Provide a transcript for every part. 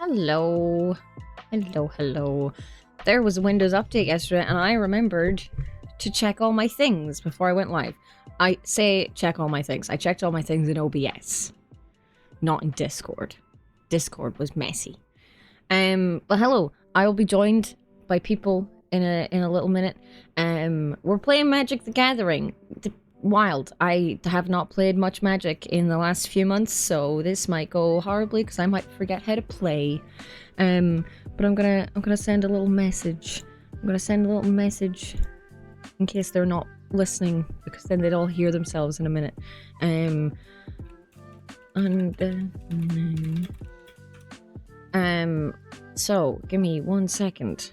Hello. Hello. There was a Windows update yesterday, and I remembered to check all my things before I went live. I say check all my things. I checked all my things in OBS, not in Discord. Discord was messy. But hello. I will be joined by people in a little minute. We're playing Magic the Gathering. Wild. I have not played much Magic in the last few months, so this might go horribly because I might forget how to play. But I'm gonna send a little message. I'm gonna send a little message in case they're not listening, because then they'd all hear themselves in a minute. So give me 1 second.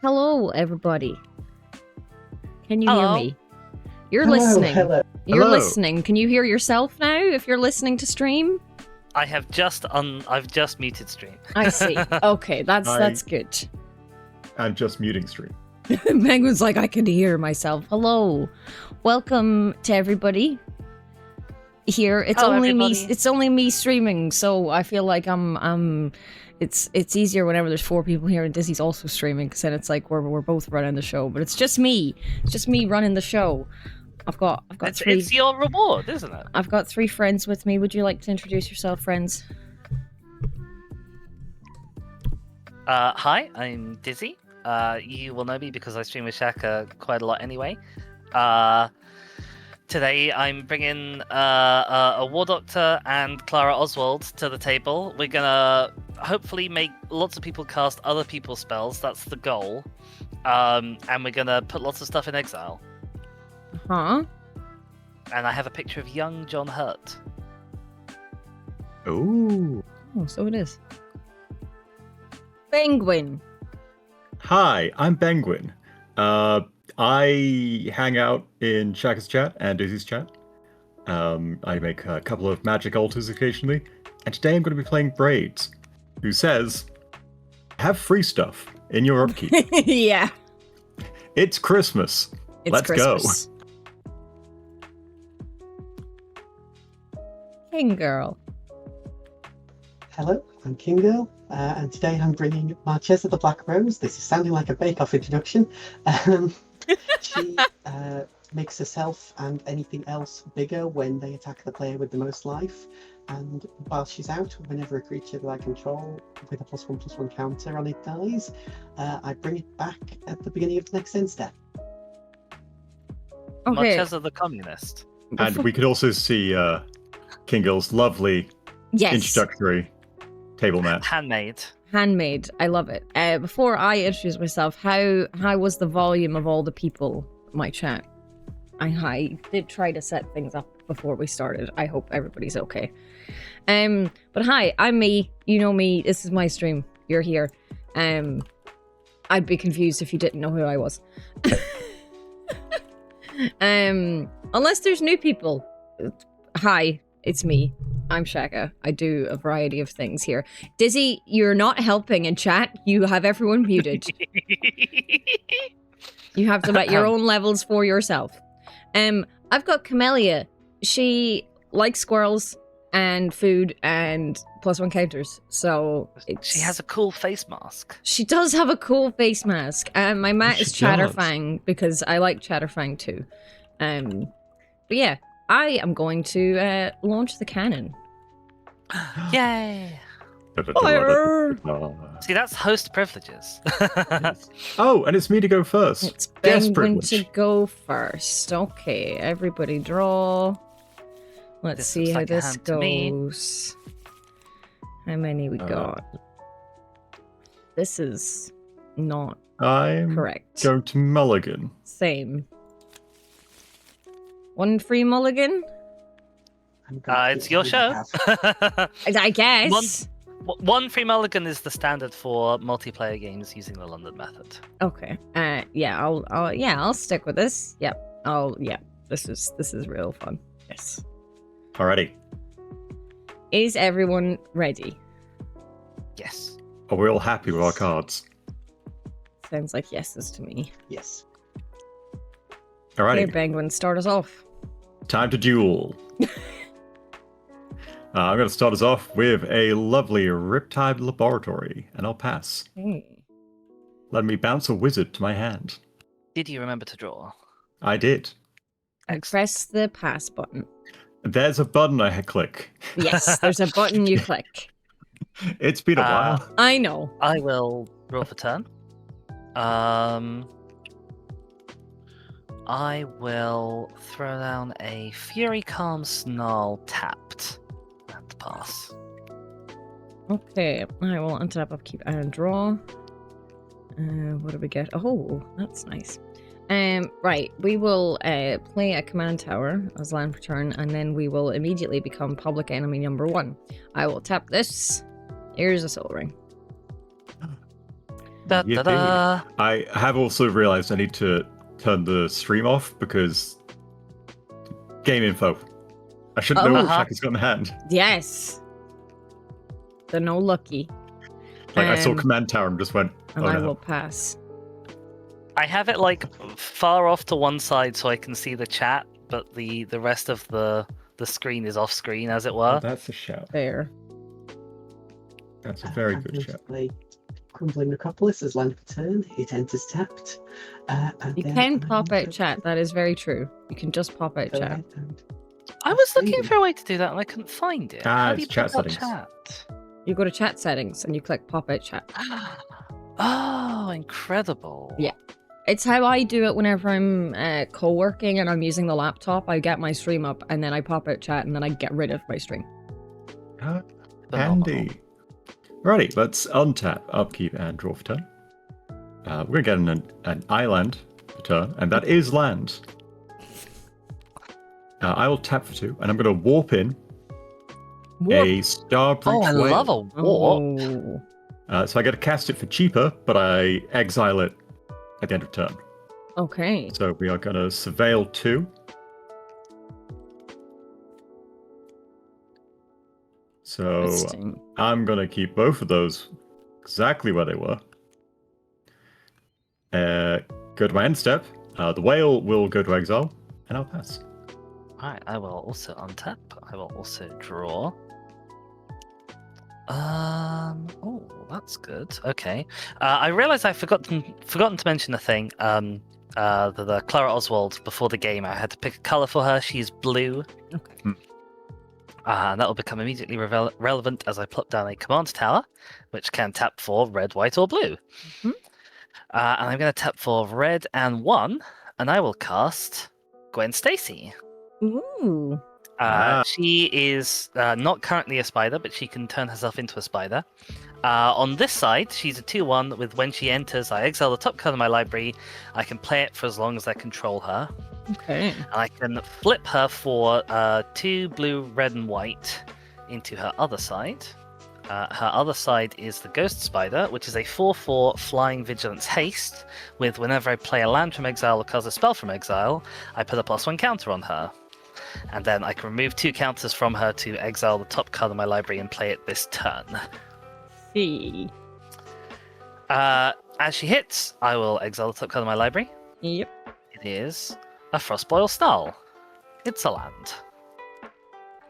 Hello, everybody. Can you hear me? You're listening. Hello. You're Hello. listening. Can you hear yourself now if you're listening to stream? I've just muted stream. I see. Okay, that's good. I'm just muting stream. Penguin's like, I can hear myself. Hello. Welcome to everybody. Here. It's Hello, only everybody. me it's only me streaming, so I feel like it's easier whenever there's 4 people here and Dizzy's also streaming, because then it's like we're both running the show, but it's just me. It's just me running the show. I've got three. It's your reward, isn't it? I've got 3 friends with me. Would you like to introduce yourself, friends? Hi, I'm Dizzy. You will know me because I stream with Shaka quite a lot anyway. Today I'm bringing a War Doctor and Clara Oswald to the table. We're gonna hopefully make lots of people cast other people's spells. That's the goal. And we're gonna put lots of stuff in exile. Huh? And I have a picture of young John Hurt. Ooh. Oh, so it is. Penguin. Hi, I'm Penguin. I hang out in Shaka's chat and Dizzy's chat. I make a couple of magic altars occasionally, and today I'm going to be playing Braids, who says, have free stuff in your upkeep. Yeah. It's Christmas. It's Let's Christmas. King Girl. Hello, I'm King Girl, and today I'm bringing Marchesa the Black Rose. This is sounding like a bake-off introduction. She makes herself and anything else bigger when they attack the player with the most life. And while she's out, whenever a creature that I control with a +1/+1 counter on it dies, I bring it back at the beginning of the next end step. Okay. Marchesa the Communist. And we could also see King Girl's lovely Yes. introductory table mat. Handmade. Handmade. I love it. Before I introduce myself, how was the volume of all the people in my chat? I did try to set things up before we started. I hope everybody's okay. But hi, I'm me. You know me. This is my stream. You're here. I'd be confused if you didn't know who I was. Unless there's new people. Hi, it's me. I'm Shaka. I do a variety of things here. Dizzy, you're not helping in chat. You have everyone muted. You have them at your own levels for yourself. I've got Camellia. She likes squirrels and food and +1 counters. So She has a cool face mask. She does have a cool face mask. My mat is She does. Chatterfang because I like Chatterfang too. But yeah, I am going to launch the cannon. Yay! Fire! See, that's host privileges. Oh, and it's me to go first. It's Guest Penguin to privilege. go first. Okay, everybody draw. Let's This see looks how like a this hand to me. goes. How many we got? This is not I'm correct. going to mulligan. Same. 1 free mulligan? I'm going to It's your do show. that. I guess. One free mulligan is the standard for multiplayer games using the London method. Okay. Yeah, I'll stick with this. Yep. This is real fun. Yes. Alrighty. Is everyone ready? Yes. Are we all happy with our cards? Sounds like yeses to me. Yes. Here, Alrighty. Penguin, start us off. Time to duel. I'm going to start us off with a lovely Riptide Laboratory, and I'll pass. Okay. Let me bounce a wizard to my hand. Did you remember to draw? I did. And Excellent. press the pass button. There's a button I click. Yes, there's a button you click. It's been a while. I know. I will roll for turn. I will throw down a Fury Calm Snarl tapped and pass. Okay, I will untap, upkeep, and draw. What do we get? Oh, that's nice. Right, we will play a command tower as land for turn, and then we will immediately become public enemy number 1. I will tap this. Here's a soul ring. Da, da, da. I have also realized I need to turn the stream off because game info. I should know what Uh-huh. Shaka's got in hand. Yes. They're no lucky. Like I saw Um, command tower and just went, And oh I no. will pass. I have it like far off to one side so I can see the chat, but the rest of the screen is off screen, as it Oh, were. that's a shout. There. That's a very I'm good going to shout. play Crumbling Necropolis as land for turn. It enters tapped. And You then can I'm pop going out to chat. That is very true. You can just pop out go chat. ahead and I was looking Freedom. for a way to do that and I couldn't find it. Ah, How do it's you chat pick up settings. chat? You go to chat settings and you click pop out chat. Oh, incredible. Yeah. It's how I do it whenever I'm co-working and I'm using the laptop. I get my stream up and then I pop out chat and then I get rid of my stream. Phenomenal. Handy. Righty, let's untap, upkeep, and draw for turn. We're going to get an island for turn, and that is land. I will tap for 2, and I'm going to warp in Warp. a Star Breach Oh, I Whale. love a warp. Oh. So I get to cast it for cheaper, but I exile it at the end of turn. Okay. So we are going to Surveil 2. So Interesting. I'm going to keep both of those exactly where they were. Go to my end step. The whale will go to exile, and I'll pass. Alright, I will also untap. I will also draw. Oh, that's good. Okay. I realized I forgotten to mention a thing. The Clara Oswald before the game, I had to pick a color for her. She's blue. Okay. And that will become immediately relevant as I plop down a command tower, which can tap for red, white, or blue. Mhm. And I'm going to tap for red and 1, and I will cast Gwen Stacy. Ooh. She is not currently a spider, but she can turn herself into a spider. On this side, she's a 2/1 with when she enters, I exile the top card of my library. I can play it for as long as I control her. Okay. And I can flip her for 2 blue, red, and white into her other side. Her other side is the Ghost Spider, which is a 4/4 Flying Vigilance Haste, with whenever I play a land from exile or cast a spell from exile, I put a +1 counter on her. And then I can remove 2 counters from her to exile the top card of my library and play it this turn. See. As she hits, I will exile the top card of my library. Yep. It is a Frostboil Snarl. It's a land.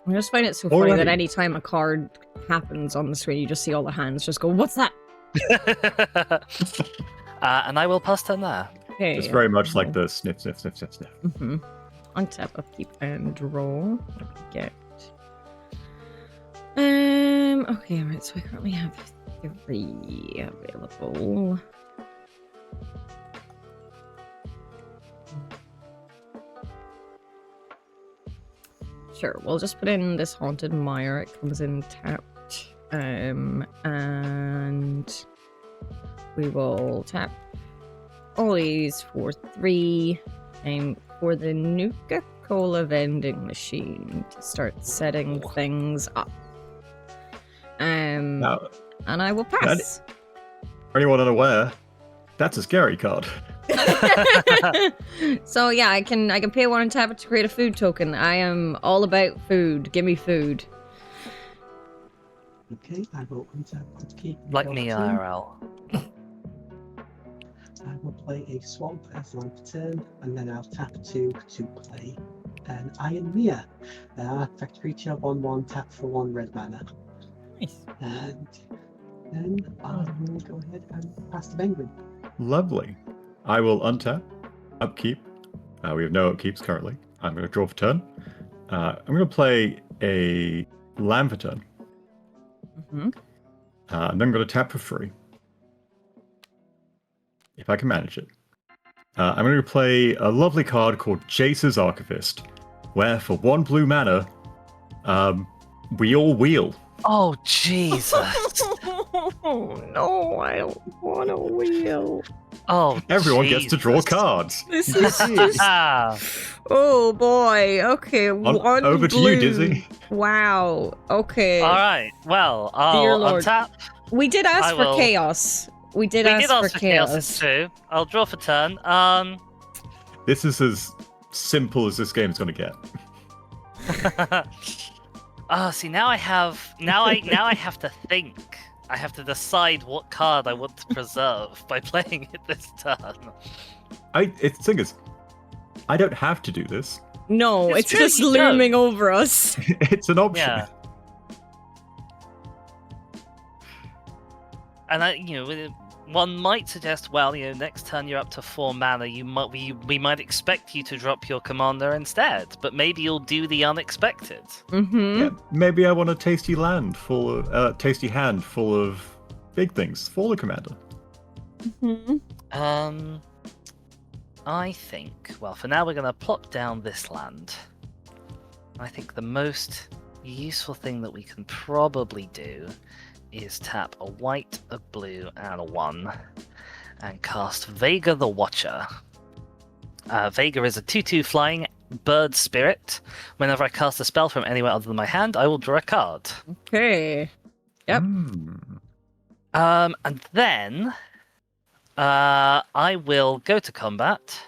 I just find it so funny that Already. any time a card happens on the screen, you just see all the hands just go, "What's that?" And I will pass turn there. Okay. It's very much like the sniff, sniff, sniff, sniff, sniff. Mm-hmm. Untap, upkeep, and draw. What do we get? Okay, right, so I currently have 3 available. Sure, we'll just put in this Haunted Mire. It comes in tapped. And we will tap all these for 3. For the Nuka-Cola vending machine to start setting things up. Now, And I will pass. for anyone unaware, that's a scary card. So yeah, I can pay 1 and tap it to create a food token. I am all about food. Give me food. Okay, I will untap upkeep. and Like draw me, for turn. IRL. I will play a swamp as land for turn, and then I'll tap 2 to play an Iron Mia. Artifact creature 1/1, tap for 1 red mana. Nice. And then I will go ahead and pass to Penguin. Lovely. I will untap, upkeep. We have no upkeeps currently. I'm going to draw for turn. I'm going to play a land for turn. Mm-hmm. And then I'm going to tap for free. If I can manage it. I'm going to play a lovely card called Jace's Archivist, where for 1 blue mana, we all wheel. Oh, Jesus. Oh, no, I don't want to wheel. Oh, Everyone gets to draw Jesus. cards. This is just... Ah, Oh, boy. Okay, one Over to blue. you, Dizzy. Wow. Okay. all right. Well, Dear I'll Lord. untap. We did ask I for will- chaos. We did We ask did ask for for chaos, it's true. I'll draw for turn. This is as simple as this game is going to get. See, now I have to think. I have to decide what card I want to preserve by playing it this turn. The thing is, I don't have to do this. No, It's it's true, just you don't. looming over us. It's an option. Yeah. And one might suggest, well, next turn you're up to 4 mana. We might expect you to drop your commander instead, but maybe you'll do the unexpected. Mm-hmm. Yeah, maybe I want a tasty hand full of big things for the commander. Mm-hmm. I think, well, for now we're going to plop down this land. I think the most useful thing that we can probably do is tap a white, a blue, and a 1, and cast Vega the Watcher. Vega is a 2/2 flying bird spirit. Whenever I cast a spell from anywhere other than my hand, I will draw a card. Okay. Yep. And then I will go to combat,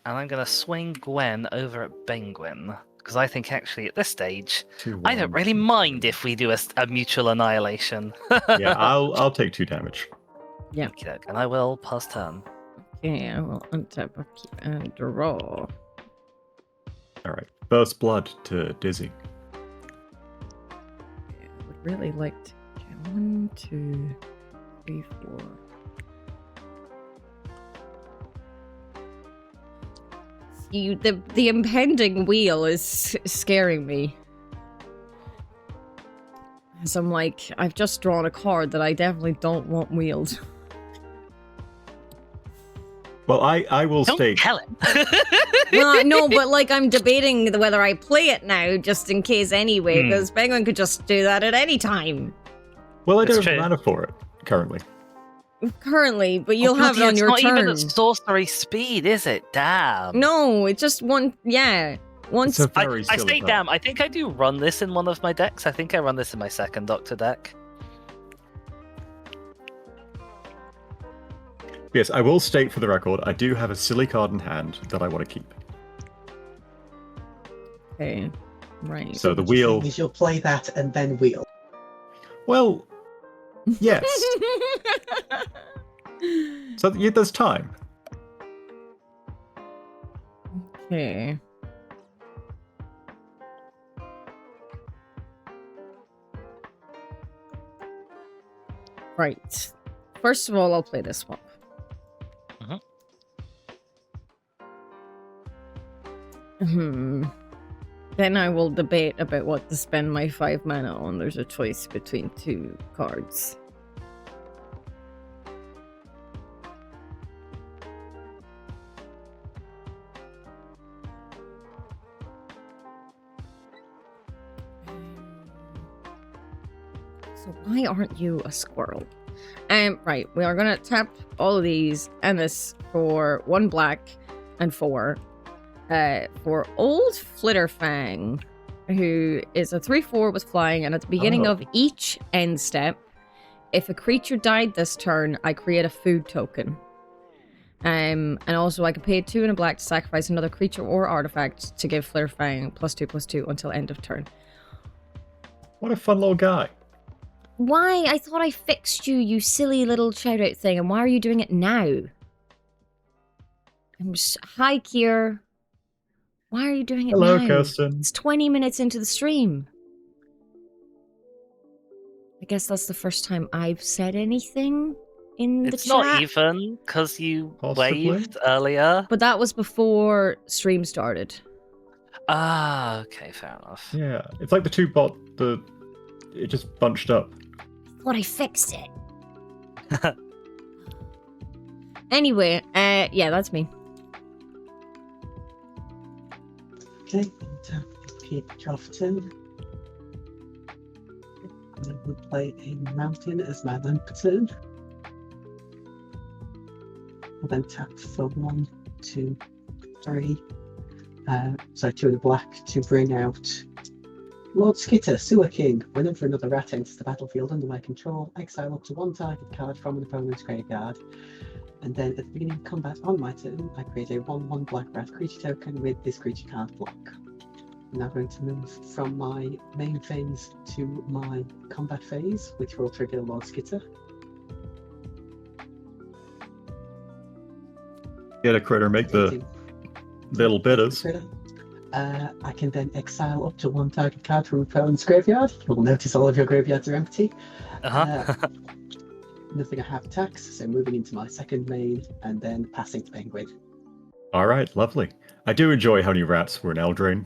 and I'm going to swing Gwen over at Penguin. Because I think actually at this stage, I don't really mind if we do a mutual annihilation. Yeah, I'll take 2 damage. Yeah. Okay, and I will pass turn. Okay, I will untap, upkeep, and draw. All right, first blood to Dizzy. I would really like to get 1, 2, 3, 4. The impending wheel is scaring me. As I'm like, I've just drawn a card that I definitely don't want wheeled. Well, I will Don't state. tell him. Well, no, but like I'm debating whether I play it now, just in case anyway, because Penguin could just do that at any time. Well, I That's don't true. have mana for it currently. Currently, but you'll have it on your It's not even turn. at sorcery speed, is it? Damn. No, it's just one. Yeah, once. It's a very I silly say card. damn. I think I do run this in one of my decks. I think I run this in my second Doctor deck. Yes, I will state for the record, I do have a silly card in hand that I want to keep. Okay, right. So the What you're wheel. saying is you'll play that and then wheel. Well, yes. So yeah, there's time. Okay. Right. First of all, I'll play this one. Then I will debate about what to spend my 5 mana on. There's a choice between 2 cards. So why aren't you a squirrel? Right, we are gonna tap all of these and this for 1 black and 4. For Old Flitterfang, who is a 3/4 with flying, and at the beginning of each end step, if a creature died this turn, I create a food token. And also I can pay 2 and a black to sacrifice another creature or artifact to give Flitterfang +2/+2 until end of turn. What a fun little guy. Why? I thought I fixed you, you silly little shout-out thing, and why are you doing it now? Hi, Kier. Why are you doing it Hello, now? Kirsten. It's 20 minutes into the stream. I guess that's the first time I've said anything in the It's chat. not even, because you Possibly. waved earlier. But that was before stream started. Ah, okay, fair enough. Yeah, it's like the two it just bunched up. Thought I fixed it. Anyway, yeah, that's me. Okay, and Pete Crofton. And then we'll play a mountain as my Lamperton. We'll then tap for 1, 2, 3. So 2 in the black to bring out Lord Skitter, Sewer King. Whenever another rat enters the battlefield under my control, exile up to 1 target card from an opponent's graveyard. And then at the beginning of combat on my turn, I create a 1/1 black rat creature token with this creature card block. I'm now going to move from my main phase to my combat phase, which will trigger Lord Skitter. Get a critter, make the little bitters. I can then exile up to 1 target card from opponent's graveyard. You'll notice all of your graveyards are empty. Nothing I have attacks, so moving into my second main and then passing to Penguin. All right, lovely. I do enjoy how many rats were in Eldraine.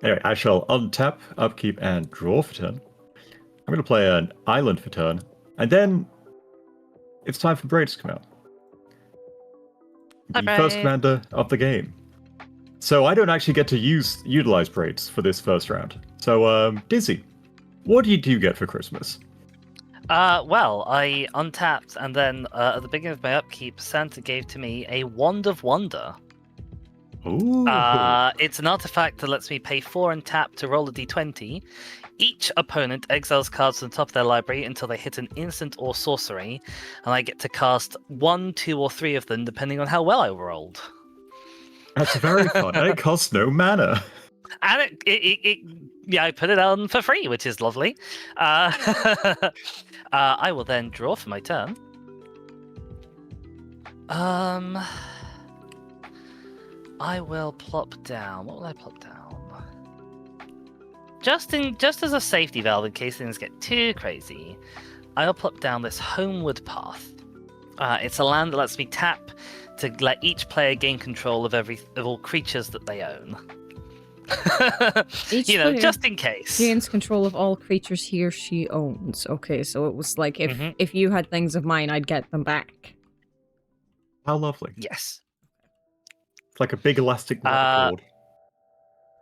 Anyway, I shall untap, upkeep, and draw for turn. I'm going to play an island for turn, and then it's time for Braids to come out. The first commander of the game. So I don't actually get to utilize Braids for this first round. So, Dizzy, what do you get for Christmas? Well, I untapped, and then at the beginning of my upkeep, Santa gave to me a Wand of Wonder. Ooh. It's an artifact that lets me pay 4 and tap to roll a d20. Each opponent exiles cards from the top of their library until they hit an instant or sorcery, and I get to cast 1, 2, or 3 of them depending on how well I rolled. That's very fun, and it costs no mana. And I put it on for free, which is lovely. I will then draw for my turn. I will plop down. What will I plop down? Just as a safety valve, in case things get too crazy, I'll plop down this Homeward Path. It's a land that lets me tap to let each player gain control of all creatures that they own. Each just in case. Gains control of all creatures he or she owns. Okay, so it was like if you had things of mine, I'd get them back. How lovely. Yes. It's like a big elastic cord.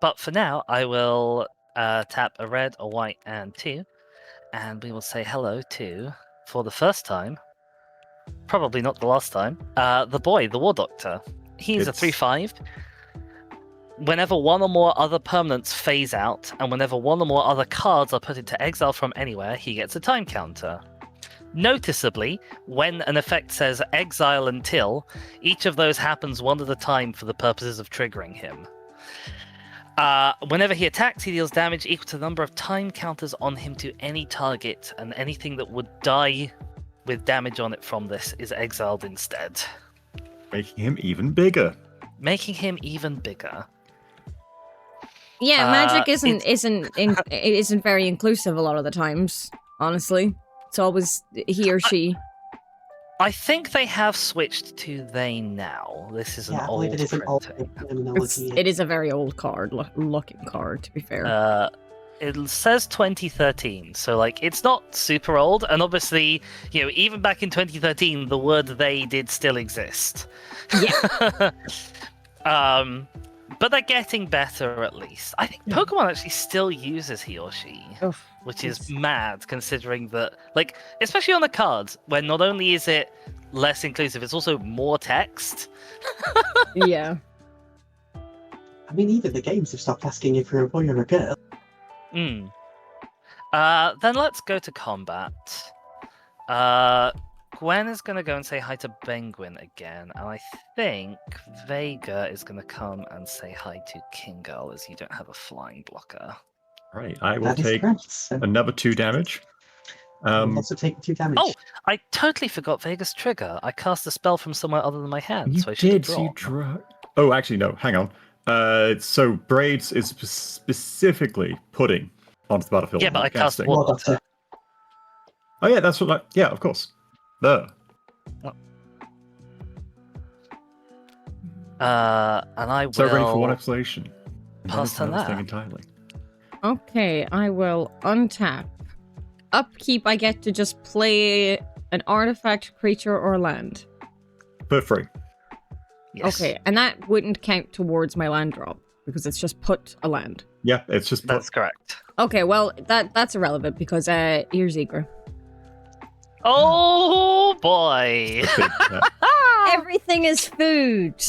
But for now, I will tap a red, a white, and 2, and we will say hello to, for the first time, probably not the last time, the boy, the War Doctor. He's a 3/5. Whenever 1 or more other permanents phase out, and whenever 1 or more other cards are put into exile from anywhere, he gets a time counter. Noticeably, when an effect says exile until, each of those happens 1 at a time for the purposes of triggering him. Whenever he attacks, he deals damage equal to the number of time counters on him to any target, and anything that would die with damage on it from this is exiled instead. Making him even bigger. Yeah, magic isn't very inclusive a lot of the times, honestly. It's always he or she. I think they have switched to they now. This is an old it is an old terminology. It is a very old looking card, to be fair. It says 2013, so it's not super old, and obviously, even back in 2013, the word "they" did still exist. Yeah. But they're getting better at least. I think Pokemon actually still uses he or she, which is mad considering that, especially on the cards, where not only is it less inclusive, it's also more text. Yeah. I mean, even the games have stopped asking if you're a boy or a girl. Then let's go to combat. Gwen is going to go and say hi to Penguin again, and I think Vega is going to come and say hi to King Girl, as you don't have a flying blocker. Right, I will take another 2 damage. I'll also take 2 damage. Oh, I totally forgot Vega's trigger. I cast a spell from somewhere other than my hand, You so I should did. You Oh, actually, no. Hang on. So braids is specifically putting onto the battlefield. Yeah, but not I cast casting. War War Doctor. Oh yeah, that's what. Yeah, of course. There. And I will So ready for one explanation. And then pass it's turn another thing there. entirely. Okay, I will untap. Upkeep, I get to just play an artifact, creature, or land. For free. Yes. Okay, and that wouldn't count towards my land drop because it's just put a land. Yeah, it's just That's correct. Okay, well that's irrelevant because here's Igra. Oh boy! Everything is food.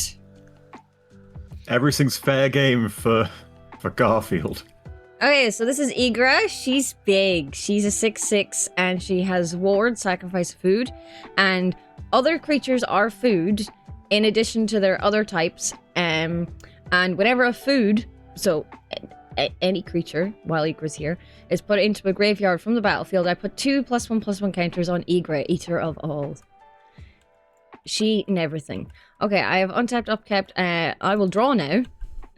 Everything's fair game for Garfield. Okay, so this is Igra. She's big. She's a 6/6 and she has ward, sacrifice food, and other creatures are food in addition to their other types. And whenever a food, so any creature, while Igra's here, is put into a graveyard from the battlefield, I put 2 +1/+1 counters on Igra, Eater of All. She and everything. Okay, I have untapped, upkept. I will draw now.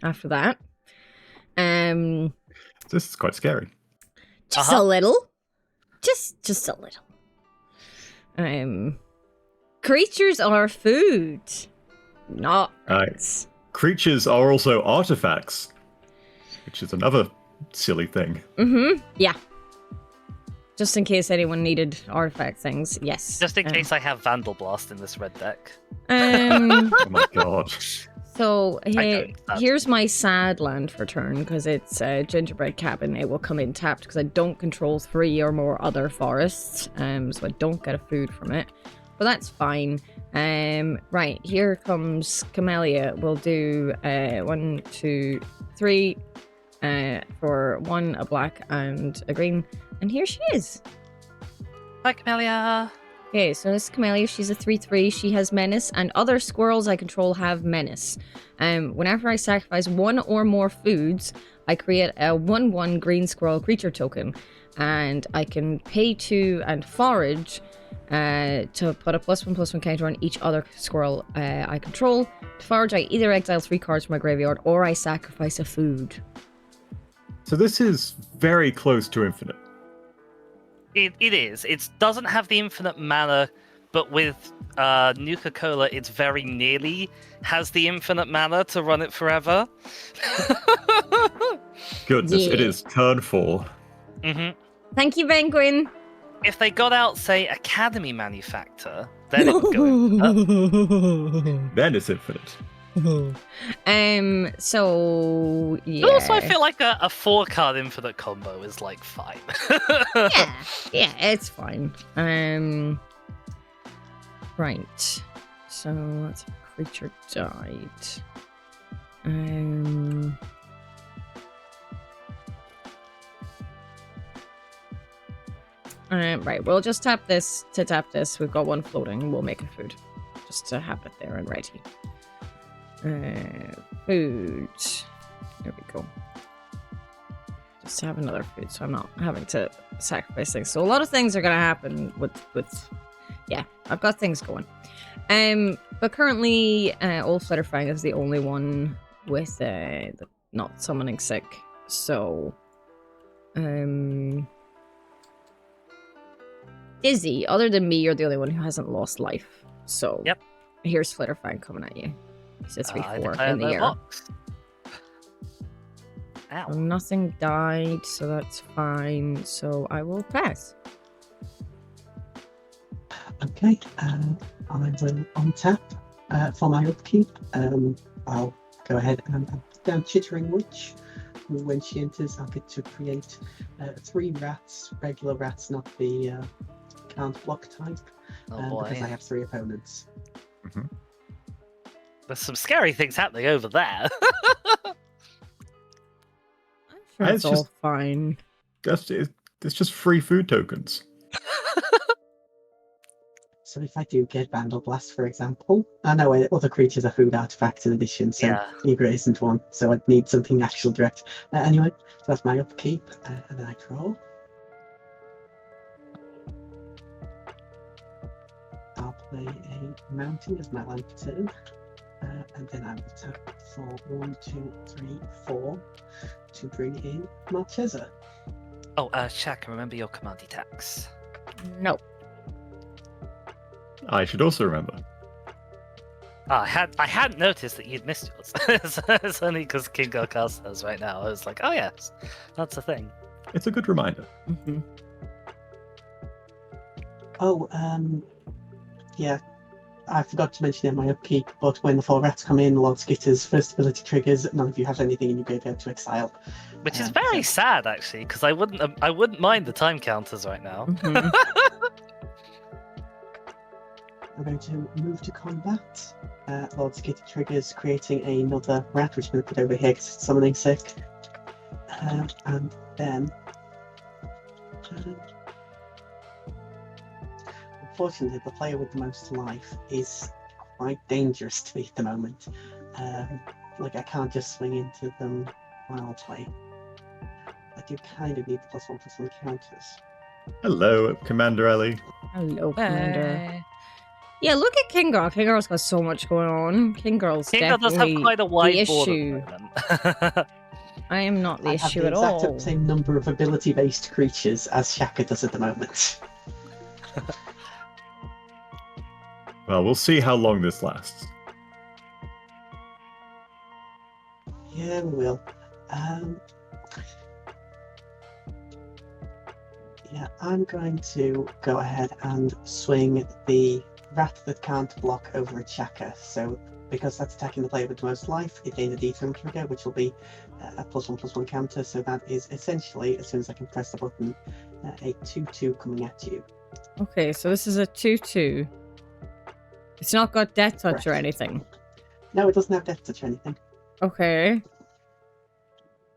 After that, This is quite scary. just a little, just a little. Creatures are food, not Right. Creatures are also artifacts, which is another silly thing. Yeah. Just in case anyone needed artifact things, yes. Just in case I have Vandal Blast in this red deck. Oh my god. So don't, that's- here's my sad land for turn because it's a gingerbread cabin. It will come in tapped because I don't control 3 or more other forests, so I don't get a food from it. But that's fine. Right, here comes Camellia. We'll do 1, 2, 3 for 1, a black and a green. And here she is. Hi, Camellia. Okay, so this is Camellia. She's a 3/3. She has menace, and other squirrels I control have menace. Whenever I sacrifice 1 or more foods, I create a 1/1 green squirrel creature token, and I can pay 2 and forage to put a +1/+1 counter on each other squirrel I control. To forage, I either exile 3 cards from my graveyard or I sacrifice a food. So this is very close to infinite. It is. It doesn't have the infinite mana, but with Nuka-Cola, it's very nearly has the infinite mana to run it forever. Goodness, it Yeah. is turn 4. Thank you, Penguin. If they got out, say, Academy Manufactor, then it would go infinite. Then it's infinite. So yeah. But also, I feel like a 4-card infinite combo is like fine. yeah, it's fine. Right. So that's a creature died. Right, we'll just tap this to tap this. We've got 1 floating. We'll make a food. Just to have it there and ready. Food. There we go. Just have another food so I'm not having to sacrifice things. So a lot of things are going to happen with... Yeah, I've got things going. But currently, Old Flutterfang is the only one with the not summoning sick. So... Dizzy, other than me, you're the only one who hasn't lost life. So Yep. Here's Flutterfang coming at you. He's a 3/4 declare in the no air. box. Ow. Nothing died, so that's fine. So I will pass. Okay, I will untap for my upkeep. I'll go ahead and put down Chittering Witch. When she enters, I'll get to create 3 rats, regular rats, not the can't block type, Oh boy. because I have 3 opponents. There's some scary things happening over there. I'm sure It's it's all just- fine. It's just free food tokens. So if I do get Vandal Blast, for example, I know other creatures are food artifacts in addition, so Yeah. Eager isn't one, so I'd need something actual direct. Anyway, so that's my upkeep, and then I draw. I'll play a mountain as my land for turn. And then I will tap for 1, 2, 3, 4 to bring in Marchesa. Oh, Shaq, remember your command attacks. No. I should also remember. I hadn't noticed that you'd missed yours. It's only because King Girl casts those right now. I was like, oh yes, that's a thing. It's a good reminder. Mm-hmm. Oh, yeah. I forgot to mention in my upkeep, but when the 4 rats come in, Lord Skitter's first ability triggers. None of you have anything in your graveyard to exile. Which is very sad, actually, because I wouldn't mind the time counters right now. Mm-hmm. I'm going to move to combat. Lord Skitter triggers, creating another rat, which I'm going to put over here because it's summoning sick. And then... unfortunately, the player with the most life is quite dangerous to me at the moment. Like, I can't just swing into them wildly. I do kind of need the +1/+1 counters. Hello, Commander Ellie. Hello, Commander. Yeah, look at King Girl. King Girl's got so much going on. King Girl's King Girl does definitely have quite a wide the board issue. at the moment. I am not the I have issue the at exact all. same number of ability-based creatures as Shaka does at the moment. Well, we'll see how long this lasts. Yeah, we will. Yeah, I'm going to go ahead and swing the rat that can't block over at Shaka. So, because that's attacking the player with the most life, it gains a D3 trigger, which will be a +1/+1 counter. So that is essentially, as soon as I can press the button, a 2/2 coming at you. Okay, so this is a 2/2. It's not got death touch or Correct. anything. No, it doesn't have death touch or anything. Okay.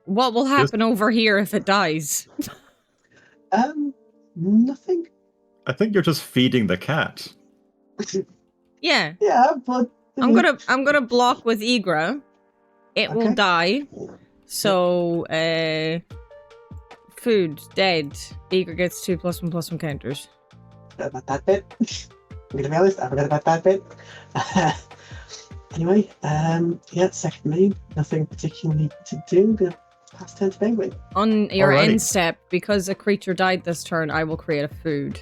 What will happen over here if it dies? Nothing. I think you're just feeding the cat. Yeah. Yeah, but I'm gonna block with Igra. It will Okay. die. So food, dead. Igra gets 2 +1/+1 counters. Forgot about that bit. I'm gonna be honest, I forgot about that bit. Anyway, yeah, second main, nothing particularly to do. Gonna pass turn to Penguin. On your Alrighty. end step, because a creature died this turn, I will create a food.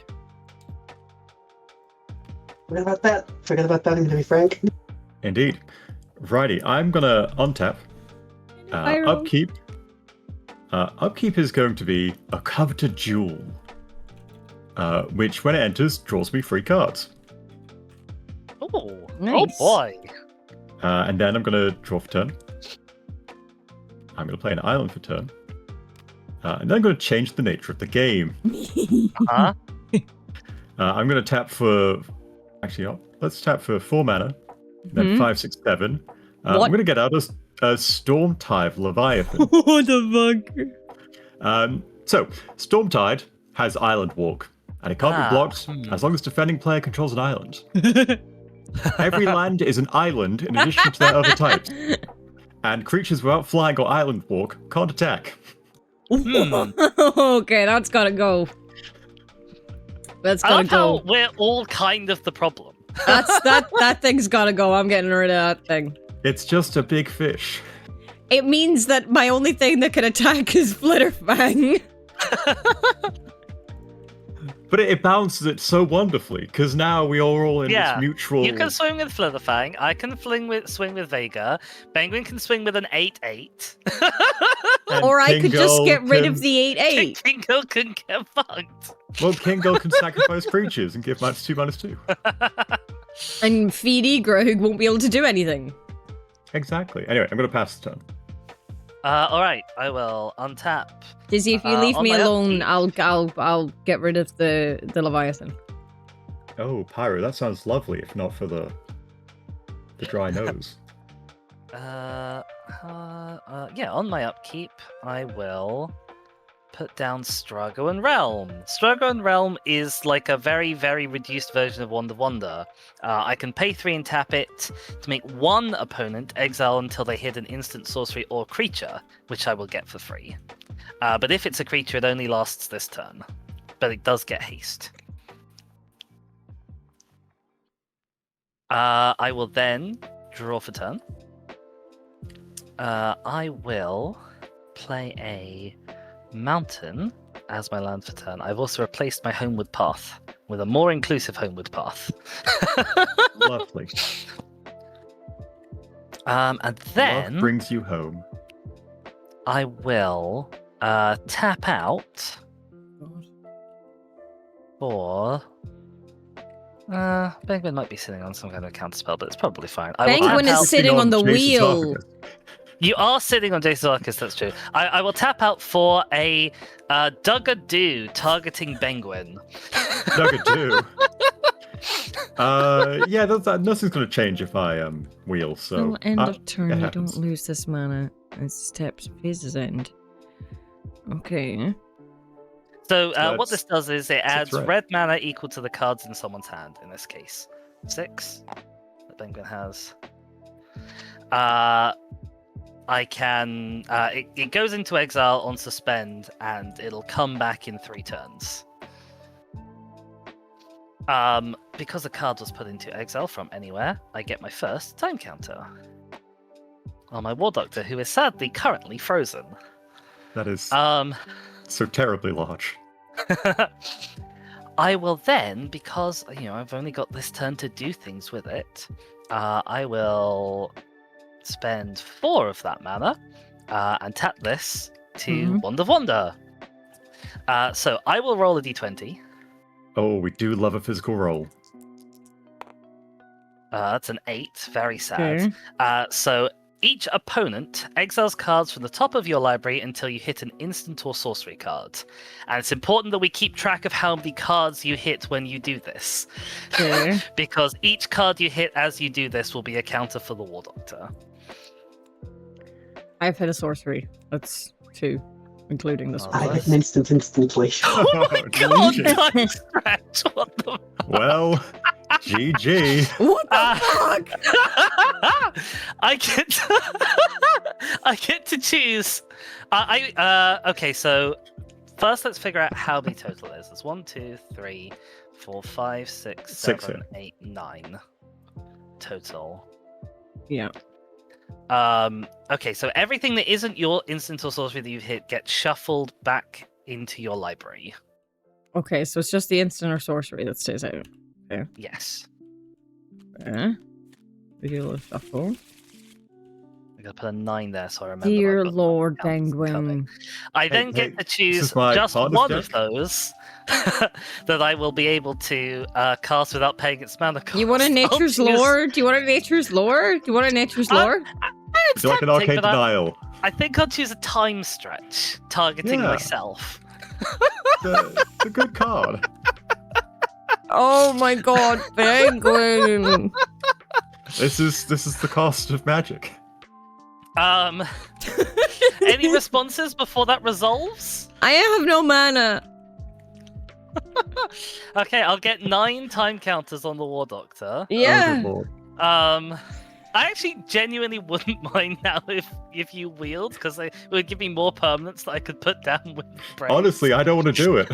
Forgot about that. I'm gonna be frank. Indeed. Righty, I'm gonna untap. Pyro. Upkeep. Upkeep is going to be a coveted jewel, which when it enters draws me 3 cards. Oh, Nice. oh boy. And then I'm gonna draw for turn. I'm gonna play an island for turn. And then I'm gonna change the nature of the game. Huh? I'm gonna tap for. Actually, let's tap for 4 mana. Then Mhm. 5, 6, 7. What? I'm gonna get out a Stormtide Leviathan. What the fuck? So, Stormtide has Island Walk, and it can't be blocked as long as defending player controls an island. Every land is an island in addition to their other types, and creatures without flying or Island Walk can't attack. Okay, that's gotta go. That's I gotta love how go. we're all kind of the problem. That thing's gotta go. I'm getting rid of that thing. It's just a big fish. It means that my only thing that can attack is Flitterfang. But it balances it so wonderfully, because now we are all in Yeah, this mutual... You can swing with Flitterfang. I can swing with Vega. Penguin can swing with an 8/8. and Or I could just Kingo get rid of can- the 8/8. Kingo can get fucked. Well, Kingo can sacrifice creatures and give -2/-2. And feed Igra, who won't be able to do anything. Exactly. Anyway, I'm going to pass the turn. All right, I will untap. Dizzy, if you leave on me my alone, upkeep. I'll get rid of the Leviathan. Oh, Pyro, that sounds lovely, if not for the dry nose. Yeah, on my upkeep, I will put down Strago and Realm. Strago and Realm is like a very, very reduced version of Wonder Wonder. I can pay 3 and tap it to make one opponent exile until they hit an instant sorcery or creature, which I will get for free. But if it's a creature, it only lasts this turn. But it does get haste. I will then draw for turn. I will play a mountain as my land for turn. I've also replaced my homeward path with a more inclusive homeward path. Lovely. And then Love brings you home. I will tap out for. Penguin might be sitting on some kind of counterspell, but it's probably fine. I will Penguin tap is out- sitting on the Jason's wheel. esophagus. You are sitting on Jason's Arcus, that's true. I will tap out for a Duggadoo targeting Penguin. Duggadoo. Yeah, nothing's going to change if I wheel. So Till end of turn, it you happens. don't lose this mana. It steps phases end. Okay. So So what this does is it adds red. red mana equal to the cards in someone's hand, in this case. 6 that Penguin has. I can... it goes into exile on suspend, and it'll come back in 3 turns. Because the card was put into exile from anywhere, I get my first time counter. On my War Doctor, who is sadly currently frozen. That is so terribly large. I will then, because I've only got this turn to do things with it, I will spend 4 of that mana and tap this to Wand of Wonder. So I will roll a d20. Oh, we do love a physical roll. That's an 8, very sad. Okay. So each opponent exiles cards from the top of your library until you hit an instant or sorcery card. And it's important that we keep track of how many cards you hit when you do this. Okay. Because each card you hit as you do this will be a counter for the War Doctor. I've hit a sorcery. That's 2, including this Oh, one. I hit an instantly. Oh my god, time stretch! What the Well, GG. What the fuck? I get to choose. Okay, so first let's figure out how many total is. There's 1, 2, 3, 4, 5, 6, 6 7, 8, 9 total. Yeah. Okay, so everything that isn't your instant or sorcery that you've hit gets shuffled back into your library. Okay, so it's just the instant or sorcery that stays out. Yes. Okay. We do a little shuffle. I'm gonna put a 9 there so I remember. Dear I've got Lord counts coming. Penguin. I then Hey, get to this choose is my just hardest one of deck. those that I will be able to cast without paying its mana cost. You want a I'll Nature's choose- Lore? Do you want a Nature's Lore? Do you want a Nature's Lore? It's Do you like an tempting, arcade but denial? I think I'll choose a time stretch, targeting Yeah. myself. It's a good card. Oh my god, Penguin! This is the cost of magic. Any responses before that resolves? I have no mana. Okay, I'll get 9 time counters on the War Doctor. Oh, good Yeah. lord. I actually genuinely wouldn't mind now if you wheeled, because it would give me more permanents that I could put down with brains. Honestly, I don't want to do it.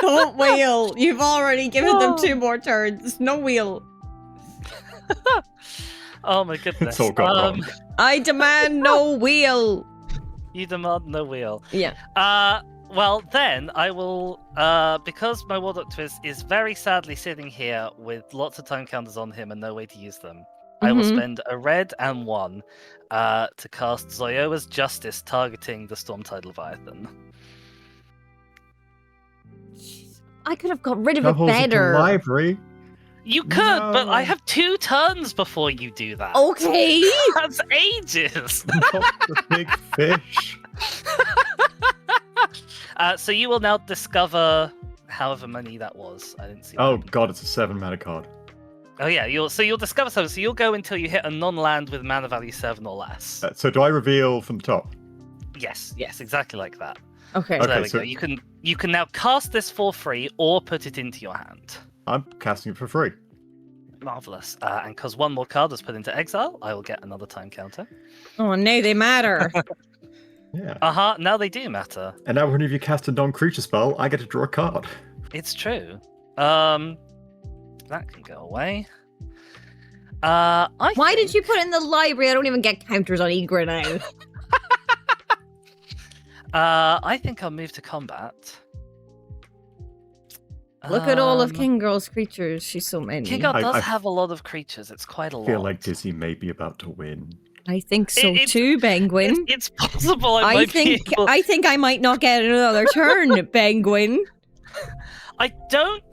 Don't wheel. You've already given them 2 more turns. No wheel. Oh my goodness. It's all gone wrong. I demand no wheel. You demand no wheel. Yeah. Well, then I will, because my War Doctor is very sadly sitting here with lots of time counters on him and no way to use them. I will Mhm. spend a red and 1 to cast Zoyoa's Justice targeting the Stormtide Leviathan. I could have got rid of it Shuffles into better. library. You could, but I No. have 2 turns before you do that. Okay. That's ages. Not the big fish. So you will now discover however many that was. I didn't see. Oh that. god, it's a 7 mana card. Oh yeah, you'll discover something. So you'll go until you hit a non-land with mana value 7 or less. So do I reveal from the top? Yes, exactly like that. Okay. So Okay, there we so- go. You can now cast this for free or put it into your hand. I'm casting it for free. Marvelous. And because 1 more card is put into exile, I will get another time counter. Oh, no, they matter. Yeah. Now they do matter. And now whenever you cast a non-creature spell, I get to draw a card. It's true. That can go away. Why did you put it in the library? I don't even get counters on Egra now. I think I'll move to combat. Look at all of King Girl's creatures. She's so many. King Girl does I have a lot of creatures. It's quite a lot. I feel like Dizzy may be about to win. I think so too, Penguin. It's possible I think I might not get another turn, Penguin. I don't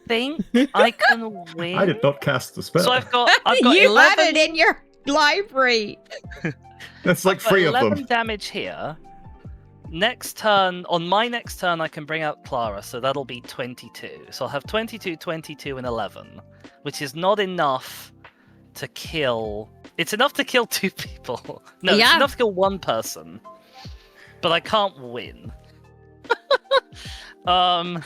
think I can win. I did not cast the spell. So I've got you 11... had it in your library. That's like 3 of 11 them. damage here. Next turn, on my next turn, I can bring out Clara, so that'll be 22. So I'll have 22, 22, and 11, which is not enough to kill. It's enough to kill 2 people. No, it's enough to kill 1 person. But I can't win. Oh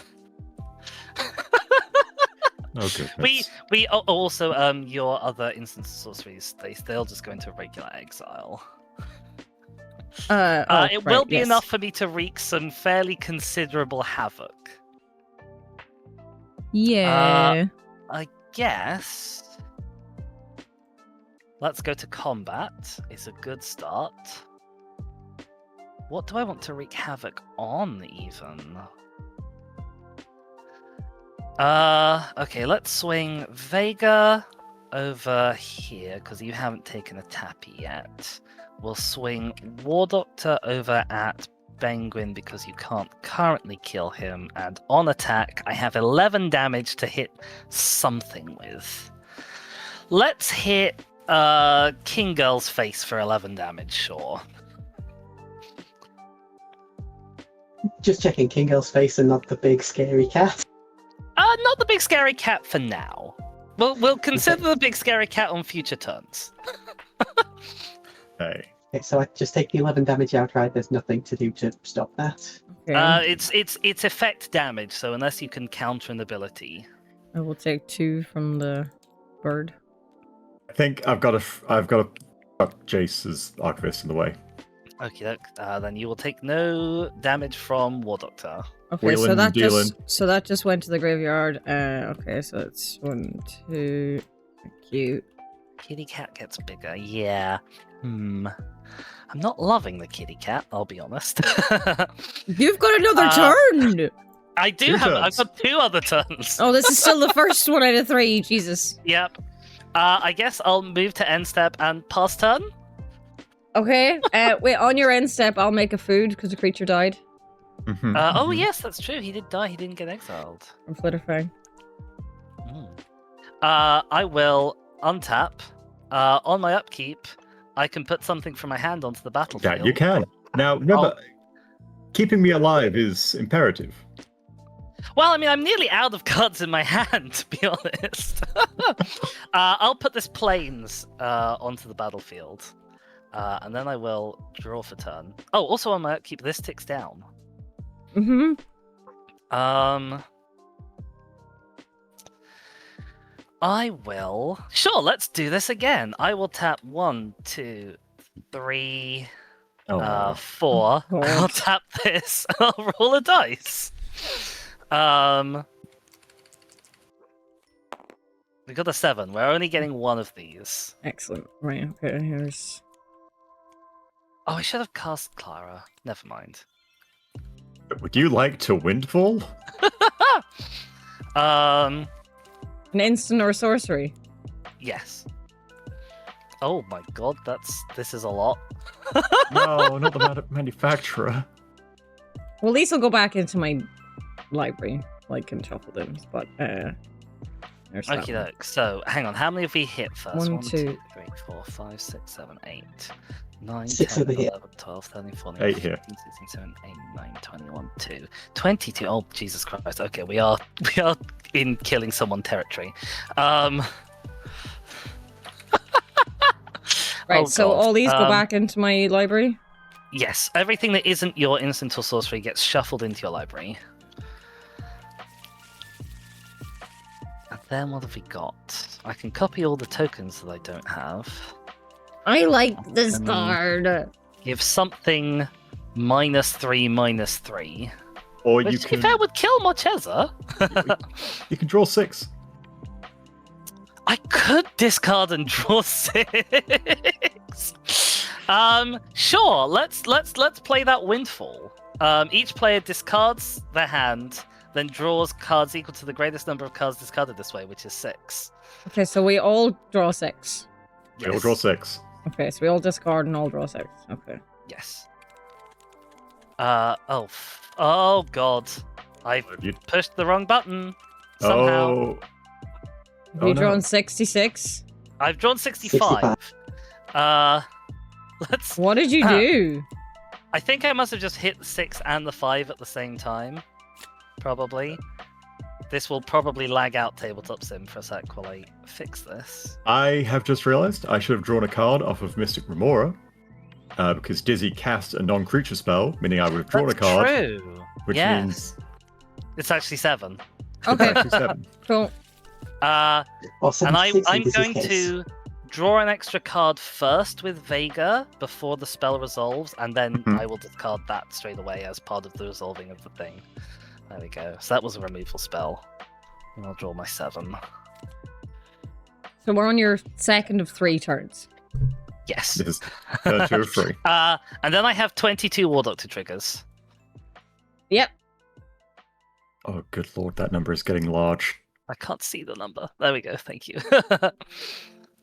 goodness. We also your other instance sorceries, they'll just go into regular exile. It will be enough for me to wreak some fairly considerable havoc. Yeah. I guess. Let's go to combat. It's a good start. What do I want to wreak havoc on, even? Okay, let's swing Vega over here, because you haven't taken a tappy yet. We'll swing War Doctor over at Penguin, because you can't currently kill him, and on attack, I have 11 damage to hit something with. Let's hit King Girl's face for 11 damage, sure. Just checking King Girl's face and not the big scary cat. Not the big scary cat for now. We'll consider the big scary cat on future turns. Hey. Okay, so I just take the 11 damage outright. There's nothing to do to stop that. Okay. It's effect damage, so unless you can counter an ability. I will take 2 from the bird. I think I've got to fuck Jace's Archivist in the way. Okay, then you will take no damage from War Doctor. Okay, Wheeling, dealing. so that just went to the graveyard. Okay, so it's 1, 2. Cute. Kitty cat gets bigger. Yeah. I'm not loving the kitty cat. I'll be honest. You've got another turn. I do 2 have. turns. I've got 2 other turns. Oh, this is still the first one out of 3. Jesus. Yep. I guess I'll move to end step and pass turn. Okay. Wait. On your end step, I'll make a food because the creature died. Mhm, Oh mhm. yes, that's true. He did die. He didn't get exiled. From Flitterfang. I will untap. On my upkeep, I can put something from my hand onto the battlefield. Yeah, you can. Now, remember, keeping me alive is imperative. Well, I mean, I'm nearly out of cards in my hand, to be honest. I'll put this plains onto the battlefield, and then I will draw for turn. Oh, also on my upkeep, this ticks down. Mm-hmm. I will. Sure, let's do this again. I will tap 1, 2, 3, Oh, 4. Oh, I'll tap this. I'll roll a dice. We got a 7. We're only getting 1 of these. Excellent. Right. Okay. Here's. Oh, I should have cast Clara. Never mind. would you like to windfall? An instant or sorcery. Yes. Oh my god, this is a lot. No, not the manufacturer. Well, these will go back into my library, like in shuffle them. But there's that Okay, one. look. So, hang on. How many have we hit first? 1, 1, 2, 2. 3, 4, 5, 6, 7, 8, 9, 6 10, over here. 11, 12, 13, 14, 8 15, here. 16, 17, 18, 19, 21, 2, 22. Oh, Jesus Christ. Okay, we are in killing someone territory. Right. Oh, so God. all these go back into my library. Yes, everything that isn't your instant or sorcery gets shuffled into your library. And then what have we got? I can copy all the tokens that I don't have. I like this card. Give something -3/-3. Or Which, you to be can fair, would kill Marchesa. you can draw 6. I could discard and draw 6. Sure. Let's play that windfall. Each player discards their hand, then draws cards equal to the greatest number of cards discarded this way, which is 6. Okay, so we all draw 6. We all draw 6. Okay, so we all discard and all draw 6. Okay. Yes. Oh god. I've You- pushed the wrong button. Somehow. Oh. Have Oh, you no. drawn 66? I've drawn 65. Let's. What did you do? I think I must have just hit the 6 and the 5 at the same time. Probably. This will probably lag out Tabletop Sim for a sec while I fix this. I have just realized I should have drawn a card off of Mystic Remora. Because Dizzy cast a non-creature spell, meaning I would have drawn That's a card. true. Which yes. means It's actually 7. Okay, actually 7. cool. And Or 76 in I'm Dizzy's going case. to draw an extra card first with Vega before the spell resolves, and then Mhm. I will discard that straight away as part of the resolving of the thing. There we go. So that was a removal spell. And I'll draw my 7. So we're on your second of 3 turns. Yes. This is turn 2 of 3. And then I have 22 War Doctor triggers. Yep. Oh, good lord, that number is getting large. I can't see the number. There we go. Thank you.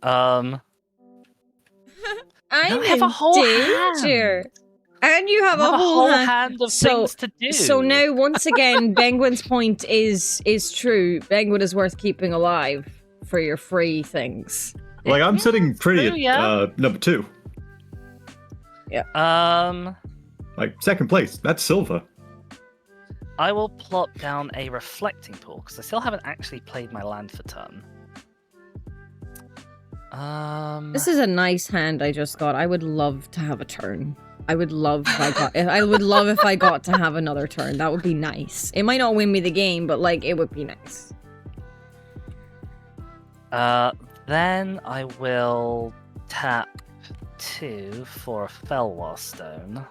I'm I have in a whole danger. And you have a whole hand. of So- things to do. So now, once again, Penguin's point is true. Penguin is worth keeping alive for your free things. Like, I'm sitting pretty true, yeah. at number 2. Like, second place. That's silver. I will plop down a reflecting pool because I still haven't actually played my land for turn. This is a nice hand I just got. I would love to have a turn. I would love if I got. I would love if I got to have another turn. That would be nice. It might not win me the game, but like it would be nice. Then I will tap 2 for a Felwar Stone.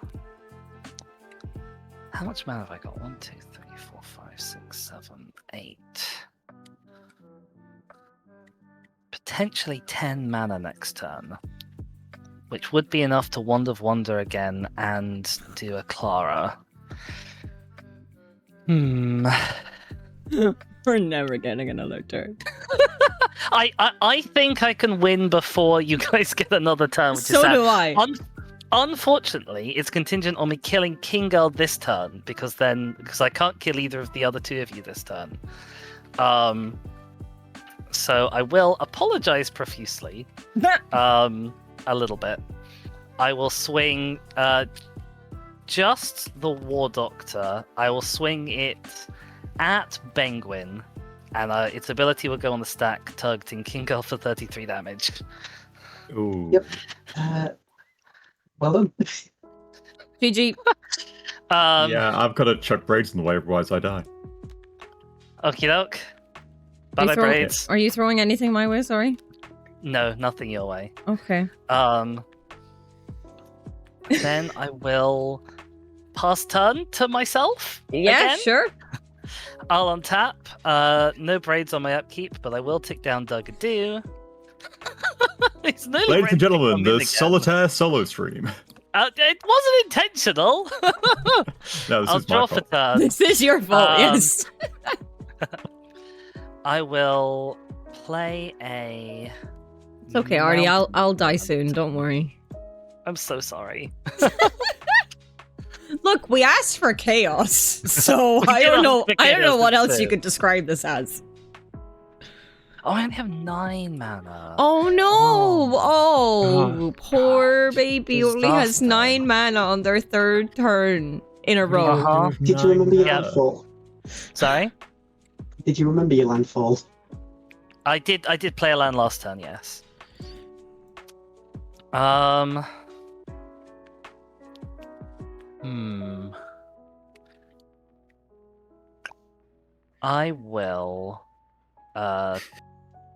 How much mana have I got? 1, 2, 3, 4, 5, 6, 7, 8. Potentially 10 mana next turn. Which would be enough to Wand of Wonder again and do a Clara. We're never getting another turn. I think I can win before you guys get another turn, which So is sad. do I. Unfortunately, it's contingent on me killing Kingal this turn, because I can't kill either of the other 2 of you this turn. So I will apologize profusely. A little bit. I will swing just the War Doctor. I will swing it at Penguin, and its ability will go on the stack, targeting Kingal for 33 damage. Ooh. Yep. Well done. GG. Yeah, I've got to chuck braids in the way, otherwise I die. Okie doke. Are you Bye bye, throwing- braids. Are you throwing anything my way? Sorry. No, nothing your way. Okay. Then I will pass turn to myself. Yeah, again. sure. I'll untap. No braids on my upkeep, but I will tick down Dugadoo. It's nearly Ladies ready and to gentlemen, come the in again. solitaire solo stream. It wasn't intentional. No, this I'll is my draw for fault. turn. This is your fault. Um, Yes. I will play a. It's okay, Artie. Mountain I'll die Mountain. soon. Don't worry. I'm so sorry. Look, we asked for chaos, so We I did don't ask know. for I don't know chaos, what that's else you it. could describe this as. Oh, I only have 9 mana. Oh no! Oh, poor baby only has Disaster. 9 mana on their 3rd turn in a row. Uh-huh. Did you remember your Yeah. landfall? Sorry? Did you remember your landfall? I did play a land last turn, yes. I will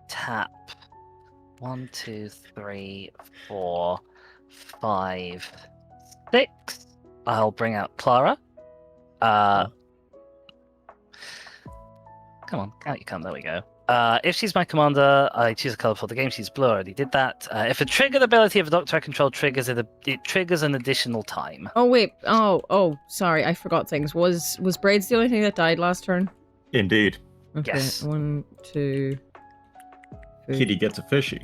tap 1, 2, 3, 4, 5, 6. I'll bring out Clara. Come on, out you come. There we go. If she's my commander, I choose a color for the game. She's blue. I already did that. If a triggered ability of a doctor I control triggers it triggers an additional time. Oh wait. Oh. Sorry, I forgot things. Was Braids the only thing that died last turn? Indeed. Okay. Yes. 1, 2. Three. Kitty gets a fishy.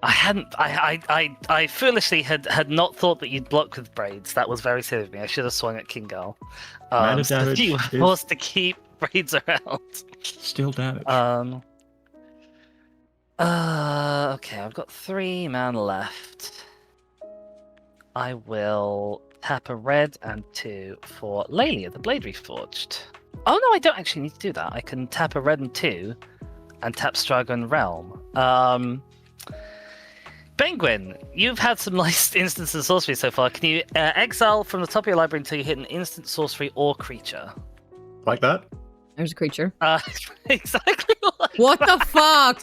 I hadn't. I foolishly had not thought that you'd block with Braids. That was very silly of me. I should have swung at King Girl. Mana So damage you were is- forced to keep Braids around. Still damage. Okay, I've got 3 mana left. I will tap a red and 2 for Lelia, the Blade Reforged. Oh no, I don't actually need to do that. I can tap a red and 2 and tap Stragon Realm. Penguin, you've had some nice instants of sorcery so far. Can you exile from the top of your library until you hit an instant sorcery or creature? Like that? There's a creature. Exactly like What the fuck?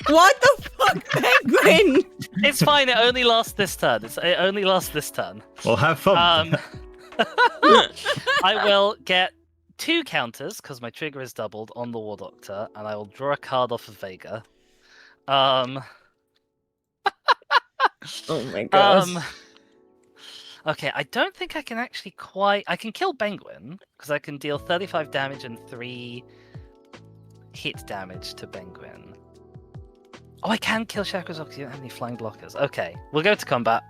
What the fuck, Penguin? It's fine, it only lasts this turn. It only lasts this turn. Well, have fun. I will get 2 counters, because my trigger is doubled, on the War Doctor, and I will draw a card off of Vega. Oh my god. Okay, I don't think I can actually quite... I can kill Penguin, because I can deal 35 damage and 3 hit damage to Penguin. Oh, I can kill Chakras because you don't have any flying blockers. Okay, we'll go to combat.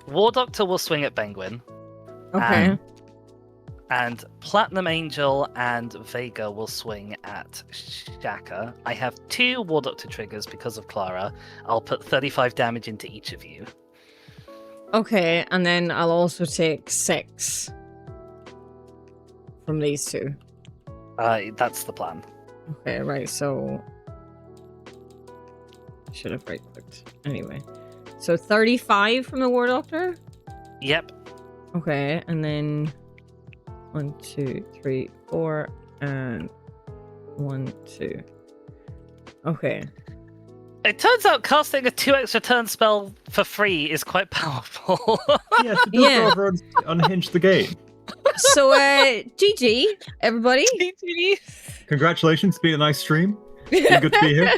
War Doctor will swing at Penguin. Okay. And Platinum Angel and Vega will swing at Shaka. I have 2 War Doctor triggers because of Clara. I'll put 35 damage into each of you. Okay, and then I'll also take 6 from these 2. That's the plan. Okay, right, so... I should have right-clicked. Anyway. So 35 from the War Doctor? Yep. Okay, and then... 1, 2, 3, 4, and 1, 2. Okay. It turns out casting a 2 extra turn spell for free is quite powerful. Yes, it does Yeah. go over and unhinge the game. So, GG, everybody. Congratulations, it's been a nice stream. It's been good to be here.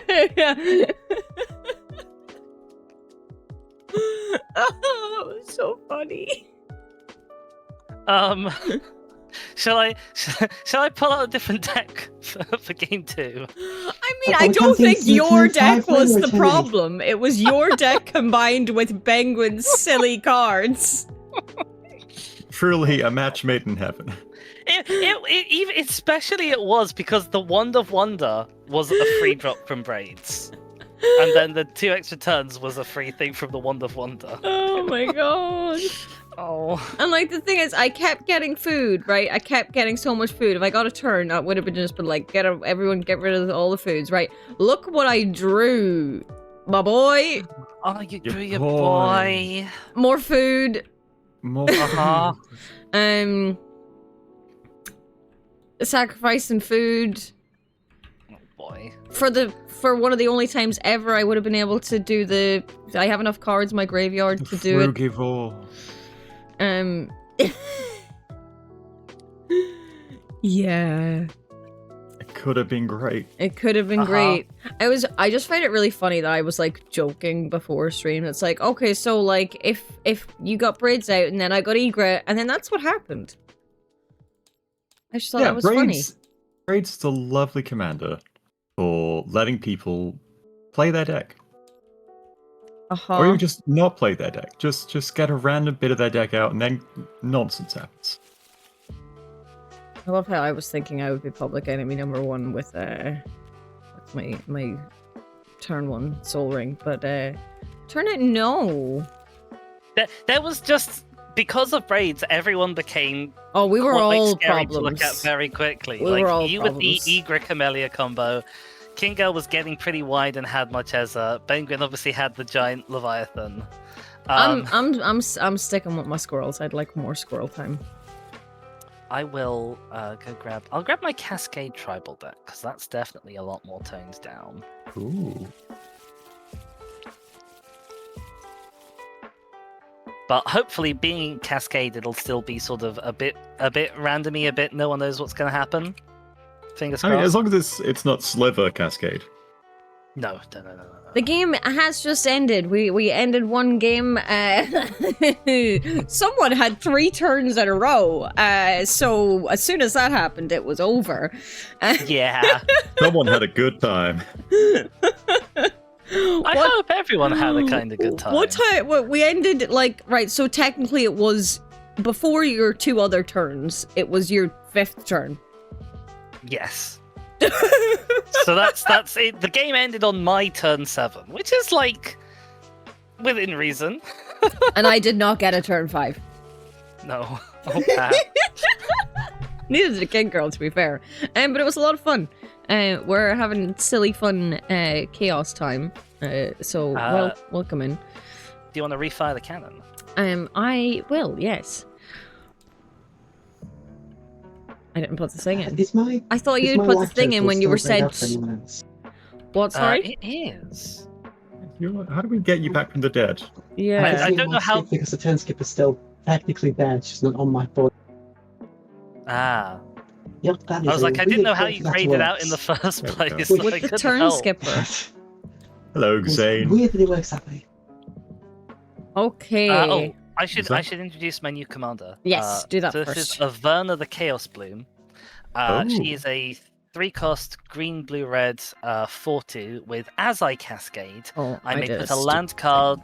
Oh, it was so funny. Shall I pull out a different deck for game 2? I mean, But I we don't can't think use the your two deck five was the language, Henry. problem. It was your deck combined with Penguin's silly cards. Truly a match made in heaven. Even especially it was because the Wand of Wonder was a free drop from Braids. And then the 2 extra turns was a free thing from the Wand of Wonder. Oh my god. Oh. And like the thing is, I kept getting food, right? I kept getting so much food. If I got a turn, that would have been just been like, everyone get rid of all the foods, right? Look what I drew, my boy. Oh, you drew your boy. boy. More food. More Uh-huh. Sacrificing food Oh boy. for one of the only times ever I would have been able to do the. I have enough cards in my graveyard to do it. Frugivore. Yeah. It could have been great. It could have been Uh-huh. great. I just find it really funny that I was like joking before stream. It's like, okay, so like if you got Braids out and then I got Egret and then that's what happened. I just thought that was funny. Braids is a lovely commander for letting people play their deck. Or even just not play their deck. Just get a random bit of their deck out and then nonsense happens. I love how I was thinking I would be public enemy number 1 with my turn 1 Soul Ring, but turn it no. There was just because of Braids, everyone became Oh, we were quite all scary to look problems. at very quickly. We like were all you with problems. the Egret Camellia combo. Kingo was getting pretty wide and had Marchesa. Penguin obviously had the giant Leviathan. I'm sticking with my squirrels. I'd like more squirrel time. I will I'll grab my Cascade Tribal deck because that's definitely a lot more toned down. Ooh. But hopefully, being Cascade, it'll still be sort of a bit randomy, a bit. No one knows what's going to happen. Fingers I crossed. mean, as long as it's not Sliver Cascade. No. The game has just ended. We ended one game. Someone had 3 turns in a row. So as soon as that happened, it was over. Yeah. Someone had a good time. I hope everyone had a kind of good time. What time? What we ended like right? So technically, it was before your 2 other turns. It was your 5th turn. Yes. So that's it. The game ended on my turn 7, which is like within reason. And I did not get a turn 5. No. Oh, Pat. Neither did the King Girl, to be fair. But it was a lot of fun. We're having silly, fun chaos time. So welcome in. Do you want to refire the cannon? I will. Yes. I didn't put the thing in. I thought you'd put the thing in when you were said. What? Sorry. It is. How do we get you back from the dead? Yeah. I don't know how. Because the turn skip is still technically there, it's just not on my board. Ah. Yep, that is I was like, I didn't know how really you that graded out works. in the first There we place. go. so I With the couldn't turn help. skipper. Hello, It's Zane. weird that it works that way. Okay. I should introduce my new commander. Yes, do that so this first. is Averna the Chaos Bloom. She is a 3-cost green, blue, red 4/2 with As I Cascade. Oh, I may did put a land card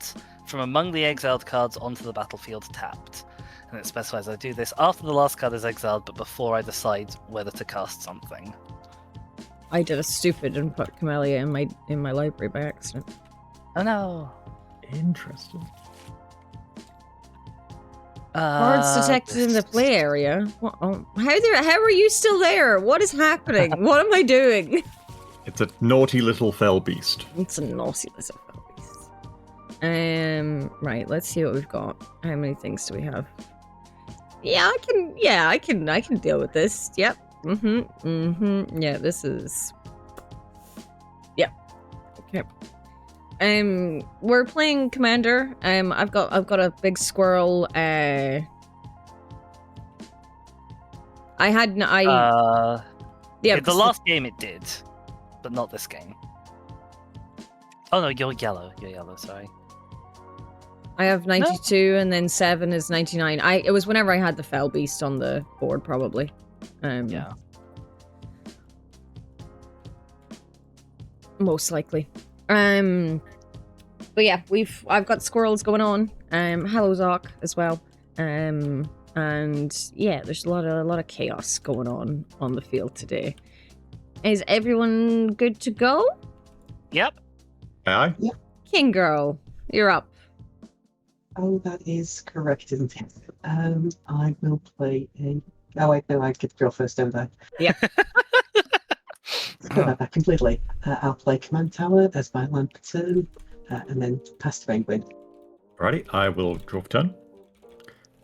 from among the exiled cards onto the battlefield tapped. And it specifies I do this after the last card is exiled, but before I decide whether to cast something. I did a stupid and put Camellia in my library by accident. Oh no. Interesting. Cards detected in the play area. What? Oh, how are you still there? What is happening? What am I doing? It's a naughty little fell beast. It's a naughty little beast. Right. Let's see what we've got. How many things do we have? Yeah, I can deal with this. Yep. Yeah, this is. Yep. Okay. We're playing Commander. I've got a big squirrel. Yeah. The last game it did, but not this game. Oh no, you're yellow. You're yellow. Sorry. I have 92, and then 7 is 99. It was whenever I had the Fell Beast on the board, probably. Yeah. Most likely. But yeah, I've got squirrels going on. Hello Zoc as well. And yeah, there's a lot of chaos going on the field today. Is everyone good to go? Yep. Aye? Yep. King Girl, you're up. Oh, that is correct, isn't it? I will play a... Oh wait, no, I get to draw first, don't I? Yeah. Forgot about that completely. I'll play Command Tower as my land per turn, and then pass to Penguin. Alrighty, I will draw for turn.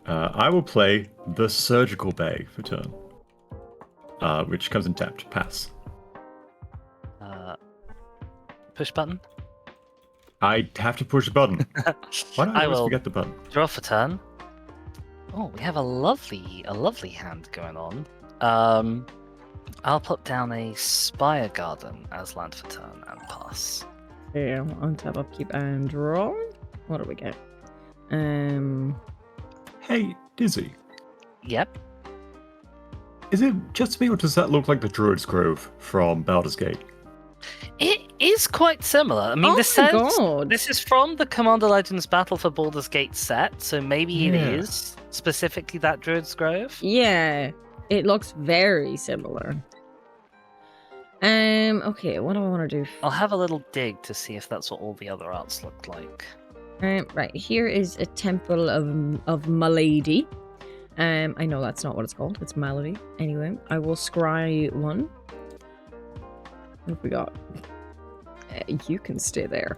I will play the Surgical Bay for turn, which comes in tapped. Pass. Push button. I have to push a button. Why do I always will forget the button? Draw for turn. Oh, we have a lovely hand going on. I'll put down a Spire Garden as land for turn and pass. Yeah, on tap, upkeep, and draw. What do we get? Hey, Dizzy. Yep. Is it just me, or does that look like the Druid's Grove from Baldur's Gate? It is quite similar. I mean, Oh this my says God. this is from the Commander Legends Battle for Baldur's Gate set, so maybe it Yeah. is specifically that Druid's Grove. Yeah, it looks very similar. Okay, what do I want to do? I'll have a little dig to see if that's what all the other arts looked like. Right, here is a Temple of Malady. I know that's not what it's called. It's Malady. Anyway, I will scry one. What have we got? You can stay there.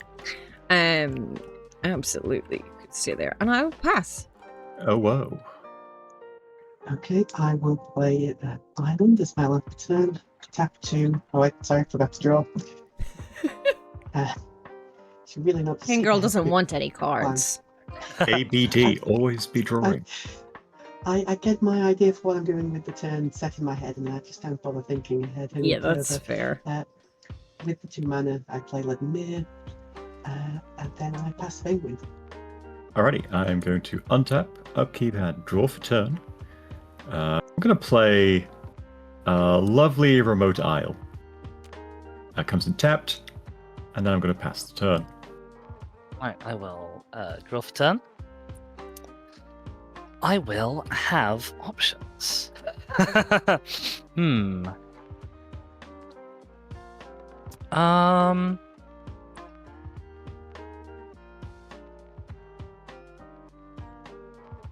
Absolutely, you can stay there, and I will pass. Oh, whoa. Okay, I will play Island as my land per turn. Tap 2. Oh wait, sorry, forgot to draw. Should really not. King Girl doesn't want any cards. ABD, always be drawing. I get my idea for what I'm doing with the turn set in my head, and I just don't bother thinking ahead any Yeah, that's further. fair. With the 2 mana, I play Ledmir, and then I pass Penguin. Alrighty, I'm going to untap, upkeep, and draw for turn. I'm going to play Lovely Remote Isle. That comes in tapped, and then I'm going to pass the turn. Right, I will draw for turn. I will have options.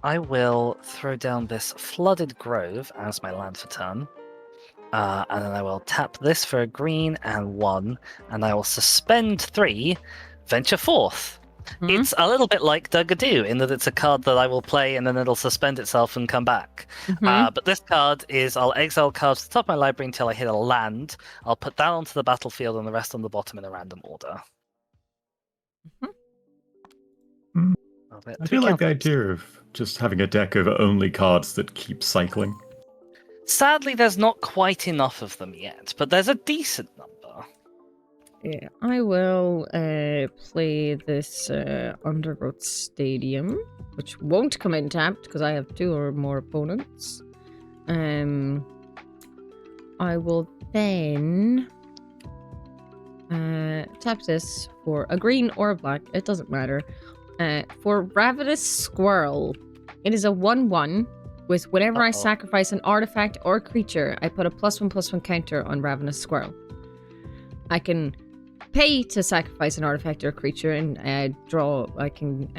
I will throw down this Flooded Grove as my land for turn. And then I will tap this for a green and 1, and I will suspend 3, venture forth. Hmm? It's a little bit like Dugadoo in that it's a card that I will play and then it'll suspend itself and come back. Mhm. But this card is I'll exile cards to the top of my library until I hit a land. I'll put that onto the battlefield and the rest on the bottom in a random order. Hmm. I'll get I 3 do like the counters. idea of just having a deck of only cards that keep cycling. Sadly, there's not quite enough of them yet, but there's a decent number. Yeah, I will play this Undergrowth Stadium, which won't come in tapped because I have 2 or more opponents. I will then tap this for a green or a black, it doesn't matter. For Ravenous Squirrel, it is a 1/1 with whenever I sacrifice an artifact or creature, I put a +1/+1 counter on Ravenous Squirrel. I can pay to sacrifice an artifact or creature and I can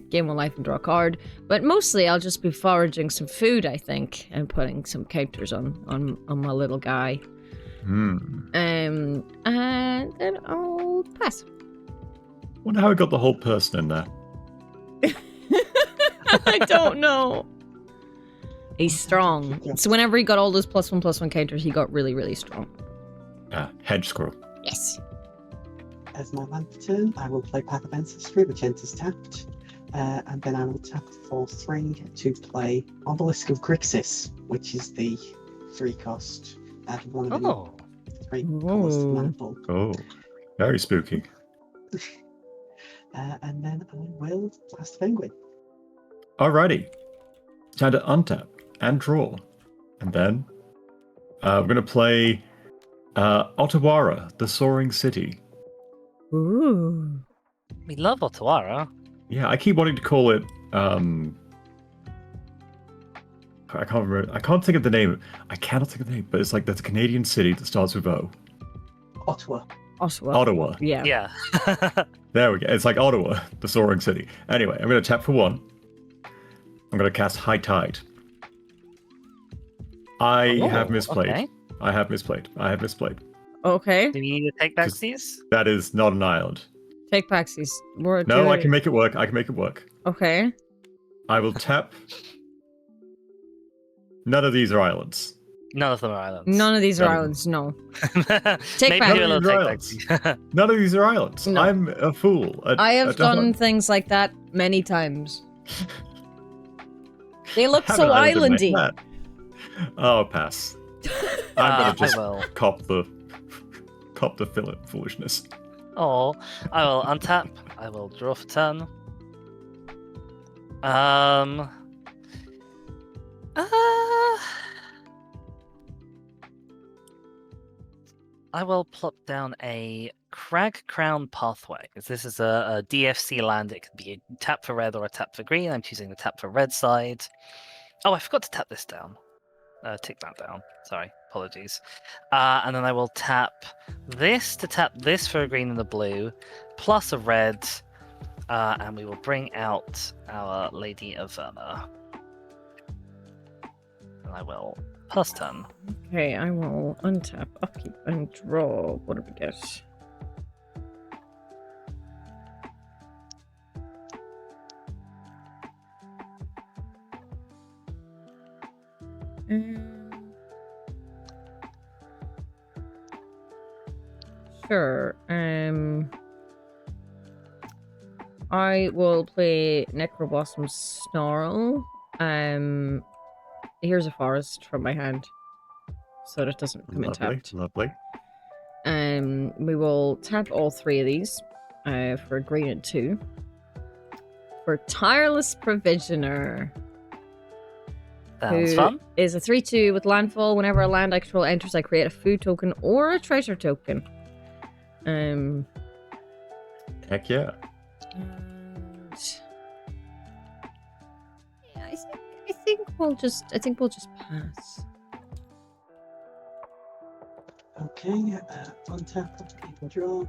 gain 1 life and draw a card, but mostly I'll just be foraging some food, I think, and putting some counters on my little guy. And then I'll pass. Wonder how I got the whole person in there. I don't know. He's strong. So whenever he got all those +1/+1 counters, he got really, really strong. Hedge squirrel. Yes. As my land for turn, I will play Path of Ancestry, which enters tapped, and then I will tap for 3 to play Obelisk of Grixis, which is the 3-cost out of one of the 3 colours of mana pool. Oh, very spooky. And then I will pass the Penguin. Alrighty. Time to untap and draw. And then we're going to play Otawara, the Soaring City. Ooh. We love Otawara. Yeah, I keep wanting to call it. I can't remember. I can't think of the name. I cannot think of the name, but it's like that's a Canadian city that starts with O. Ottawa. Ottawa. Yeah. Yeah. There we go. It's like Ottawa, the Soaring City. Anyway, I'm going to tap for 1. I'm going to cast High Tide. I have misplayed. Okay. I have misplayed. Okay. Do we need to take back these? That is not an island. Take Paxies. No, I can make it work. Okay. I will tap. None of these are islands. None of them are islands. None of these are None of islands, no. Maybe back. do a little None of take these are back. None of these are islands. No. I'm a fool. I have done things like that many times. They look so islandy. Oh, pass. I'm gonna just I will. cop the foolishness. Oh, I will untap. I will draw for turn. I will plop down a Crag Crown Pathway, because this is a DFC land. It can be a tap for red or a tap for green. I'm choosing the tap for red side. Oh, I forgot to tap this down. Tick that down. Sorry, apologies. And then I will tap this to tap this for a green and a blue, plus a red, and we will bring out our Lady of Verna. And I will pass turn. Okay, I will untap, upkeep, and draw. What do we get? Sure. I will play Necroblossom Snarl. Here's a forest from my hand, so that it doesn't come in Lovely, tapped. lovely. We will tap all 3 of these for a green and 2. For Tireless Provisioner. Sounds Who fun. is a 3/2 with landfall. Whenever a land I control enters, I create a food token or a treasure token. Heck yeah. And yeah, I think we'll just pass. Okay, untap, people draw.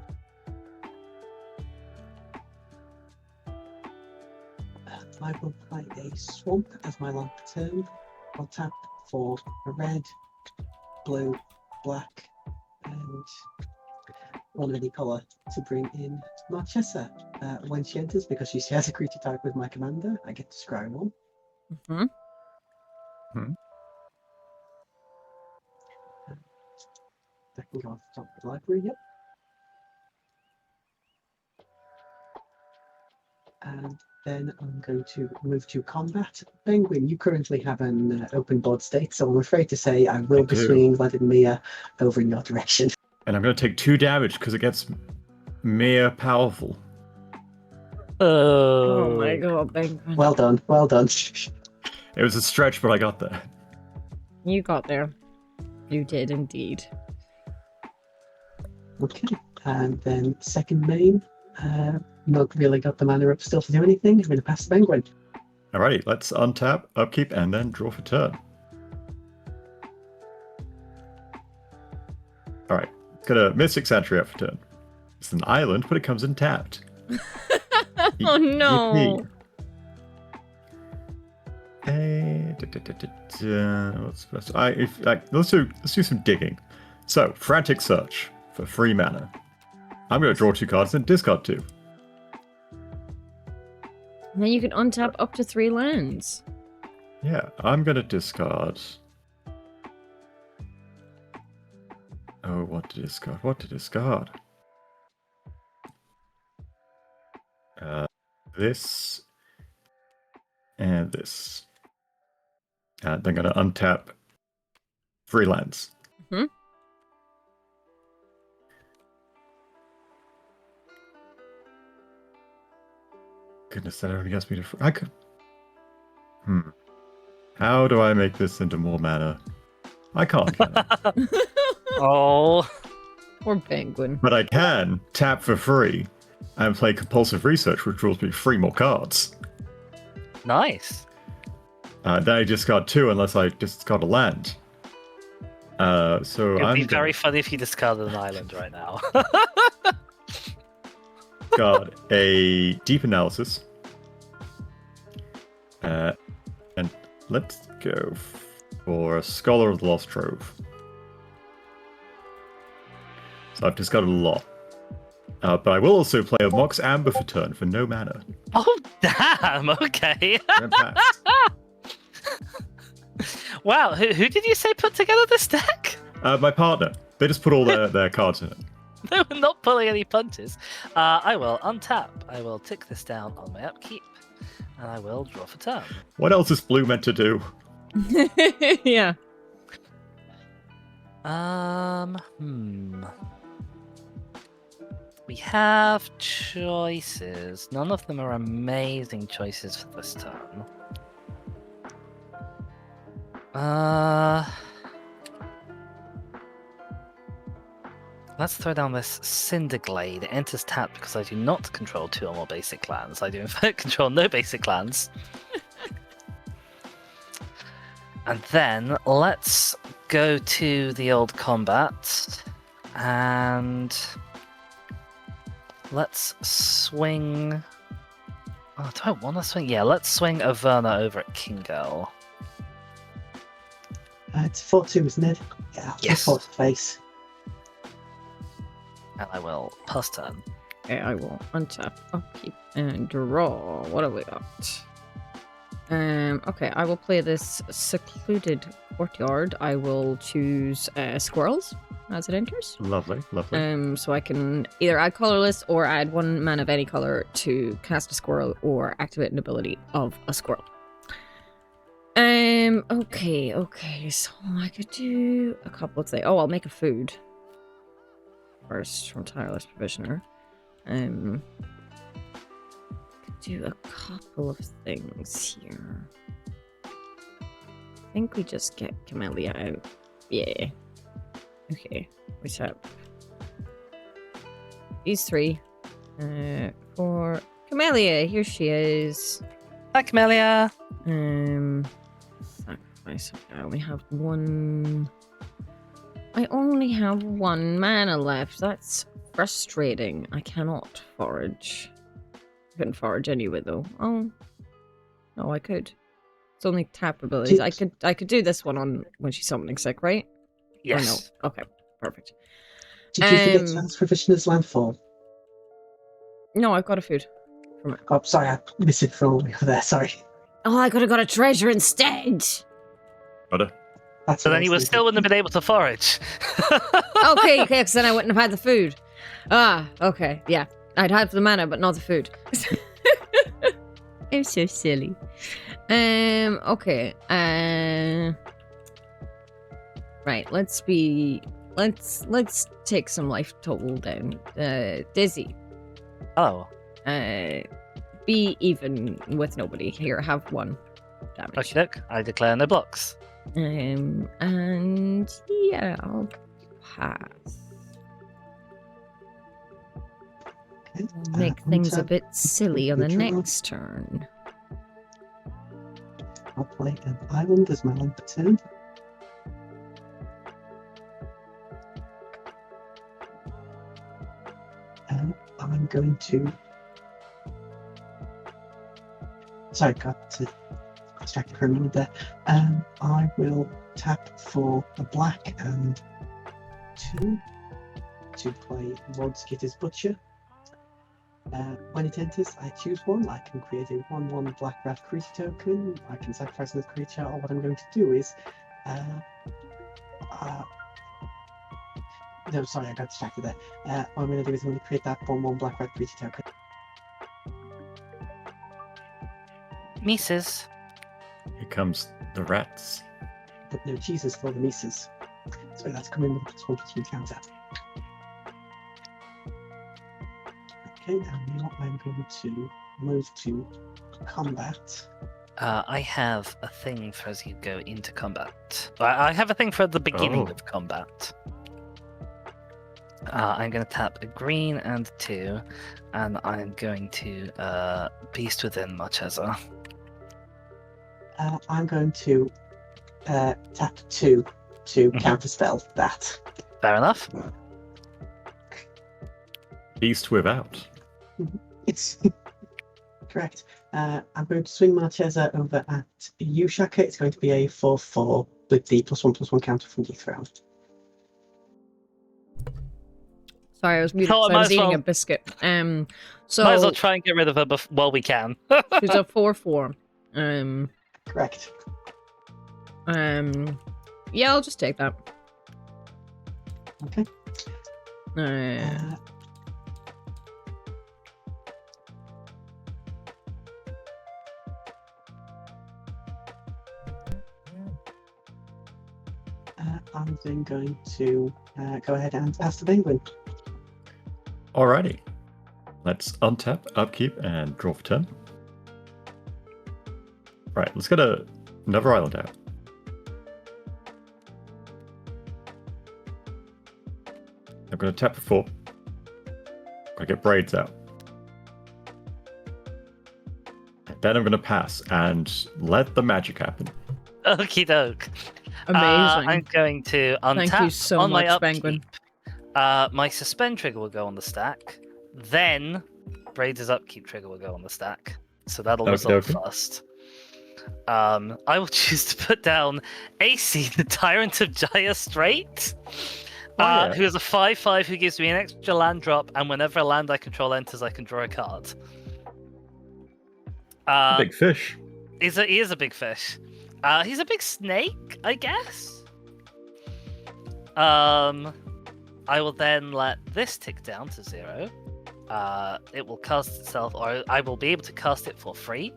I will play a swamp as my long turn. I'll tap for a red, blue, black, and one of any colour to bring in Marchesa. When she enters, because she shares a creature type with my commander, I get to scry 1. That can go off the top of the library, yep. And then I'm going to move to combat. Penguin, you currently have an open board state, so I'm afraid to say I will be swinging Vladimir over in your direction. And I'm going to take 2 damage because it gets mere powerful. Oh my god, Penguin. Well done, well done. It was a stretch, but I got there. You got there. You did indeed. Okay, and then second main. Not really got the mana up still to do anything. I'm going to pass the Penguin. Alrighty, let's untap, upkeep, and then draw for turn. Alright, got a Mystic Sanctuary up for turn. It's an island, but it comes in tapped. Oh no! Yippee. Let's do some digging. So, Frantic Search for 3 mana. I'm going to draw 2 cards and discard 2. And then you can untap up to 3 lands. Yeah, I'm going to discard. Oh, what to discard? What to discard? This and this. And I'm going to untap 3 lands. Mm-hmm. Goodness, that only gets me to. I could. How do I make this into more mana? I can't. Can I? Oh. Poor Penguin. But I can tap for free and play Compulsive Research, which draws me 3 more cards. Nice. Then I discard 2 unless I discard a land. So It'd I'm be very funny if you discarded an island right now. got a Deep Analysis. And let's go for a Scholar of the Lost Trove. So I've discarded a lot. But I will also play a Mox Amber for turn for no mana. Oh, damn. Okay. And pass. Wow. Who did you say put together this deck? My partner. They just put all their cards in it. They were not pulling any punches. I will untap. I will tick this down on my upkeep. And I will draw for turn. What else is blue meant to do? Yeah. We have choices. None of them are amazing choices for this turn. Let's throw down this Cinderglade. It enters tapped because I do not control 2 or more basic lands. I do in fact control no basic lands. And then let's go to the old combat and let's swing. Oh, do I want to swing? Yeah, let's swing Averna over at Kingo. It's 4-2, isn't it? Yeah, Yes. 4 face. And I will pass turn. Okay, I will untap, upkeep, and draw. What have we got? Okay, I will play this Secluded Courtyard. I will choose squirrels. as it enters. Lovely, lovely. So I can either add colorless or add 1 mana of any color to cast a squirrel or activate an ability of a squirrel. Okay. So I could do a couple of things. Oh, I'll make a food first from Tireless Provisioner. Could do a couple of things here. I think we just get Camellia out. Yeah. Okay. What's up? These 3. For Camellia, here she is. Hi, Camellia. Sacrifice. I only have 1. I only have 1 mana left. That's frustrating. I cannot forage. I couldn't forage anyway, though. Oh. No, I could. It's only tap abilities. I could do this one on when she's summoning sick, right? Yes. Or no? Okay, perfect. Did you forget to ask Provisioner's Landfall? No, I've got a food from it. Oh, sorry, I missed it for all the way over there. Sorry. Oh, I could have got a treasure instead. Got it. That's So what I then you was would still wouldn't have been able to forage. Okay, because then I wouldn't have had the food. Ah, okay, yeah. I'd have the mana, but not the food. I'm so silly. Okay. Right, let's take some life total down. Dizzy. Oh. Be even with nobody. Here, have 1 damage. Okay, look. I declare no blocks. And yeah, I'll pass. Okay. Make things a untap, bit silly on the neutral. next turn. I'll play an island as my land per turn. I'm going to. Sorry, got distracted for a minute there. I will tap for a black and 2 to play Rod's Gitter's Butcher. When it enters, I choose 1. I can create a 1/1 black rat creature token. I can sacrifice this creature, or what I'm going to do is. No, sorry, I got distracted there. What I'm going to do is I'm going to create that 1/1 black rat creature token. Mises. Here comes the rats. But no cheeses for the Mises. So that's coming with +1/+1 counter. Okay, now I'm going to move to combat. I have a thing for as you go into combat. I have a thing for the beginning Oh. of combat. I'm going to tap a green and 2, and I'm going to Beast Within Marchesa. I'm going to tap 2 to counterspell that. Fair enough. Beast without. It's correct. I'm going to swing Marchesa over at Yushaka. It's going to be a 4/4 with the +1/+1 counter from Dethrone. Sorry, I was muted. Oh, I I might was as eating well- a biscuit. So Might as well try and get rid of her while we can. she's a 4/4. Correct. Yeah, I'll just take that. Okay. I'm then going to go ahead and pass the penguin. Alrighty. Let's untap, upkeep, and draw for turn. Right, let's get another island out. I'm going to tap for 4. I get braids out. Then I'm going to pass and let the magic happen. Okie doke. Amazing. I'm going to untap Thank you so on my much, upkeep. Penguin. My suspend trigger will go on the stack. Then Braids' upkeep trigger will go on the stack. So that'll resolve Okey-dokey. first. I will choose to put down AC, the Tyrant of Jaya Strait, Yeah. who is a 5/5 who gives me an extra land drop, and whenever a land I control enters, I can draw a card. Big fish. He is a big fish. He's a big snake, I guess. I will then let this tick down to 0. It will cast itself, or I will be able to cast it for free.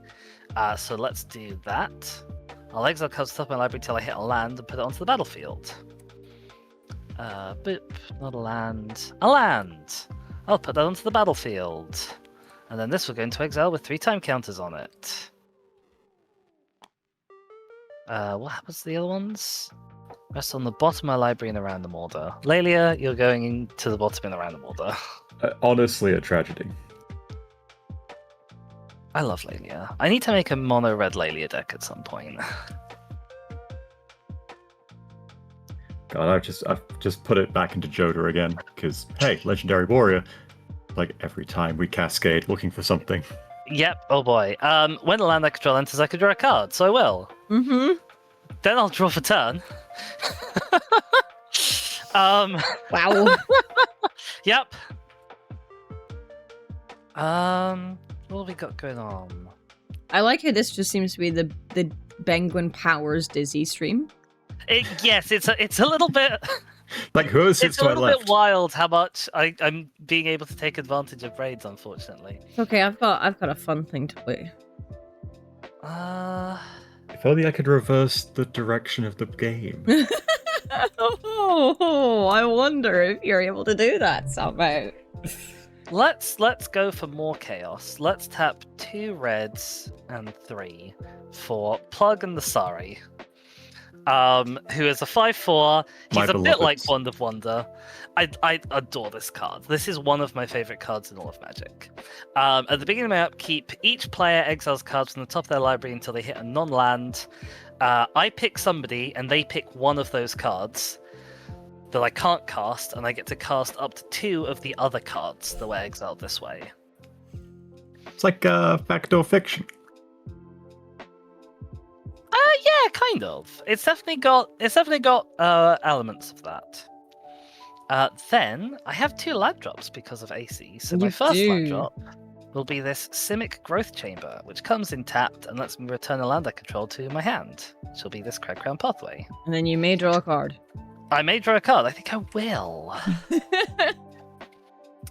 So let's do that. I'll exile cards to the top of my library until I hit a land and put it onto the battlefield. Boop, not a land. A land! I'll put that onto the battlefield. And then this will go into exile with 3 time counters on it. What happens to the other ones? Rest on the bottom of my library in a random order. Lelia, you're going into the bottom in a random order. Honestly, a tragedy. I love Lelia. I need to make a mono red Lelia deck at some point. God, I've just put it back into Joda again because hey, Legendary Warrior. Like every time we cascade looking for something. Yep. Oh boy. When the land I control enters, I can draw a card, so I will. Mm-hmm. Then I'll draw for turn. Wow. Yep. What have we got going on? I like how this just seems to be the Penguin Powers Dizzy stream. Yes, it's a little bit. Like who sits It's a to my little left? bit wild how much I'm being able to take advantage of raids. Unfortunately. Okay, I've got a fun thing to play. If only I could reverse the direction of the game. Oh, I wonder if you're able to do that somehow. Let's go for more chaos. Let's tap 2 reds and 3 for Plug and the Sari. Who is a 5/4. He's My a bit like beloveds. Wand of Wonder. I adore this card. This is one of my favorite cards in all of Magic. At the beginning of my upkeep, each player exiles cards from the top of their library until they hit a non-land. I pick somebody, and they pick one of those cards that I can't cast, and I get to cast up to 2 of the other cards that were exiled this way. It's like backdoor fiction. Yeah, kind of. It's definitely got elements of that. Then I have 2 land drops because of AC. So my You first land do. drop will be this Simic Growth Chamber, which comes in tapped and lets me return a land I control to my hand. Which will be this Crag Crown Pathway. And then you may draw a card. I may draw a card. I think I will.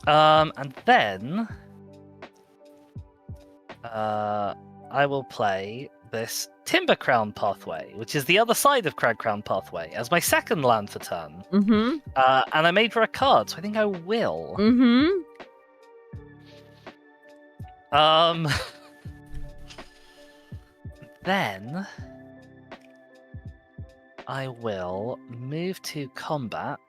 And then I will play this Timber Crown Pathway, which is the other side of Crag Crown Pathway, as my second land for turn. Mm-hmm. And I may draw a card, so I think I will. Mm-hmm. Then I will move to combat.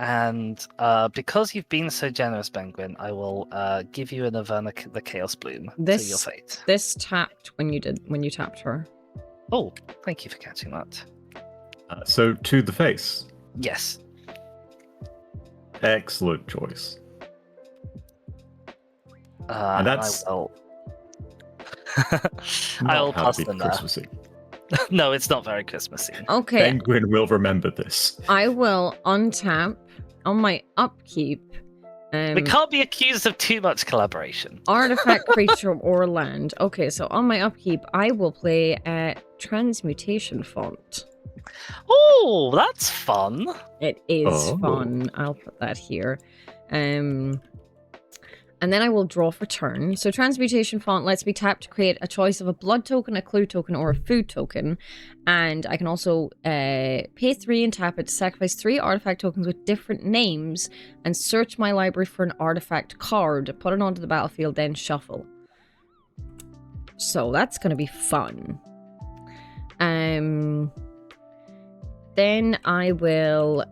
And because you've been so generous, Penguin, I will give you an Averna the Chaos Bloom to your fate. This tapped when you tapped her. Oh, thank you for catching that. So to the face. Yes. Excellent choice. And that's I will. Not I will how to pass be them there. Christmassy. No, it's not very Christmassy. Okay, Penguin will remember this. I will untap on my upkeep. We can't be accused of too much collaboration. Artifact, creature, or land. Okay, so on my upkeep, I will play a Transmutation Font. Oh, that's fun. It is Oh. fun. I'll put that here. And then I will draw for turn. So Transmutation Font lets me tap to create a choice of a blood token, a clue token, or a food token. And I can also pay 3 and tap it to sacrifice 3 artifact tokens with different names and search my library for an artifact card, put it onto the battlefield, then shuffle. So that's going to be fun. Then I will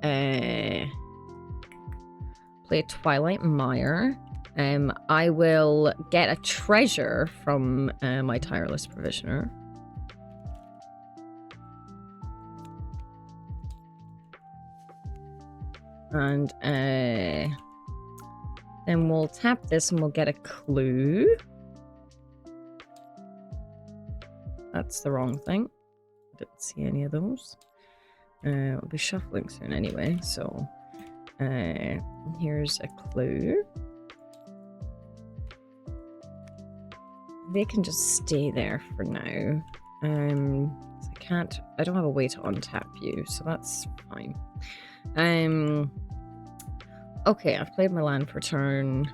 play Twilight Mire. I will get a treasure from my Tireless Provisioner. And then we'll tap this and we'll get a clue. That's the wrong thing. Didn't see any of those. We'll be shuffling soon anyway, so here's a clue. They can just stay there for now. I don't have a way to untap you, so that's fine. Okay, I've played my land for turn.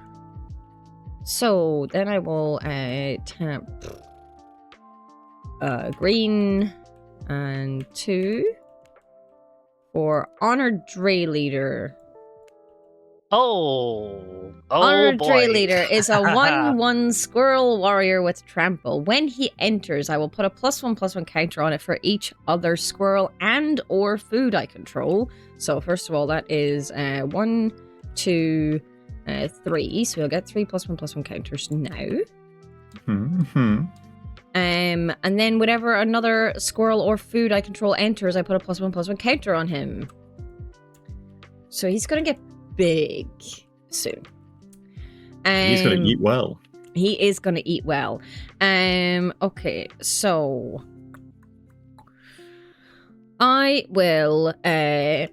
So then I will tap green and 2 for Honored Dray Leader. Oh Honored boy. Dray Leader is a 1/1 squirrel warrior with trample. When he enters, I will put a +1/+1 counter on it for each other squirrel and or food I control. So first of all, that is 1, 2, 3. So we'll get 3 +1/+1 counters now. Mm-hmm. And then whenever another squirrel or food I control enters, I put a +1/+1 counter on him. So he's gonna get big soon. He's going to eat well. He is gonna eat well. Okay, so I will pay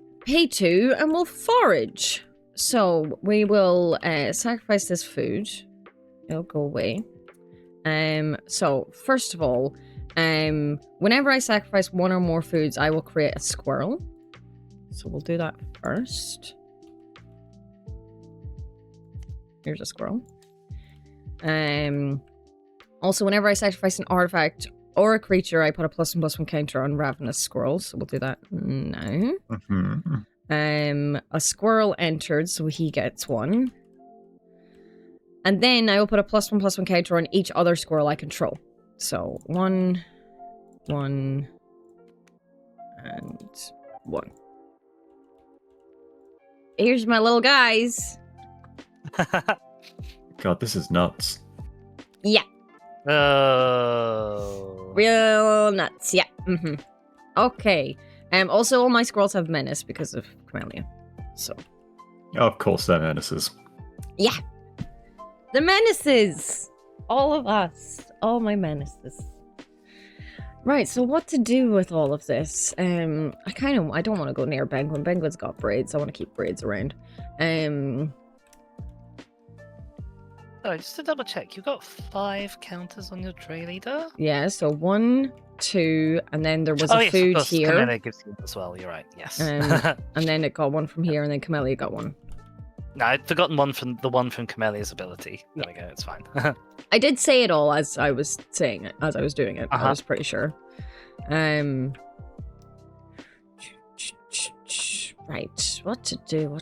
2 and we'll forage. So we will sacrifice this food. It'll go away. So first of all, whenever I sacrifice 1 or more foods, I will create a squirrel. So we'll do that first. Here's a squirrel. Also, whenever I sacrifice an artifact or a creature, I put a +1/+1 counter on ravenous squirrels. So we'll do that now. Mm-hmm. A squirrel entered, so he gets 1. And then I will put a +1/+1 counter on each other squirrel I control. So 1, 1, and 1. Here's my little guys. God, this is nuts. Yeah, Oh. real nuts. Yeah. Okay. Also, all my squirrels have menace because of Camellia. So Of course, they're menaces. yeah, the menaces. All of us. All my menaces. Right. So what to do with all of this? I don't want to go near Penguin. Penguin's got braids. I want to keep braids around. Sorry, just to double check, you got 5 counters on your Dray Leader? Yeah. So 1, 2, and then there was Oh, a yes, food of course, here. Camellia gives you as well, you're right, yes. And then it got 1 from here, and then Camellia got 1. No, I'd forgotten the one from Camellia's ability. There we go, it's fine. I did say it all as I was saying it, as I was doing it. I was pretty sure. Right, what to do?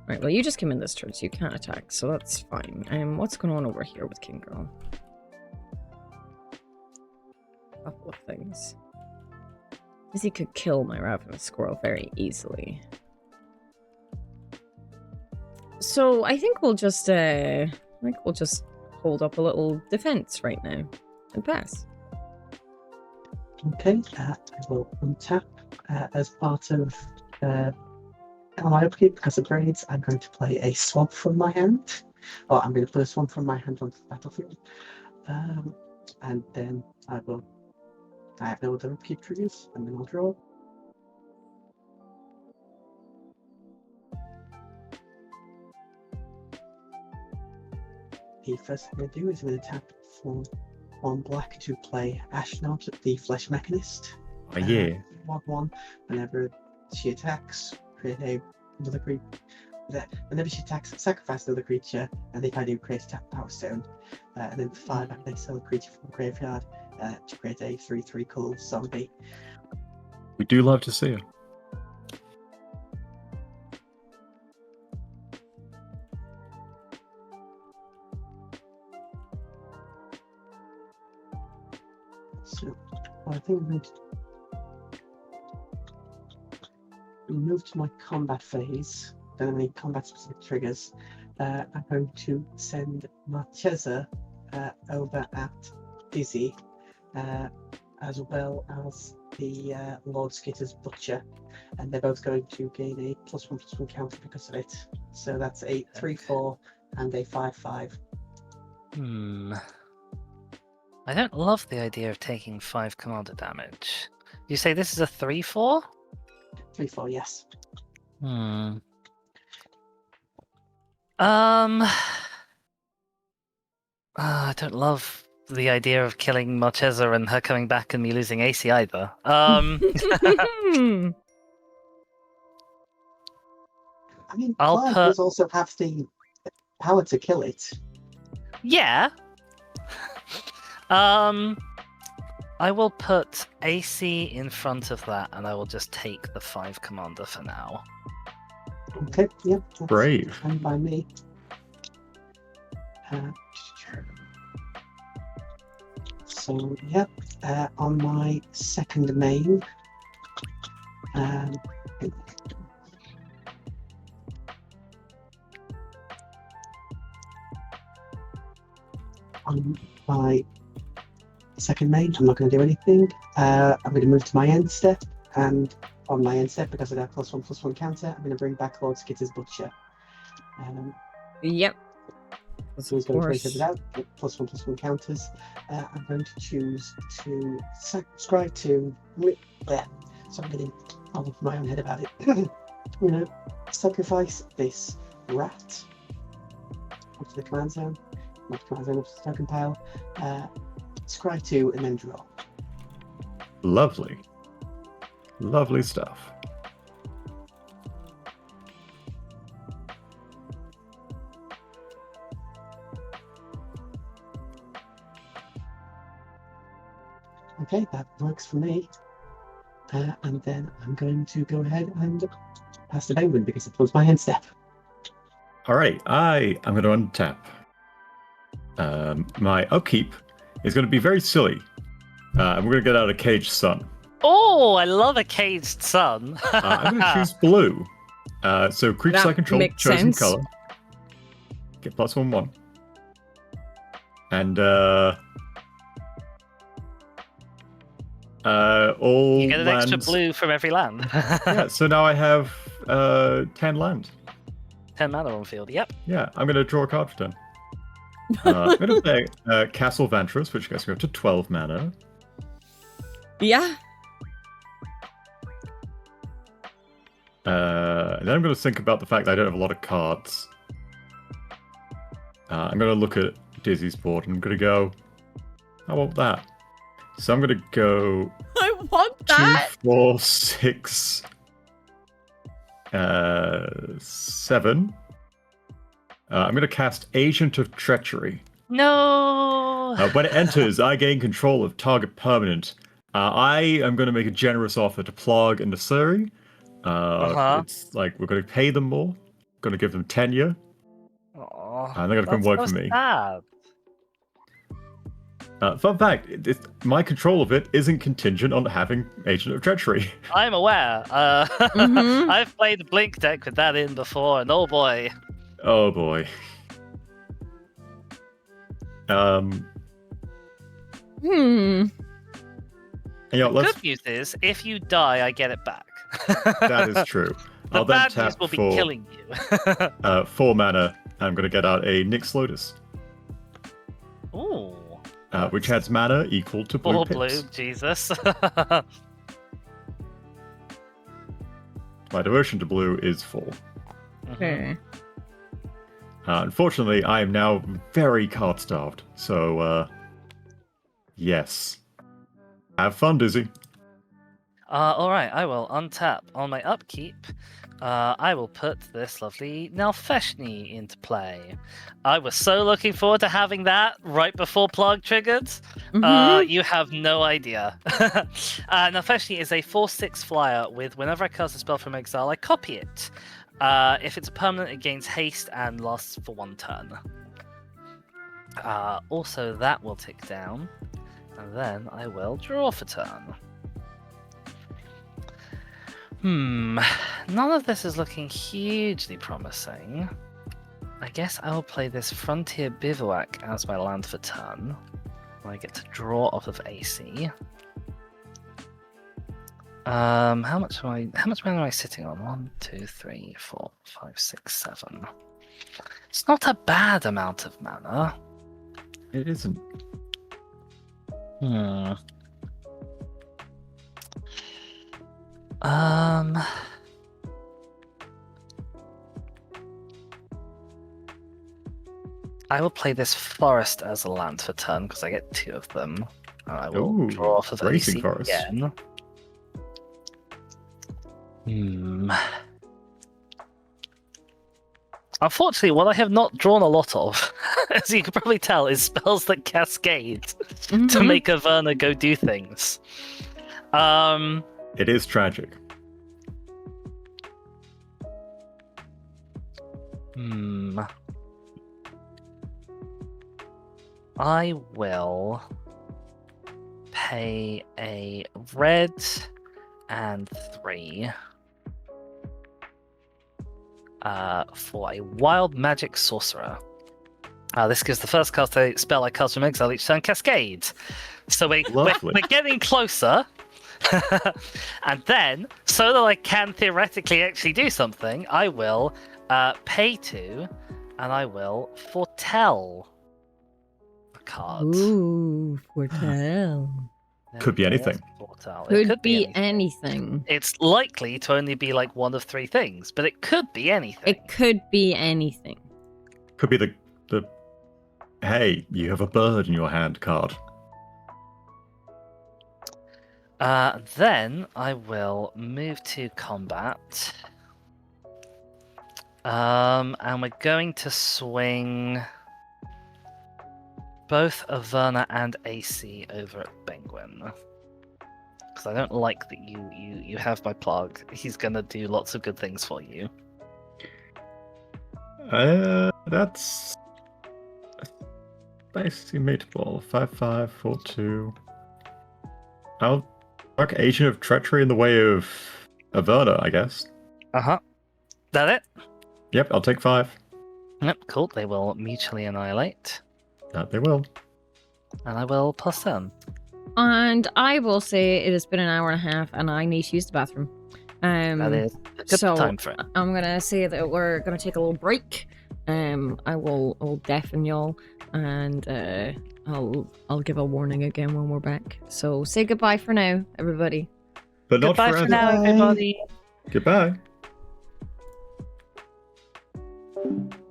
Right, well, you just came in this turn, so you can't attack, so that's fine. What's going on over here with King Girl? A couple of things. He could kill my ravenous squirrel very easily. So I think we'll just hold up a little defense right now and pass. Okay, I will untap as part of my upkeep because of grades. I'm going to play a swamp from my hand. Or I'm going to put a swamp from my hand onto the battlefield. And then I have no other upkeep triggers, and then I'll draw. The first thing I do is I'm going to tap for 1 black to play Ashnod, the Flesh Mechanist. Oh, yeah. 1/1. Whenever she attacks, create another creature. Whenever she attacks, sacrifice another creature, and if I do, create a tap power stone. And then 5 I can sell a creature from the graveyard to create a 3/3 called zombie. We do love to see it. So I think I'm going to move to my combat phase. Then I need combat specific triggers. I'm going to send Marchesa over at Dizzy, as well as the Lord Skitter's Butcher, and they're both going to gain a +1/+1 counter because of it. So that's a 3/4 and a 5/5. I don't love the idea of taking 5 commander damage. You say this is a 3/4? 3/4, yes. I don't love the idea of killing Marchesa and her coming back and me losing AC either. I mean, I'll Clive put- does also have the power to kill it. Yeah. I will put AC in front of that, and I will just take the 5 commander for now. Okay, yeah. That's Brave. fine by me. So, yeah, on my second main, I'm not going to do anything. I'm going to move to my end step, and on my end step, because of that +1/+1 counter, I'm going to bring back Lord Skitter's Butcher. Yep. So he's going to trace it out, +1/+1 counters. I'm going to choose to subscribe to. So I'm getting all of my own head about it. I'm going to sacrifice this rat up to the command zone, not the command zone, up to the token pile. Scry 2 and then draw. Lovely. Lovely stuff. Okay, that works for me. And then I'm going to go ahead and pass the penguin because it was my end step. All right, I am going to untap. My upkeep is going to be very silly. And we're going to get out a Caged Sun. Oh, I love a Caged Sun. I'm going to choose blue. So creatures That I control, makes chosen sense. color. Get +1/+1. And all You get an lands. extra blue from every land. Yeah, so now I have 10 land. 10 mana on field, yep. Yeah, I'm going to draw a card for turn. I'm going to play Castle Vantress, which gets me up to 12 mana. Yeah. And then I'm going to think about the fact that I don't have a lot of cards. I'm going to look at Dizzy's board and I'm going to go, I want that. So I'm going to go I want 2, that. 4, 6, 7. I'm going to cast Agent of Treachery. No! When it enters, I gain control of target permanent. I am going to make a generous offer to Plarg and Nasuri. It's like we're going to pay them more, going to give them tenure, Aw, and they're going to come that's work so for me. sad. Fun fact, my control of it isn't contingent on having Agent of Treachery. I'm aware. Mhm. I've played a Blink deck with that in before, and oh boy. Oh boy. Hmm. You know, let's, Good news is, if you die, I get it back. that is true. The I'll then bad tap news will be for killing you. 4 mana. I'm going to get out a Nyx Lotus, Ooh. which adds mana equal to blue 4 pips. blue, Jesus. My devotion to blue is 4. Okay. Unfortunately, I am now very card starved. So, yes. Have fun, Dizzy. Alright, I will untap. On my upkeep, I will put this lovely Nalfeshni into play. I was so looking forward to having that right before Plug triggered. Mhm. You have no idea. Nalfeshni is a 4/6 flyer with whenever I cast a spell from exile, I copy it. If it's a permanent, it gains haste and lasts for 1 turn. Also, that will tick down. And then I will draw for turn. None of this is looking hugely promising. I guess I will play this Frontier Bivouac as my land for turn. I get to draw off of AC. How much mana am I sitting on? 1, 2, 3, 4, 5, 6, 7. It's not a bad amount of mana. It isn't. I will play this forest as a land for turn because I get 2 of them. And I will Ooh, draw off of racing AC forest. again. Unfortunately, what I have not drawn a lot of, as you can probably tell, is spells that cascade to Mhm. make Averna go do things. It is tragic. I will pay a red and 3 for a wild magic sorcerer. This gives the first cast a spell I cast from exile each turn Cascade. So we're Lovely. getting closer. And then, so that I can theoretically actually do something, I will pay 2, and I will foretell a card. Ooh, foretell. Could be anything. Foretell. It Could be anything. anything. It's likely to only be like one of 3 things, but it could be anything. It could be anything. Could be the hey, you have a bird in your hand card. Then I will move to combat. And we're going to swing both Averna and AC over at Penguin. Because I don't like that you have my plug. He's gonna do lots of good things for you. That's basically meetable. 5/5, 4/2. I'll mark Agent of Treachery in the way of Averna, I guess. That it? Yep, I'll take 5. Yep, cool. They will mutually annihilate. That they will. And I will pass turn. And I will say it has been an hour and a half, and I need to use the bathroom. That is a good so time for it. I'm gonna say that we're gonna take a little break. I will deafen y'all, and I'll give a warning again when we're back. So say goodbye for now, everybody. But not Goodbye forever. for now, everybody. Goodbye.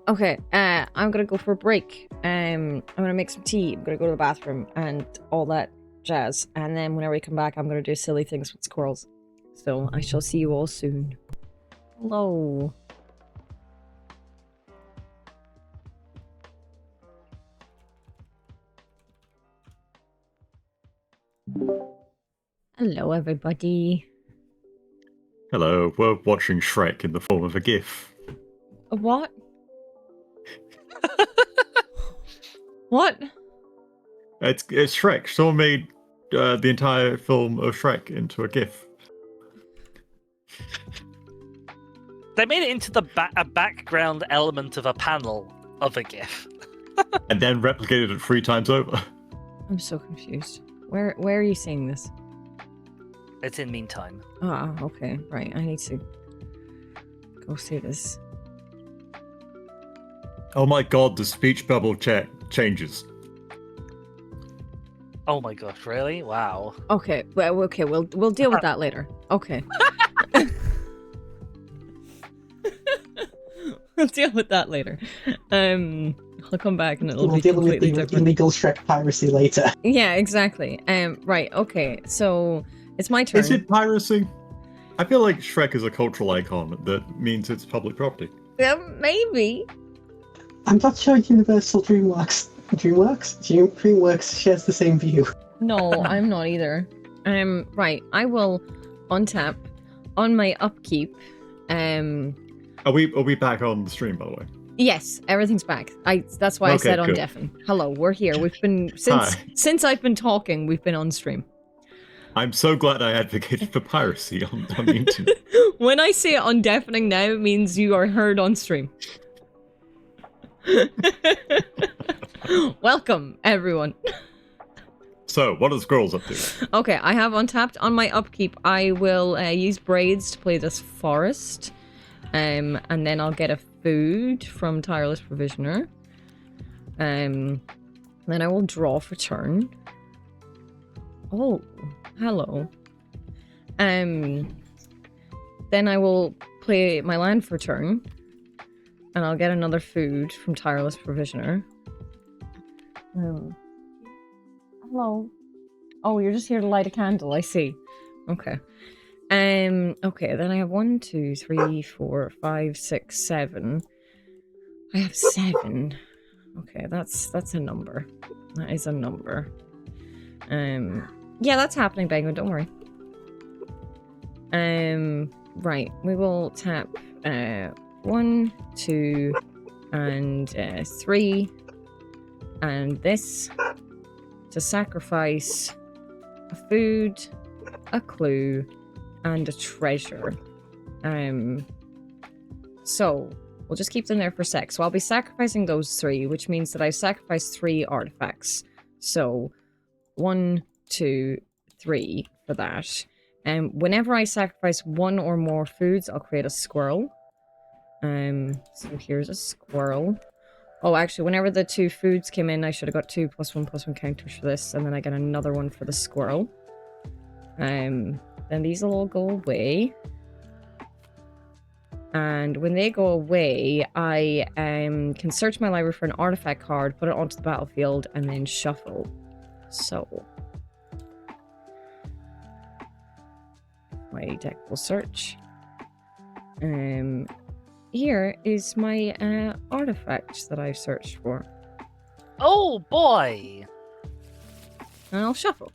Okay, I'm gonna go for a break. I'm gonna make some tea. I'm gonna go to the bathroom and all that jazz. And then whenever we come back, I'm gonna do silly things with squirrels. So I shall see you all soon. Hello. Hello, everybody. Hello, we're watching Shrek in the form of a GIF. A what? What? It's Shrek. Someone made the entire film of Shrek into a GIF. They made it into a background element of a panel of a GIF. And then replicated it 3 times over. I'm so confused. Where are you seeing this? It's in meantime. Ah, okay, right. I need to go see this. Oh my god, the speech bubble changes. Oh my gosh, really? Wow. Okay, well, okay, we'll deal with that later. Okay. We'll deal with that later. I'll come back and it'll We'll be deal with completely the different. illegal Shrek piracy later. Yeah, exactly. Right. Okay. So it's my turn. Is it piracy? I feel like Shrek is a cultural icon that means it's public property. Maybe. I'm not sure Universal DreamWorks shares the same view. No, I'm not either. Right. I will untap on my upkeep. Are we back on the stream, by the way? Yes, everything's back. That's why I Okay, said on good. deafen. Hello, we're here. We've been Hi. since I've been talking, we've been on stream. I'm so glad I advocated for piracy on the internet. When I say on deafening now, it means you are heard on stream. Welcome, everyone. So, what are the squirrels up to? Okay, I have untapped on my upkeep. I will use braids to play this forest, and then I'll get a food from Tireless Provisioner. Then I will draw for turn. Oh, hello. Then I will play my land for turn, and I'll get another food from Tireless Provisioner. Hello. Oh, you're just here to light a candle. I see. Okay. Okay, then I have 1, 2, 3, 4, 5, 6, 7. I have 7. Okay, that's a number. That is a number. Yeah, that's happening, Penguin, don't worry. Right, we will tap 1, 2, and 3, and this to sacrifice a food, a clue, and a treasure. So we'll just keep them there for a sec. So I'll be sacrificing those 3, which means that I sacrificed 3 artifacts. So 1, 2, 3 for that. Whenever I sacrifice 1 or more foods, I'll create a squirrel. So here's a squirrel. Oh, actually, whenever the 2 foods came in, I should have got 2 +1/+1 counters for this, and then I get another one for the squirrel. Then these will all go away. And when they go away, I can search my library for an artifact card, put it onto the battlefield, and then shuffle. So my deck will search. Here is my artifact that I've searched for. Oh boy! And I'll shuffle.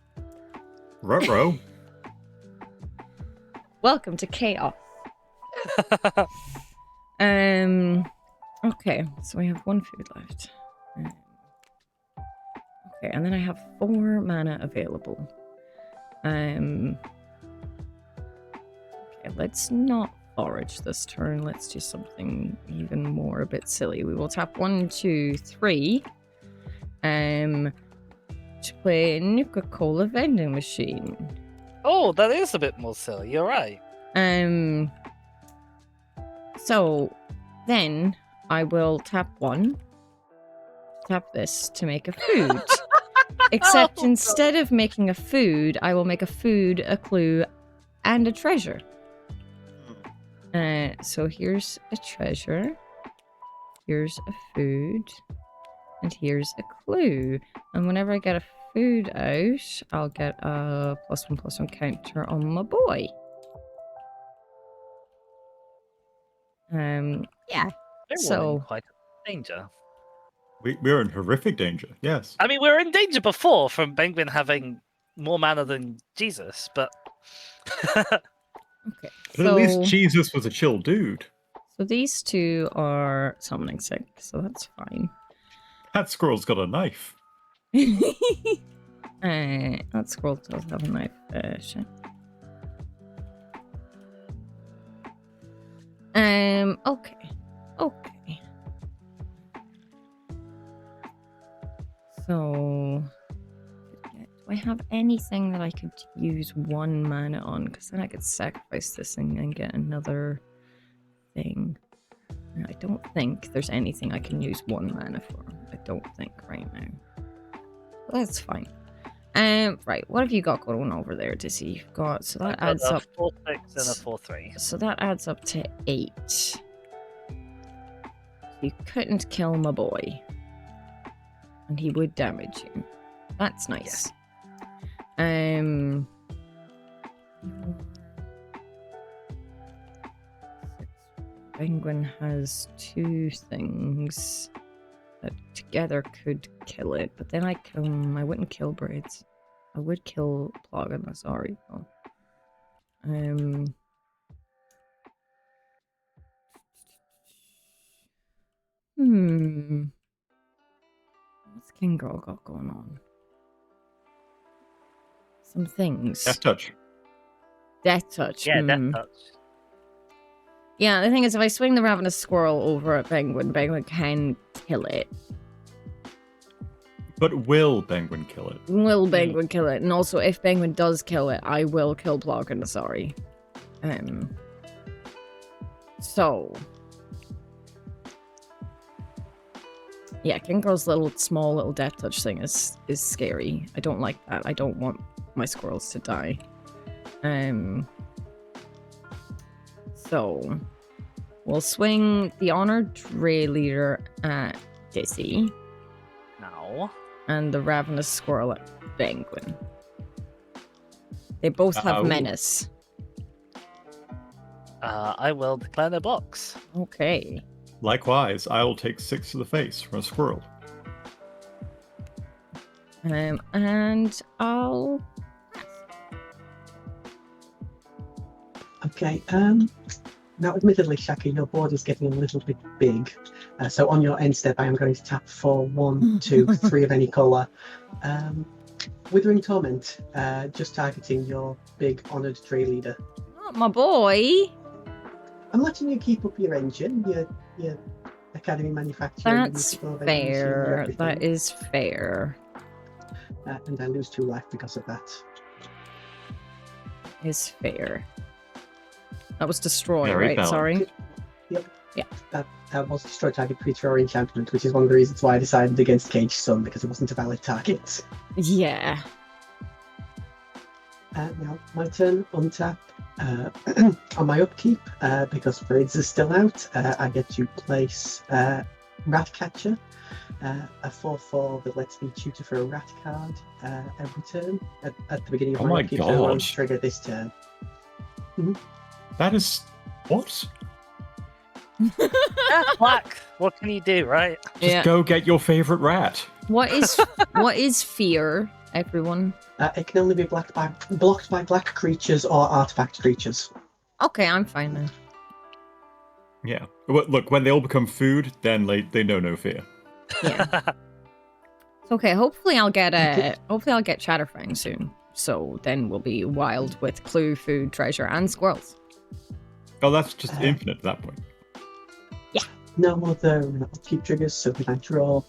Ruh-roh. Welcome to chaos. Okay, so I have 1 food left. Okay, and then I have 4 mana available. Okay, let's not forage this turn. Let's do something even more a bit silly. We will tap 1, 2, 3. To play Nuka-Cola vending machine. Oh, that is a bit more silly. You're right. So then I will tap 1. Tap this to make a food. Except instead of making a food, I will make a food, a clue, and a treasure. So here's a treasure, here's a food, and here's a clue. And whenever I get a food out, I'll get a +1/+1 counter on my boy. Yeah. We're So- in quite danger. We're in horrific danger, yes. I mean, we were in danger before from Penguin having more mana than Jesus, but Okay. But at least Jesus was a chill dude. So these 2 are summoning sick, so that's fine. That squirrel's got a knife. That squirrel does have a knife. Shit. Okay. Okay. So, do I have anything that I could use 1 mana on? Because then I could sacrifice this thing and get another thing. I don't think there's anything I can use 1 mana for. I don't think right now. But that's fine. Right, what have you got going over there, Dizzy? You've got, so that adds up. 4/6 and a 4/3. So that adds up to 8. You couldn't kill my boy. And he would damage you. That's nice. Penguin has 2 things that together could kill it, but then I wouldn't kill Braids. I would kill Plogin, sorry. Though. What's King Girl got going on? Some things. Death touch. Death touch. Yeah, Death touch. Yeah, the thing is, if I swing the Ravenous Squirrel over at Penguin, Penguin can kill it. But will Penguin kill it? Will Penguin kill it? And also, if Penguin does kill it, I will kill Plogin, sorry. So... Yeah, King Girl's small little death touch thing is scary. I don't like that. I don't want my squirrels to die. So we'll swing the Honored Ray Leader at Dizzy. No. and the ravenous squirrel penguin. They both have Oh. menace. I will declare no box. Okay. Likewise, I will take 6 to the face from a squirrel. And I'll... Okay. Now, admittedly, Shaki, your board is getting a little bit big. So on your end step, I am going to tap for 1, 2, 3 of any colour. Withering Torment, just targeting your big honoured tree leader. Oh, my boy! I'm letting you keep up your engine, your academy manufacturing. That's fair. That is fair. And I lose 2 life because of that. Is fair. That was destroy, Very right? balanced. Sorry. That was destroy target creature or enchantment, which is one of the reasons why I decided against Cage Sun, because it wasn't a valid target. Yeah. Now, my turn, untap. On my upkeep, because Braids is still out, I get to place Ratcatcher, a 4/4 that lets me tutor for a rat card every turn. At the beginning of Oh my my upkeep, so it won't God. trigger this turn. That is... What? Black. What can you do, right? Just go get your favorite rat. What is fear, everyone? It can only be blocked by black creatures or artifact creatures. Okay, I'm fine then. Yeah. Look, when they all become food, then they know no fear. Yeah. Okay, hopefully I'll get Chatterfang soon. So then we'll be wild with clue, food, treasure, and squirrels. Oh, that's just infinite at that point. No other upkeep triggers, so when I draw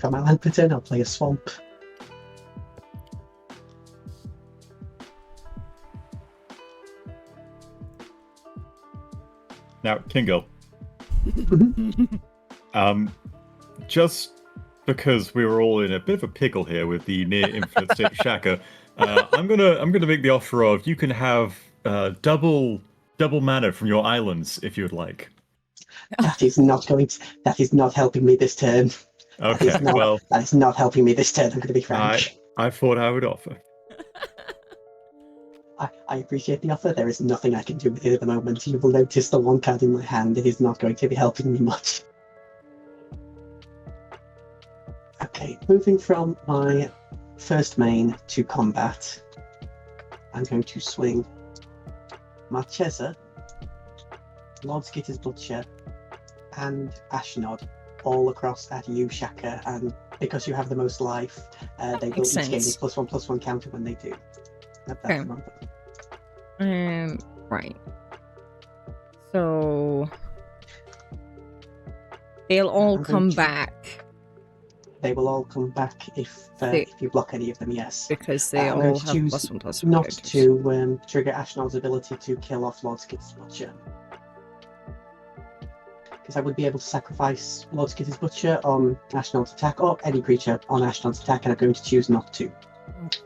my land pattern, I'll play a swamp. Now, Kingo. Just because we were all in a bit of a pickle here with the near infinite state of Shaka, I'm gonna make the offer of you can have double mana from your islands if you would like. That is not helping me this turn. Okay, That is not helping me this turn, I'm going to be frank. I thought I would offer. I appreciate the offer. There is nothing I can do with it at the moment. You will notice the one card in my hand. It is not going to be helping me much. Okay, moving from my first main to combat, I'm going to swing Marchesa, Lord Skitter's Butcher, and Ashnod all across at you, Shaka, and because you have the most life, they will each gain a +1/+1 counter when they do. That's Okay. wrong. Right. So they'll all I'm going come to- back They will all come back if you block any of them, yes. because they I'm going all to have choose +1/+1 Not characters. to trigger Ashnod's ability to kill off Lord Skitter's Butcher. Because I would be able to sacrifice Lord Skitter's Butcher on Ashnod's attack, or any creature on Ashnod's attack, and I'm going to choose not to.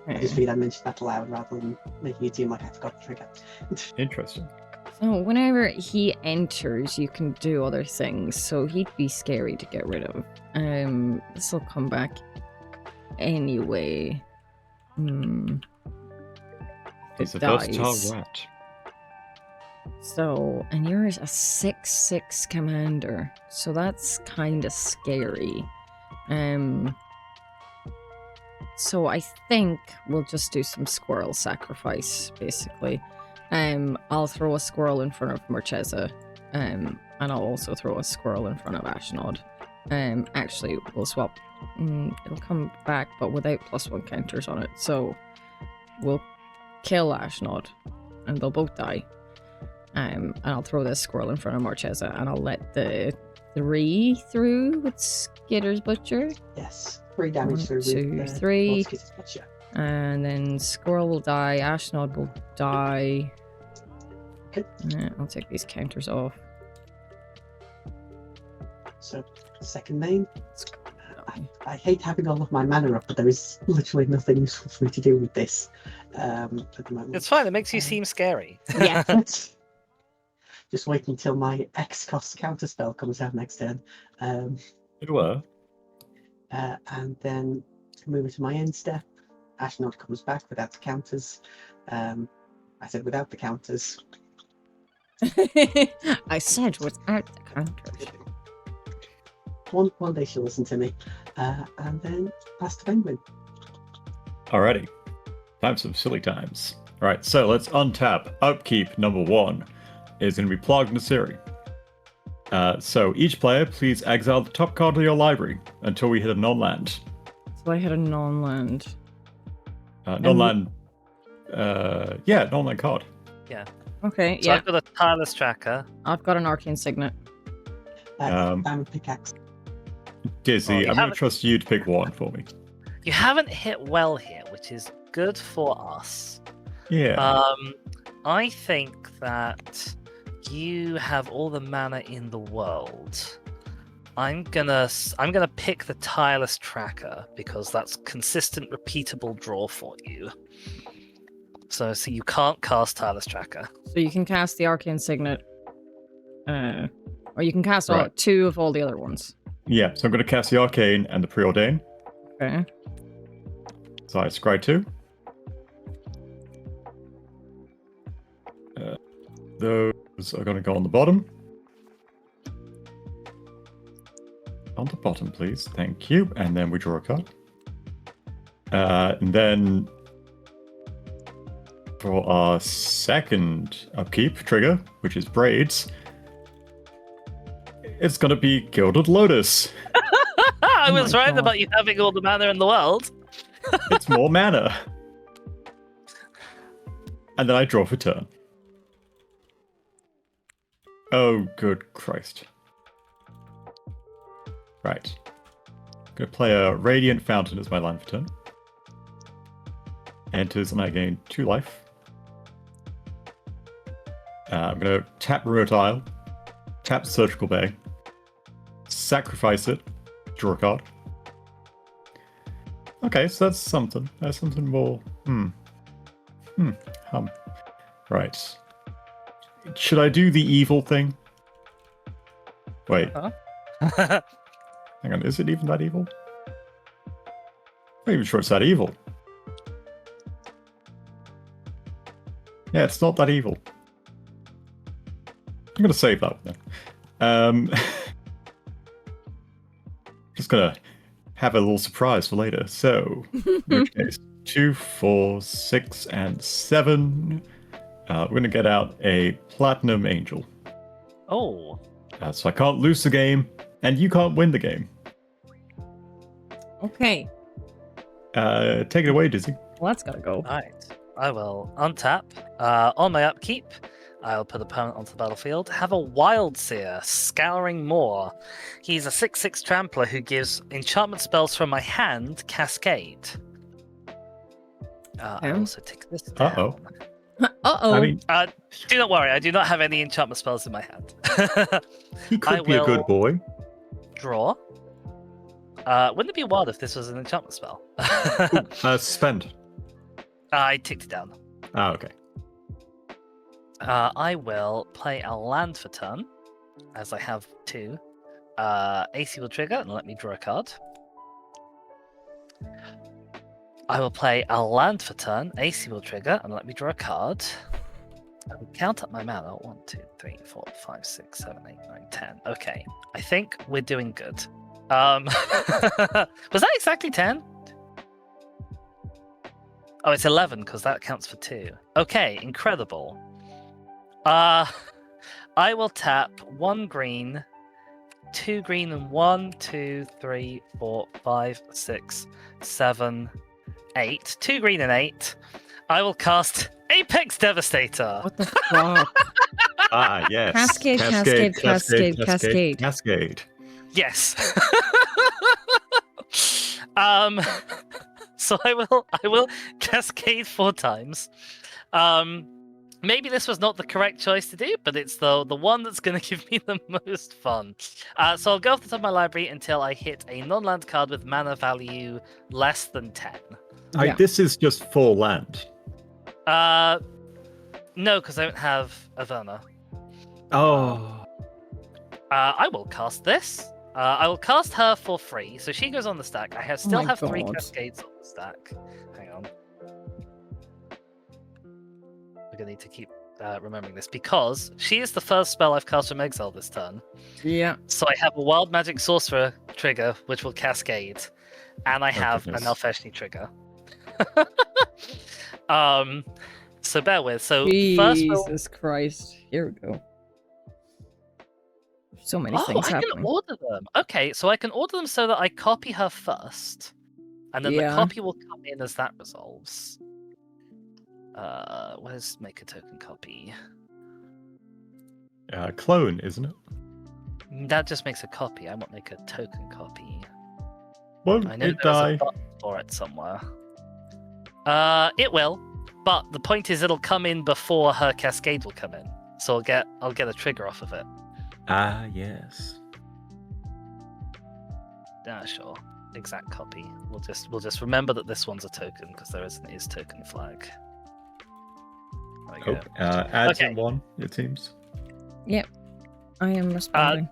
I just figured I'd mention that aloud rather than making it seem like I forgot to trigger. Interesting. So whenever he enters, you can do other things. So he'd be scary to get rid of. This will come back anyway. It's a It versatile dies. rat. So, and you're a 6/6 commander, so that's kind of scary. So I think we'll just do some squirrel sacrifice, basically. I'll throw a squirrel in front of Marchesa, and I'll also throw a squirrel in front of Ashnod. Actually, we'll swap. It'll come back, but without +1 counters on it. So we'll kill Ashnod, and they'll both die. And I'll throw this squirrel in front of Marchesa, and I'll let the 3 through with Skitter's Butcher. Yes, 3 damage 1, through 2, with 3. Lord Skitter's Butcher. And then Squirrel will die, Ashnod will die. Okay. I'll take these counters off. So, second main. I hate having all of my mana up, but there is literally nothing useful for me to do with this at the moment. It's fine. It makes you seem scary. Yeah. Just wait until my X cost counterspell comes out next turn. It were. and then move to my end step. Ashnod comes back without the counters. I said without the counters. I said without the counters. One day she'll listen to me. And then pass to Penguin. Alrighty. Time some silly times. Alright, so let's untap. Upkeep number 1 is going to be Plague Nasiri. So each player, please exile the top card of your library until we hit a non-land. So I hit a non-land. Non-land... non-land card. Okay, So yeah. I've got a tireless tracker. I've got an arcane signet. Diamond pickaxe. Dizzy, Oh, you I'm going to haven't- trust you to pick one for me. You haven't hit well here, which is good for us. Yeah. I think that you have all the mana in the world. I'm gonna pick the tireless tracker because that's consistent, repeatable draw for you. So you can't cast tireless tracker. So you can cast the arcane signet. Or you can cast all, Right. 2 of all the other ones. Yeah, so I'm going to cast the Arcane and the Preordain. Okay. So I scry 2. Those are going to go on the bottom. On the bottom, please. Thank you. And then we draw a card. And then for our second upkeep trigger, which is Braids, it's going to be Gilded Lotus. I Oh was my right God. about you having all the mana in the world. It's more mana. And then I draw for turn. Oh, good Christ. Right. I'm going to play a Radiant Fountain as my land for turn. Enters and I gain 2 life. I'm going to tap Remote Isle, tap Surgical Bay, sacrifice it, draw a card. Okay, so that's something. That's something more. Right. Should I do the evil thing? Wait, Huh? hang on. Is it even that evil? I'm not even sure it's that evil. Yeah, it's not that evil. I'm gonna save that one then. Just gonna have a little surprise for later. So, in which case, 2, 4, 6, and 7. We're gonna get out a Platinum Angel. Oh, So I can't lose the game, and you can't win the game. Okay. Take it away, Dizzy. Well, that's gotta go. right. I will untap. On my upkeep, I'll put a opponent onto the battlefield. Have a Wild Seer, Scouring Moor. He's a 6/6 trampler who gives enchantment spells from my hand cascade. I Okay. also take this down. Uh-oh. Uh-oh. I mean, Do not worry, I do not have any enchantment spells in my hand. he could I be a good will- boy. Draw. Wouldn't it be wild if this was an enchantment spell? Suspend. I ticked it down. Ah, okay. I will play a land for turn, as I have 2. AC will trigger and let me draw a card. I will play a land for turn. AC will trigger and let me draw a card. I will count up my mana. 1, 2, 3, 4, 5, 6, 7, 8, 9, 10. Okay, I think we're doing good. Was that exactly 10? Oh, it's 11 because that counts for 2. Okay, incredible. I will tap 1 green, 2 green, and 1, 2, 3, 4, 5, 6, 7, 8. 2 green and 8. I will cast Apex Devastator. What the fuck? Ah, yes. Cascade, cascade, cascade, cascade. Cascade. Yes. So I will cascade 4 times. Maybe this was not the correct choice to do, but it's the one that's going to give me the most fun. So I'll go off the top of my library until I hit a non-land card with mana value less than 10. Yeah. This is just full land. No, because I don't have Averna. Oh. I will cast this. I will cast her for free, so she goes on the stack. I still my have 3 God. cascades on the stack. Hang on. We're gonna need to keep remembering this because she is the first spell I've cast from exile this turn. Yeah. So I have a wild magic sorcerer trigger, which will cascade, and I have goodness. an Alfeshni trigger. So bear with. So first we'll... Jesus Christ. Here we go. So many Oh, things I happening. can order them. Okay, so I can order them so that I copy her first, and then the Yeah. copy will come in as that resolves. Where's make a token copy? Clone, isn't it? That just makes a copy. I won't make a token copy. Won't I know it there's die? a button for it somewhere. It will, but the point is it'll come in before her cascade will come in. So I'll get a trigger off of it. Ah, yes. Yeah, sure. Exact copy. We'll just remember that this one's a token because there is an is token flag. There we Oh, go. adds Okay. in 1, it seems. Yep. I am responding.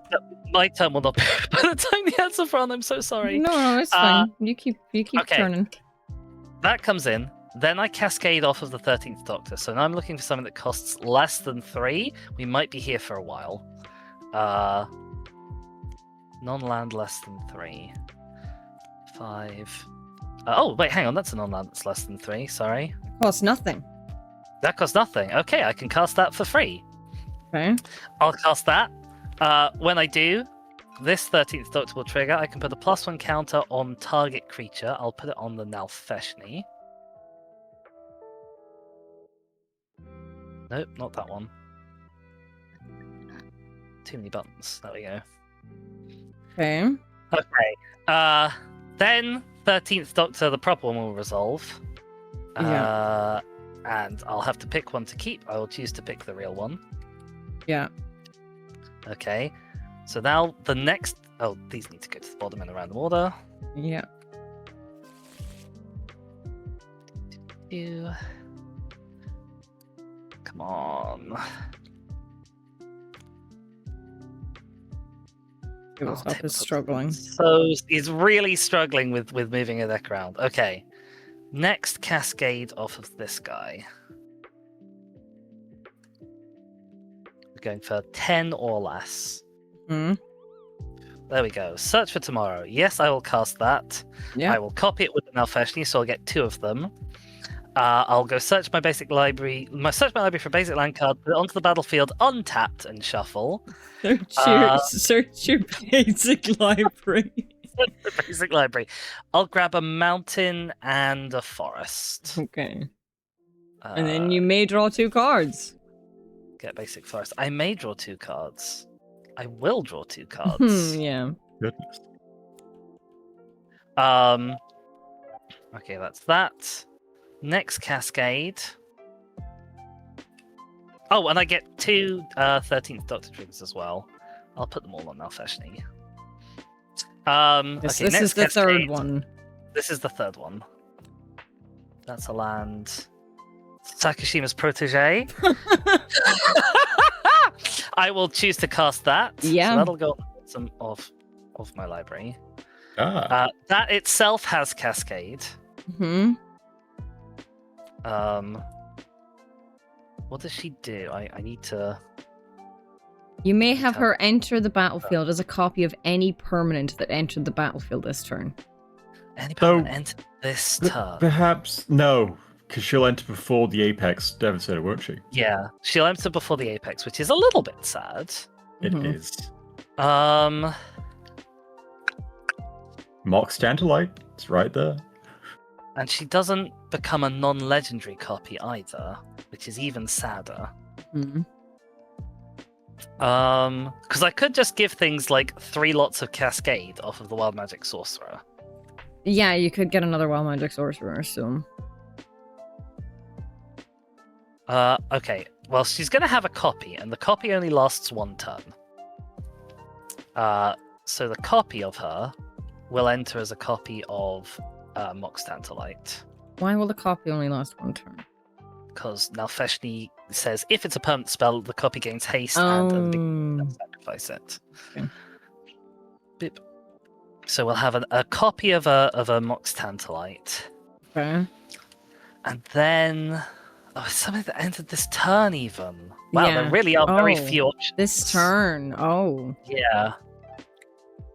My turn will not be by the time the ads are run. I'm so sorry. No, it's fine. You keep okay. turning. That comes in. Then I cascade off of the 13th Doctor. So now I'm looking for something that costs less than 3. We might be here for a while. Non-land less than 3. 5. Oh, wait, hang on. That's a non-land that's less than 3. Sorry. Costs nothing. That costs nothing. Okay, I can cast that for free. Okay. I'll cast that. When I do, this 13th Doctor will trigger. I can put a +1 counter on target creature. I'll put it on the Nalfeshni. Nope, not that one. Too many buttons. There we go. Okay. Okay. Then 13th Doctor, the proper one will resolve. Yeah. And I'll have to pick one to keep. I will choose to pick the real one. Yeah. Okay. So now the next... Oh, these need to go to the bottom in a random order. Yeah. Come on. Tabletop is struggling. So he's really struggling with moving a deck around. Okay. Next cascade off of this guy. We're going for 10 or less. Hmm. There we go. Search for tomorrow. Yes, I will cast that. Yeah. I will copy it with an Alfeshni, so I'll get 2 of them. I'll go search my basic library. Search my library for basic land card, put it onto the battlefield, untapped, and shuffle. Search your basic library. Basic library. I'll grab a mountain and a forest. Okay. And then you may draw 2 cards. Get basic forest. I may draw 2 cards. I will draw 2 cards. Yeah. Goodness. Okay, that's that. Next cascade. Oh, and I get 2 13th Doctor triggers as well. I'll put them all on Nalfeshni. This Okay, next is the third cascade. one. This is the third one. That's a land. Sakashima's protege. I will choose to cast that. Yeah. So that'll go on the bottom of my library. Ah, That itself has cascade. Hmm. What does she do? I need to... You may have her enter the battlefield as a copy of any permanent that entered the battlefield this turn. Any permanent enter this turn. perhaps no, because she'll enter before the Apex Devastator, won't she? Yeah, she'll enter before the Apex, which is a little bit sad. It Mhm. is. Mox Tantalite, it's right there. And she doesn't become a non-legendary copy either, which is even sadder. Hmm. Because I could just give things like 3 lots of Cascade off of the Wild Magic Sorcerer. Yeah, you could get another Wild Magic Sorcerer soon. Okay. Well, she's going to have a copy, and the copy only lasts 1 turn. So the copy of her will enter as a copy of Mox Tantalite. Why will the copy only last 1 turn? Because Nalfeshni says if it's a permanent spell, the copy gains haste and Oh. sacrifice it. Okay. Boop. So we'll have a copy of a Mox Tantalite. Okay. And then... Oh, something that entered this turn, even. Wow, Yeah. there really are very Oh, few options. This turn. Oh. Yeah.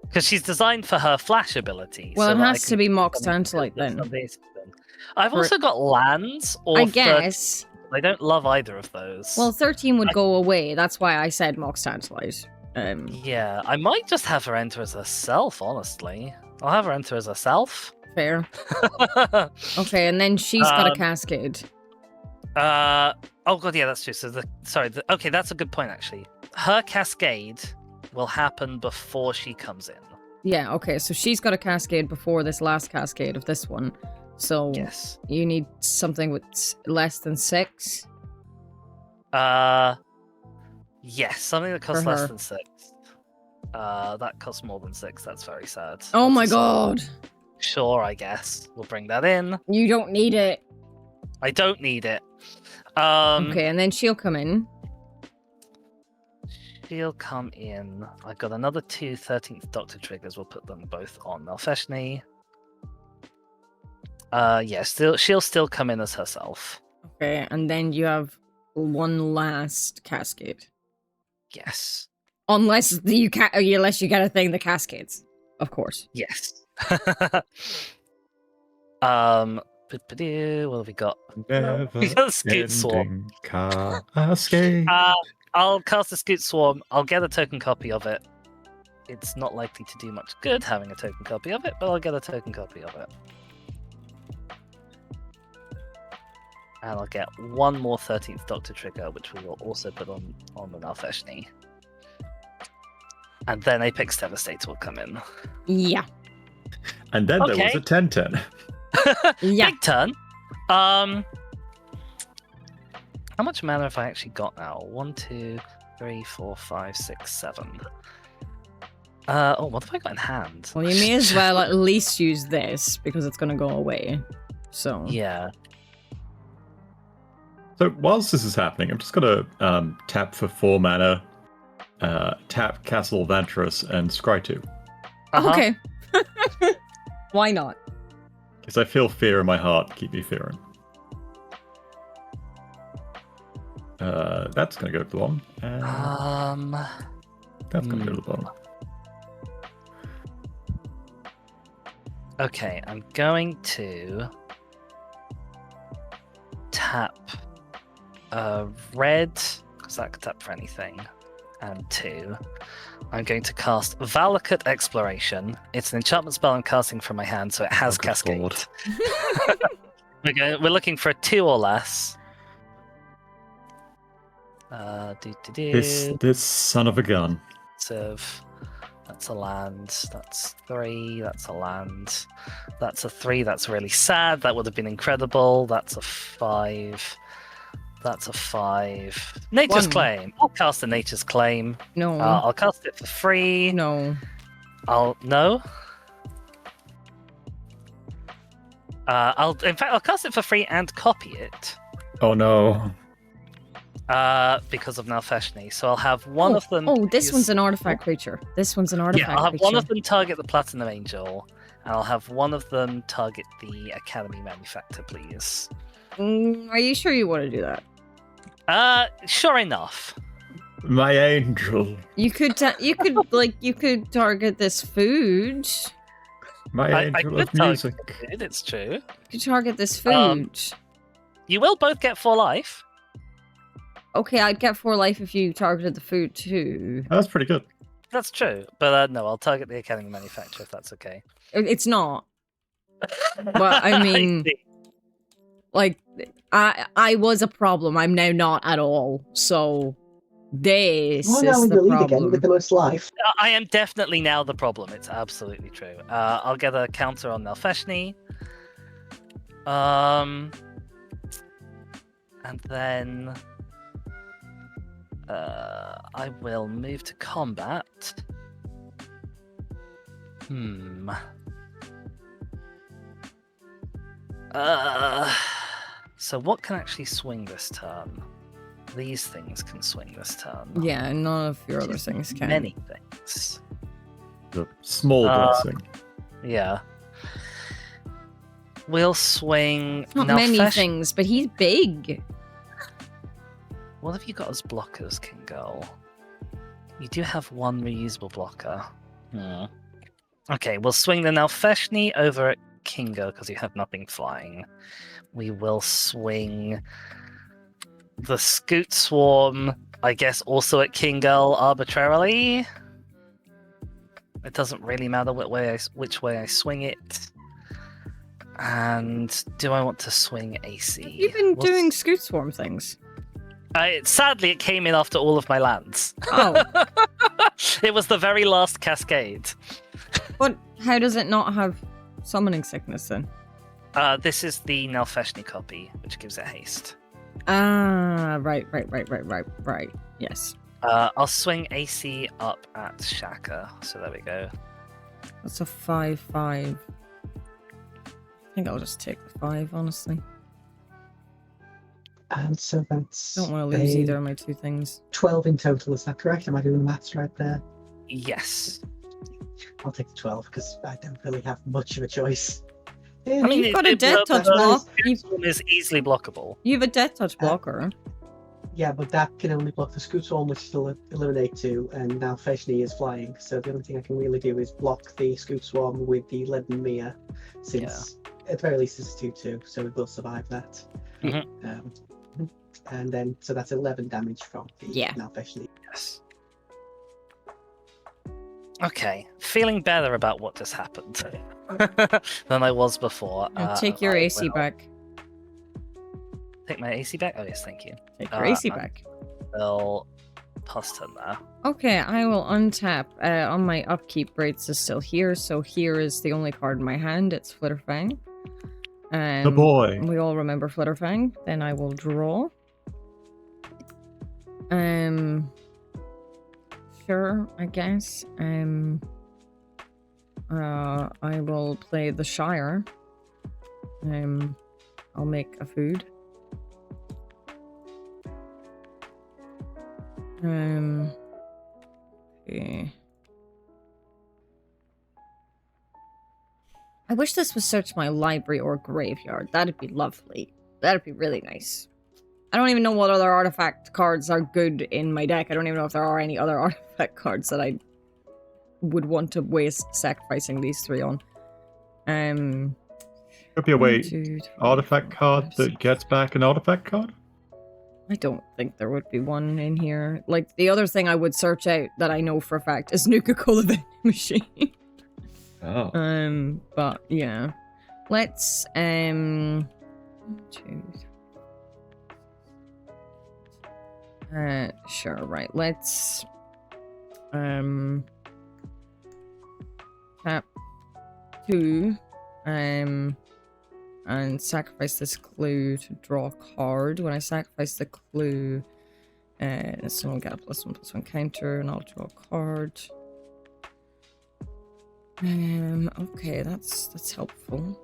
Because she's designed for her flash ability. Well, so it that I has can to be put Mox them Tantalite into then. somebody's thing. I've For- also got lands or I 13. guess. I don't love either of those. Well, 13 would go away. That's why I said Mox Tantalite. Yeah, I might just have her enter as herself, honestly. I'll have her enter as herself. Fair. Okay, and then she's got a cascade. Oh god, yeah, that's true. So okay, that's a good point actually. Her cascade will happen before she comes in. Yeah, okay, so she's got a cascade before this last cascade of this one. So Yes. you need something with less than 6. Yes, something that costs For less her. than 6. That costs more than 6. That's very sad. Oh my That's a- god! Sure, I guess we'll bring that in. You don't need it. I don't need it. Okay, and then she'll come in. She'll come in. I've got another 2 13th Doctor triggers. We'll put them both on Malfeshny. Yeah, she'll still come in as herself. Okay, and then you have one last cascade. Yes. Unless you get a thing that cascades. Of course. Yes. What have we got? We got a Scoot Swarm. Cascade. I'll cast a Scoot Swarm. I'll get a token copy of it. It's not likely to do much good having a token copy of it, but I'll get a token copy of it. And I'll get one more 13th Doctor trigger, which we will also put on the Malfeshny. And then Apex Devastator will come in. Yeah. And then there was Okay. a 10-10. Yeah. Big turn. How much mana have I actually got now? 1, 2, 3, 4, 5, 6, 7. What have I got in hand? Well, you may as well at least use this because it's gonna go away. So Yeah. So whilst this is happening, I'm just gonna tap for 4 mana, tap Castle Vantress and Scry 2. Uh-huh. Okay. Why not? Because I feel fear in my heart. Keep me fearing. That's gonna go to the bottom. And that's gonna go to the bottom. Okay, I'm going to tap red, because that could tap for anything, and 2. I'm going to cast Valakut Exploration. It's an enchantment spell I'm casting from my hand, so it has good Cascade. lord. We're looking for a 2 or less. This son of a gun. That's a land. That's 3. That's a land. That's a 3. That's really sad. That would have been incredible. That's a 5. That's a 5. Nature's 1. Claim. I'll cast a Nature's Claim. No. I'll cast it for free. No. I'll cast it for free and copy it. Oh no. Because of Nalfeshny. So I'll have one of them. Oh, this use- one's an artifact creature. This one's an artifact Yeah, I'll have creature. one of them target the Platinum Angel, and I'll have one of them target the Academy Manufactor, please. Are you sure you want to do that? Sure enough. My angel. You could target this food. My I angel could of target music. it, it's true. You could target this food. You will both get 4 life. Okay, I'd get 4 life if you targeted the food too. That's pretty good. That's true. But no, I'll target the Academy Manufacturer if that's okay. It's not. Well, I mean, see. like, I was a problem. I'm now not at all. So this Why now is in the the lead again problem. with the most life? I am definitely now the problem. It's absolutely true. I'll get a counter on Nalfeshny. And then I will move to combat. So what can actually swing this turn? These things can swing this turn. Yeah, none of your other things can. Many things. The small blessing. Yeah. We'll swing. Not now, many Fesh, things, but he's big. what have you got as blockers, King Girl? You do have one reusable blocker. Okay, we'll swing the Nalfeshni over at Kingo because you have nothing flying. We will swing the Scoot Swarm, I guess, also at Kingo arbitrarily. It doesn't really matter which way I swing it. And do I want to swing AC? You've been doing Scoot Swarm things. Sadly, it came in after all of my lands. Oh. It was the very last cascade. But how does it not have summoning sickness then? This is the Nalfeshni copy, which gives it haste. Ah, right. Yes. I'll swing AC up at Shaka. So there we go. That's a 5/5. I think I'll just take the 5, honestly. And so that's Don't want to lose a either of my two things. 12 in total, is that correct? Am I doing the maths right there? Yes. I'll take the 12 because I don't really have much of a choice. I mean, You've got a death touch block. Swarm is easily blockable. You have a death touch blocker. Yeah, but that can only block the Scoot Swarm, which still eliminate 2, and now Feshni is flying, so the only thing I can really do is block the Scoot Swarm with the Leaden Mia, since at the very least it's 2/2, so we will survive that. And then, so that's 11 damage from the now Feshni. Yes. Okay, feeling better about what just happened than I was before. Take your AC back. Take my AC back? Oh, yes, thank you. Take your AC back. I'll pass turn there. Okay, I will untap. On my upkeep, Braids is still here, so here is the only card in my hand. It's Flitterfang. The boy. We all remember Flitterfang. Then I will draw. Sure, I guess. I will play the Shire. I'll make a food. Okay. I wish this was search my library or graveyard. That'd be lovely. That'd be really nice. I don't even know what other artifact cards are good in my deck. I don't even know if there are any other artifact cards that I would want to waste sacrificing these 3 on. Could be a artifact card that gets back an artifact card? I don't think there would be one in here. Like, the other thing I would search out that I know for a fact is Nuka-Cola vending machine. Oh. But yeah. Let's, 2, 3. Sure, right. Let's, tap 2, and sacrifice this clue to draw a card. When I sacrifice the clue, someone will get a +1/+1 counter, and I'll draw a card. Okay, that's helpful.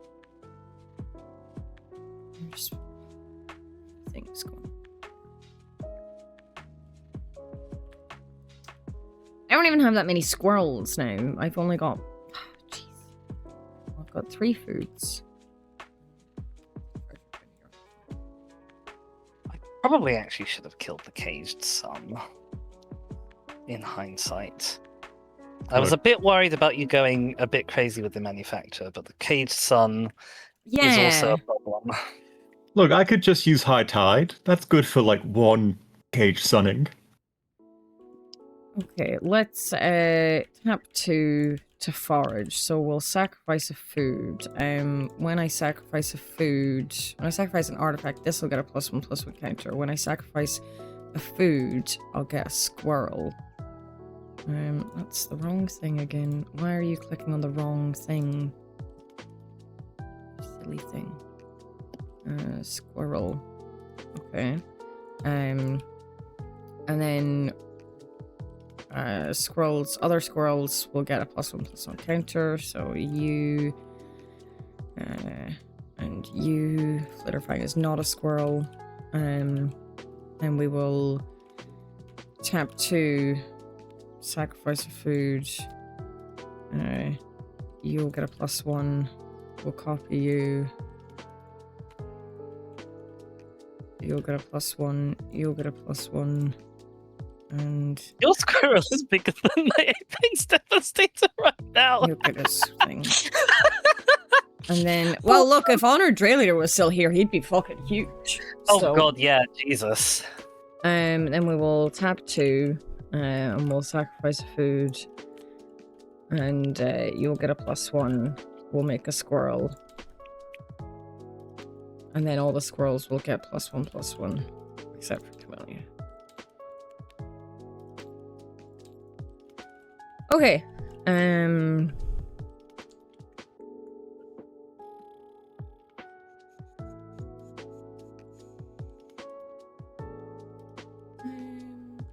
Just things going. I don't even have that many squirrels now. I've only got, jeez, I've got 3 foods. Probably actually should have killed the caged son. In hindsight. I was a bit worried about you going a bit crazy with the manufacturer, but the caged son is also a problem. Look, I could just use High Tide. That's good for like 1 cage sunning. Okay, let's tap 2 to forage. So we'll sacrifice a food. When I sacrifice an artifact, this will get a +1/+1 counter. When I sacrifice a food, I'll get a squirrel. That's the wrong thing again. Why are you clicking on the wrong thing? Silly thing. Squirrel. Okay. And then other squirrels will get a +1/+1 counter. So you and you, Flitterfang is not a squirrel. And we will tap 2, sacrifice a food, You'll get a +1. We'll copy you. You'll get a +1. You'll get a +1. And Your squirrel is bigger than my Apex Devastator right now. you'll get this thing. And then, well, look, if Honored Drayleader was still here, he'd be fucking huge. Oh So, god, yeah, Jesus. Then we will tap 2, and we'll sacrifice a food. And you'll get a +1. We'll make a squirrel. And then all the squirrels will get +1/+1. Except for Camellia. Okay. I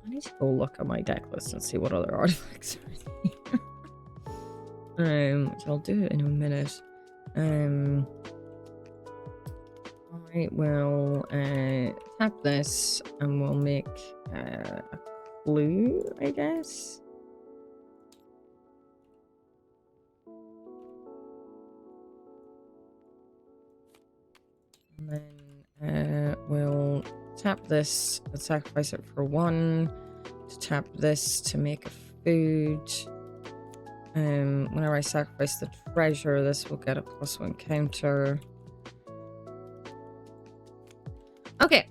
need to go look at my deck list and see what other artifacts are here. Which I'll do in a minute. I will tap this and we'll make a clue, I guess. And then we'll tap this and sacrifice it for 1. To tap this to make a food. Whenever I sacrifice the treasure, this will get a +1 counter. Okay.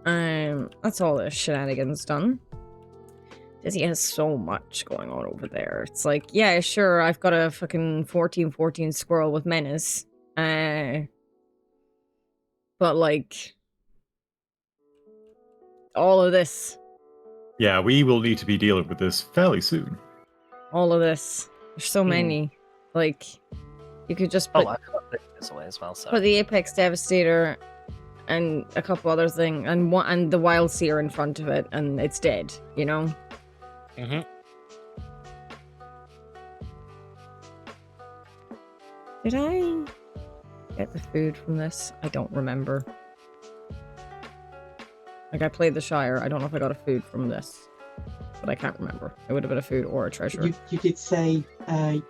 That's all the shenanigans done. Dizzy has so much going on over there. It's like, yeah, sure, I've got a fucking 14/14 squirrel with menace. But like, all of this. Yeah, we will need to be dealing with this fairly soon. All of this. There's so many. Like, you could just put, I put this away as well, so. put the Apex Devastator and a couple other things, and the Wild Seer in front of it, and it's dead, you know? Mm-hmm. Did I get the food from this? I don't remember. Like, I played the Shire. I don't know if I got a food from this. But I can't remember. It would have been a food or a treasure. You did say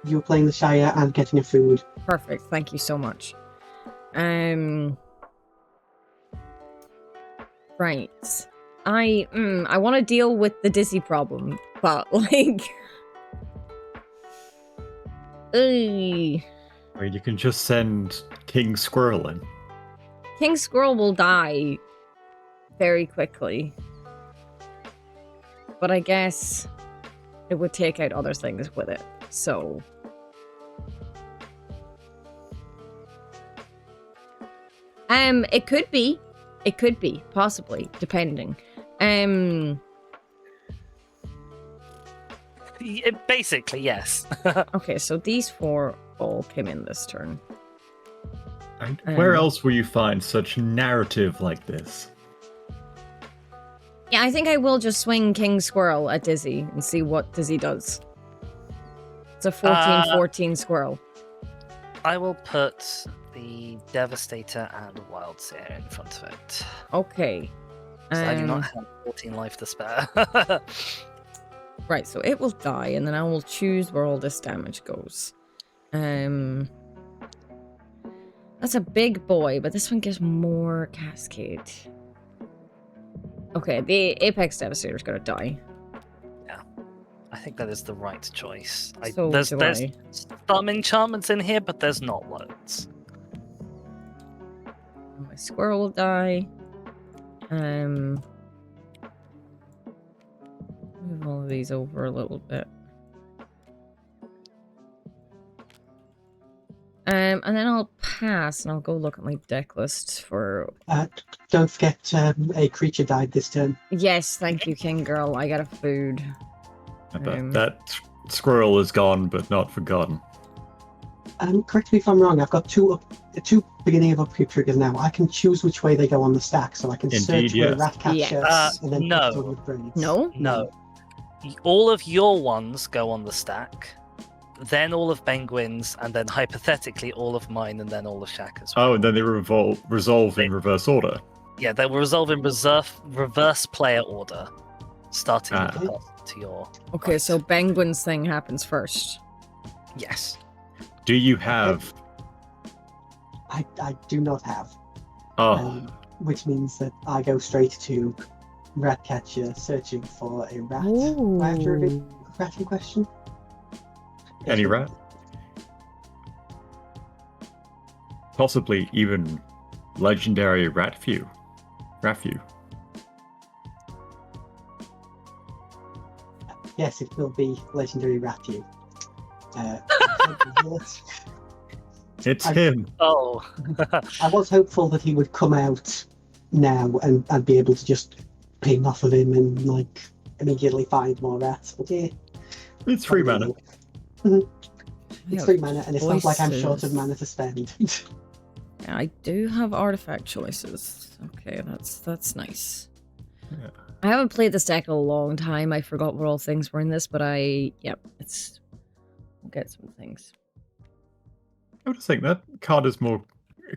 you were playing the Shire and getting a food. Perfect. Thank you so much. Right. I want to deal with the Dizzy problem, but like... Or you can just send King Squirrel in. King Squirrel will die very quickly. But I guess it would take out other things with it, so... It could be. It could be, possibly, depending. Basically, yes. Okay, so these 4 all came in this turn. And where else will you find such narrative like this? Yeah, I think I will just swing King Squirrel at Dizzy and see what Dizzy does. It's a 14/14 squirrel. I will put the Devastator and Wild Seer in front of it. Okay. So I do not have 14 life to spare. Right, so it will die, and then I will choose where all this damage goes. That's a big boy, but this one gives more Cascade. Okay, the Apex Devastator is gonna die. Yeah, I think that is the right choice. So there's do I. some enchantments in here, but there's not loads. My squirrel will die. Move all of these over a little bit. And then I'll pass, and I'll go look at my deck list for... Don't forget a creature died this turn. Yes, thank you, King Girl. I got a food. That squirrel is gone, but not forgotten. Correct me if I'm wrong, I've got two beginning of upkeep triggers now. I can choose which way they go on the stack, so I can search where yes. Rat catches Yes. and then No. put it with braids. No? No. All of your ones go on the stack, then all of Penguin's, and then hypothetically all of mine, and then all of Shaka's. Oh, and then they resolve in reverse order. Yeah, they will resolve in reverse player order, starting with the Ah. person to your... Okay, right. so Penguin's thing happens first. Yes. Do you have? I do not have, Oh, which means that I go straight to Ratcatcher searching for a rat. Do I have to reveal Ooh. a rat in question? any rat? Possibly even legendary Ratfew. Ratfew. Yes, it will be legendary Ratfew. It's I- him. Oh. I was hopeful that he would come out now and I'd be able to just ping off of him and like immediately find more rats. But yeah, It's free mana. it's 3 mana, and it's not like I'm short of mana to spend. Yeah, I do have artifact choices. Okay, that's nice. Yeah. I haven't played this deck in a long time. I forgot what all things were in this, but it's. We'll get some things. I would think that card is more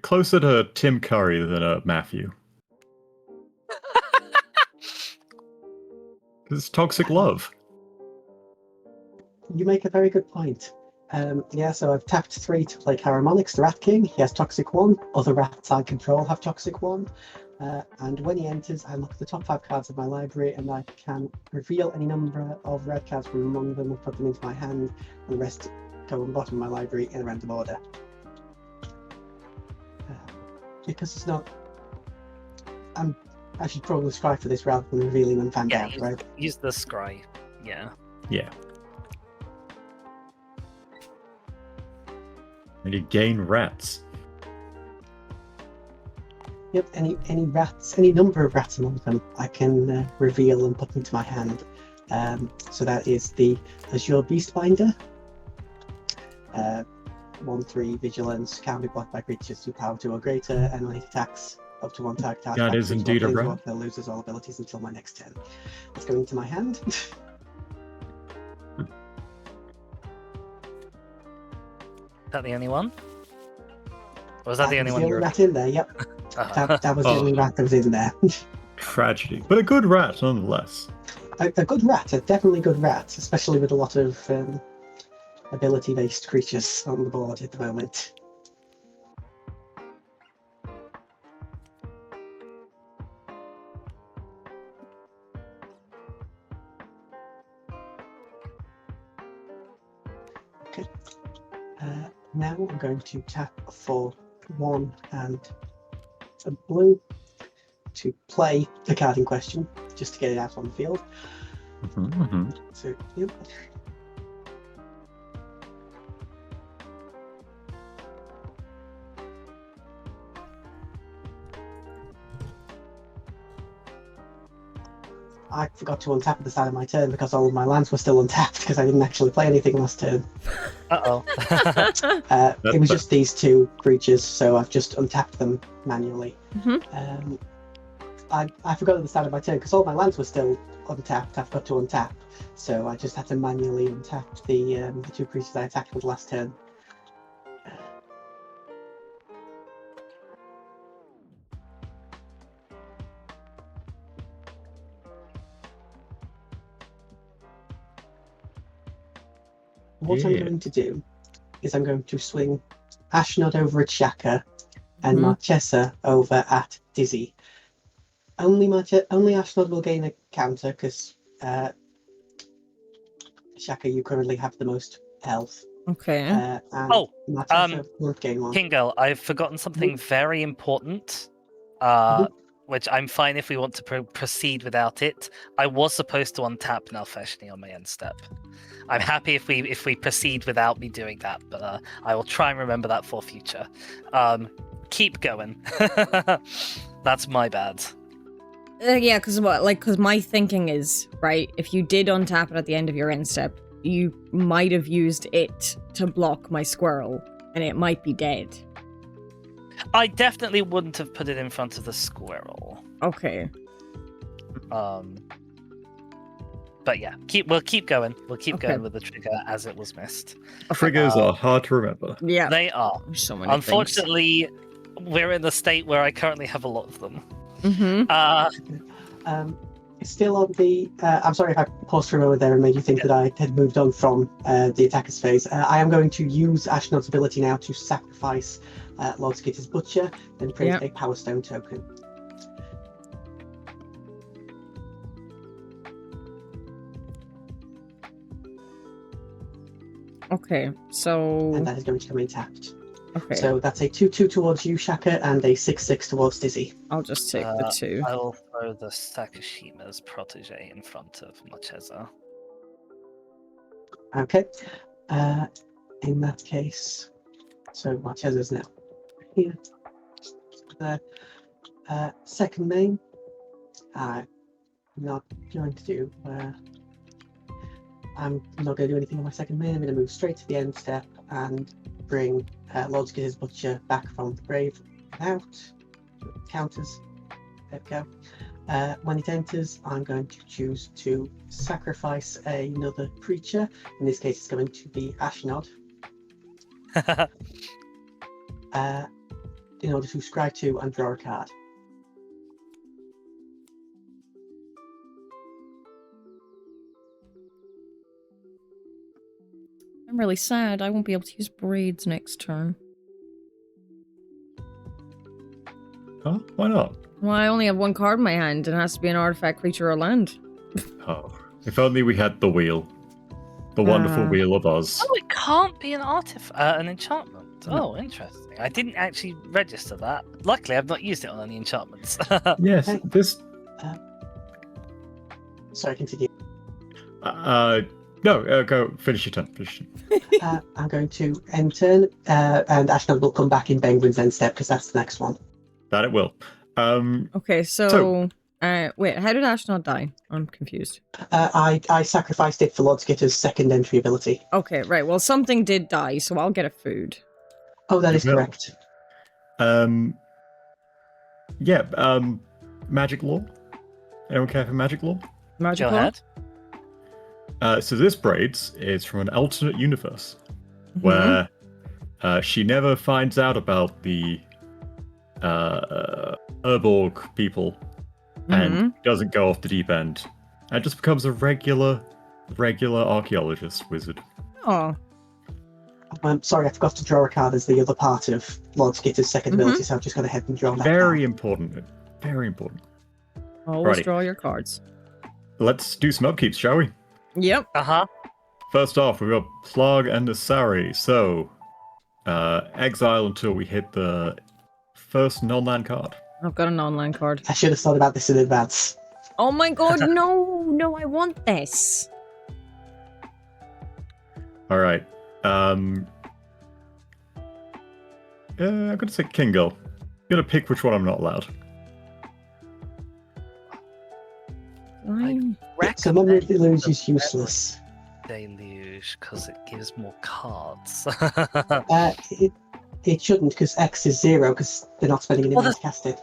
closer to Tim Curry than a Matthew. It's toxic love. You make a very good point. Yeah, so I've tapped 3 to play Caramonix, the Rat King. He has Toxic 1. Other rats I control have Toxic 1. And when he enters, I look at the top 5 cards of my library and I can reveal any number of red cards from among them and put them into my hand, and the rest go on the bottom of my library in a random order. Because it's not... I should probably scry for this rather than revealing them fanned out, right? Use the scry. Yeah. Yeah. And you gain rats. Yep, any rats, any number of rats among them, I can reveal and put into my hand. So that is the Azure Beastbinder. 1/3 vigilance, can be blocked by creatures to power 2 or greater, and when it attacks up to 1 target. That is indeed a rat. It loses all abilities until my next turn. It's going to my hand. Is that the only one? Or was that the only was one the you only were... rat in there, yep. That was the Oh. only rat that was in there. Tragedy. But a good rat nonetheless. A good rat, a definitely good rat, especially with a lot of ability-based creatures on the board at the moment. Okay. Now I'm going to tap for 1 and a blue to play the card in question, just to get it out on the field. So, yep. I forgot to untap at the start of my turn because all of my lands were still untapped because I didn't actually play anything last turn. Uh-oh. It was just these 2 creatures, so I've just untapped them manually. Mhm. I forgot at the start of my turn because all my lands were still untapped. I forgot to untap, so I just had to manually untap the 2 creatures I attacked with last turn. What I'm Yeah. going to do is I'm going to swing Ashnod over at Shaka and Mhm. Marchesa over at Dizzy. Only Ashnod will gain a counter because Shaka, you currently have the most health. Okay. And Oh, Marchesa won't gain 1. Kingo, I've forgotten something very important, which I'm fine if we want to proceed without it. I was supposed to untap Nalfeshni on my end step. I'm happy if we proceed without me doing that, but I will try and remember that for future. Keep going. That's my bad. Yeah, because my thinking is, right, if you did untap it at the end of your end step, you might have used it to block my squirrel, and it might be dead. I definitely wouldn't have put it in front of the squirrel. Okay. But yeah, we'll keep going. We'll keep Okay. going with the trigger as it was missed. Triggers are hard to remember. Yeah. They are. There's so many Unfortunately, we're in the state where I currently have a lot of them. things. Mm-hmm. Still on the. I'm sorry if I paused for a moment there and made you think that I had moved on from the attacker's phase. I am going to use Ashnod's ability now to sacrifice Lord Skitter's Butcher and create Yep. a Power Stone token. Okay, so And that is going to come intact. okay, So that's a 2/2 towards you, Shaka, and a 6/6 towards Dizzy. I'll just take the 2. I will throw the Sakashima's protege in front of Marchesa. Okay. In that case, so Marchesa's now here. The second main, I'm not going to do. I'm not going to do anything on my second main. I'm going to move straight to the end step and bring Lord Skitter's Butcher back from the grave out. Counters. There we go. When it enters, I'm going to choose to sacrifice another creature. In this case, it's going to be Ashnod. In order to scry 2 and draw a card. I'm really sad. I won't be able to use braids next turn. Huh? Why not? Well, I only have one card in my hand, and it has to be an artifact, creature, or land. Oh, if only we had the wheel. The wonderful Wheel of Oz. Oh, it can't be an an enchantment. No. Oh, interesting. I didn't actually register that. Luckily, I've not used it on any enchantments. Yes, Hey. this... Sorry, continue. No, go finish your turn. Finish your turn. I'm going to end turn, and Ashnod will come back in Penguin's end step because that's the next one. That it will. Okay, so wait, how did Ashnod die? I'm confused. I sacrificed it for Lord Skitter's second entry ability. Okay, right. Well, something did die, so I'll get a food. Oh, that You is will. correct. Magic Law? Anyone care for Magic Law? Go Magical? ahead. So this Braids is from an alternate universe Mhm. where she never finds out about the Urborg people and doesn't go off the deep end and just becomes a regular archaeologist wizard. Oh, I'm sorry, I forgot to draw a card as the other part of Lord Skitter's second ability, so I've just gone ahead and drawn that Very card. important. Very important. always Righty. draw your cards. Let's do some upkeeps, shall we? Yep. Uh-huh. First off, we've got Plug and Asari. So, exile until we hit the first non-land card. I've got a non-land card. I should have thought about this in advance. Oh my god, no, I want this. All right. I'm gonna say Kingle. I'm gonna pick which one I'm not allowed. Fine. So Memory of the Deluge is useless. Deluge, because it gives more cards. It shouldn't, because X is 0, because they're not spending any Well, money to cast it.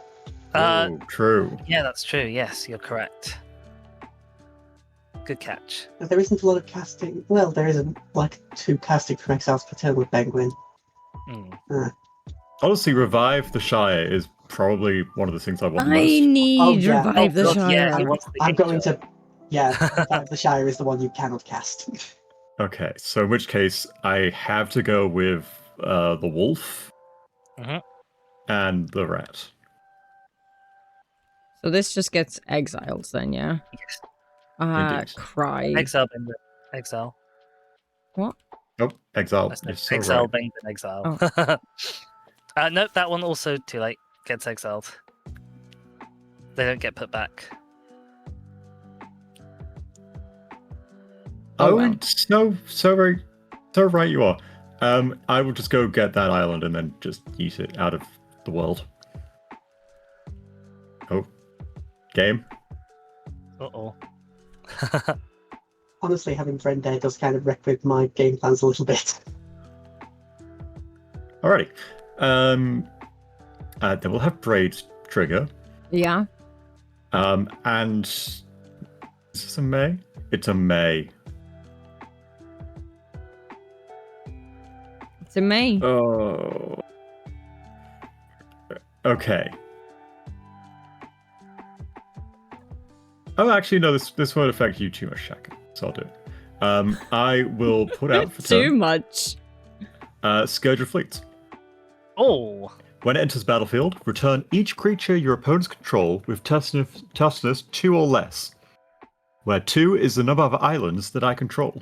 Oh, true. Yeah, that's true. Yes, you're correct. Good catch. But there isn't a lot of casting. Well, there isn't, like, 2 casting from Exiles per turn with Penguin. Mm. Honestly, Revive the Shire is probably one of the things I want I most. need Oh, yeah. Revive the God, Shire. yeah, he wants the I'm going Angel. to. Yeah, the Shire is the one you cannot cast. Okay, so in which case I have to go with the wolf Mhm. and the rat. So this just gets exiled then, yeah? Yes. Indeed. Cry. Exile, Bingman. Exile. What? Nope, exile. I said You're so exile, right. Bingman, exile. Nope, that one also too late. Gets exiled. They don't get put back. Oh, Oh, well. so right you are. I will just go get that island and then just eat it out of the world. Oh, game. Uh-oh. Honestly, having Friend there does kind of wreck with my game plans a little bit. Alrighty. Then we'll have Braid trigger. Yeah. And is this a May? It's a May. It's in May. Oh. Okay. Oh, actually, no. This won't affect you too much, Shaka. So I'll do it. I will put out for Too turn. much. Scourge of Fleets. Oh, When it enters battlefield, return each creature your opponents control with toughness 2 or less, where 2 is the number of islands that I control.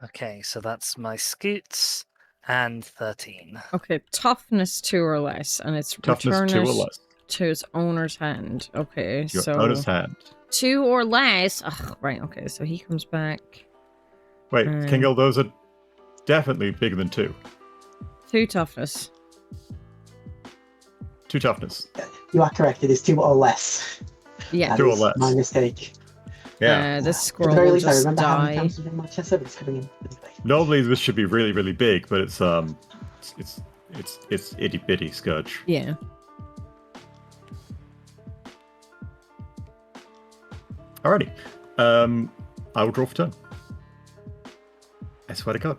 okay. So that's my scoots and 13. Okay, toughness 2 or less, and it's Toughness return 2 it or less. to its owner's hand. Okay, Your so owner's hand. 2 or less. Ugh, right. Okay, so he comes back. Wait, Kingle, those are definitely bigger than 2. 2 toughness. 2 toughness. You are correct. It is 2 or less. Yeah. That 2 or is less. my mistake. Yeah. This At squirrel the very will least, I just remember how many die. times we've been Manchester, but it's coming in. Anyway. Normally this should be really, really big, but it's itty bitty Scourge. Yeah. Alrighty. I will draw for turn. I swear to God.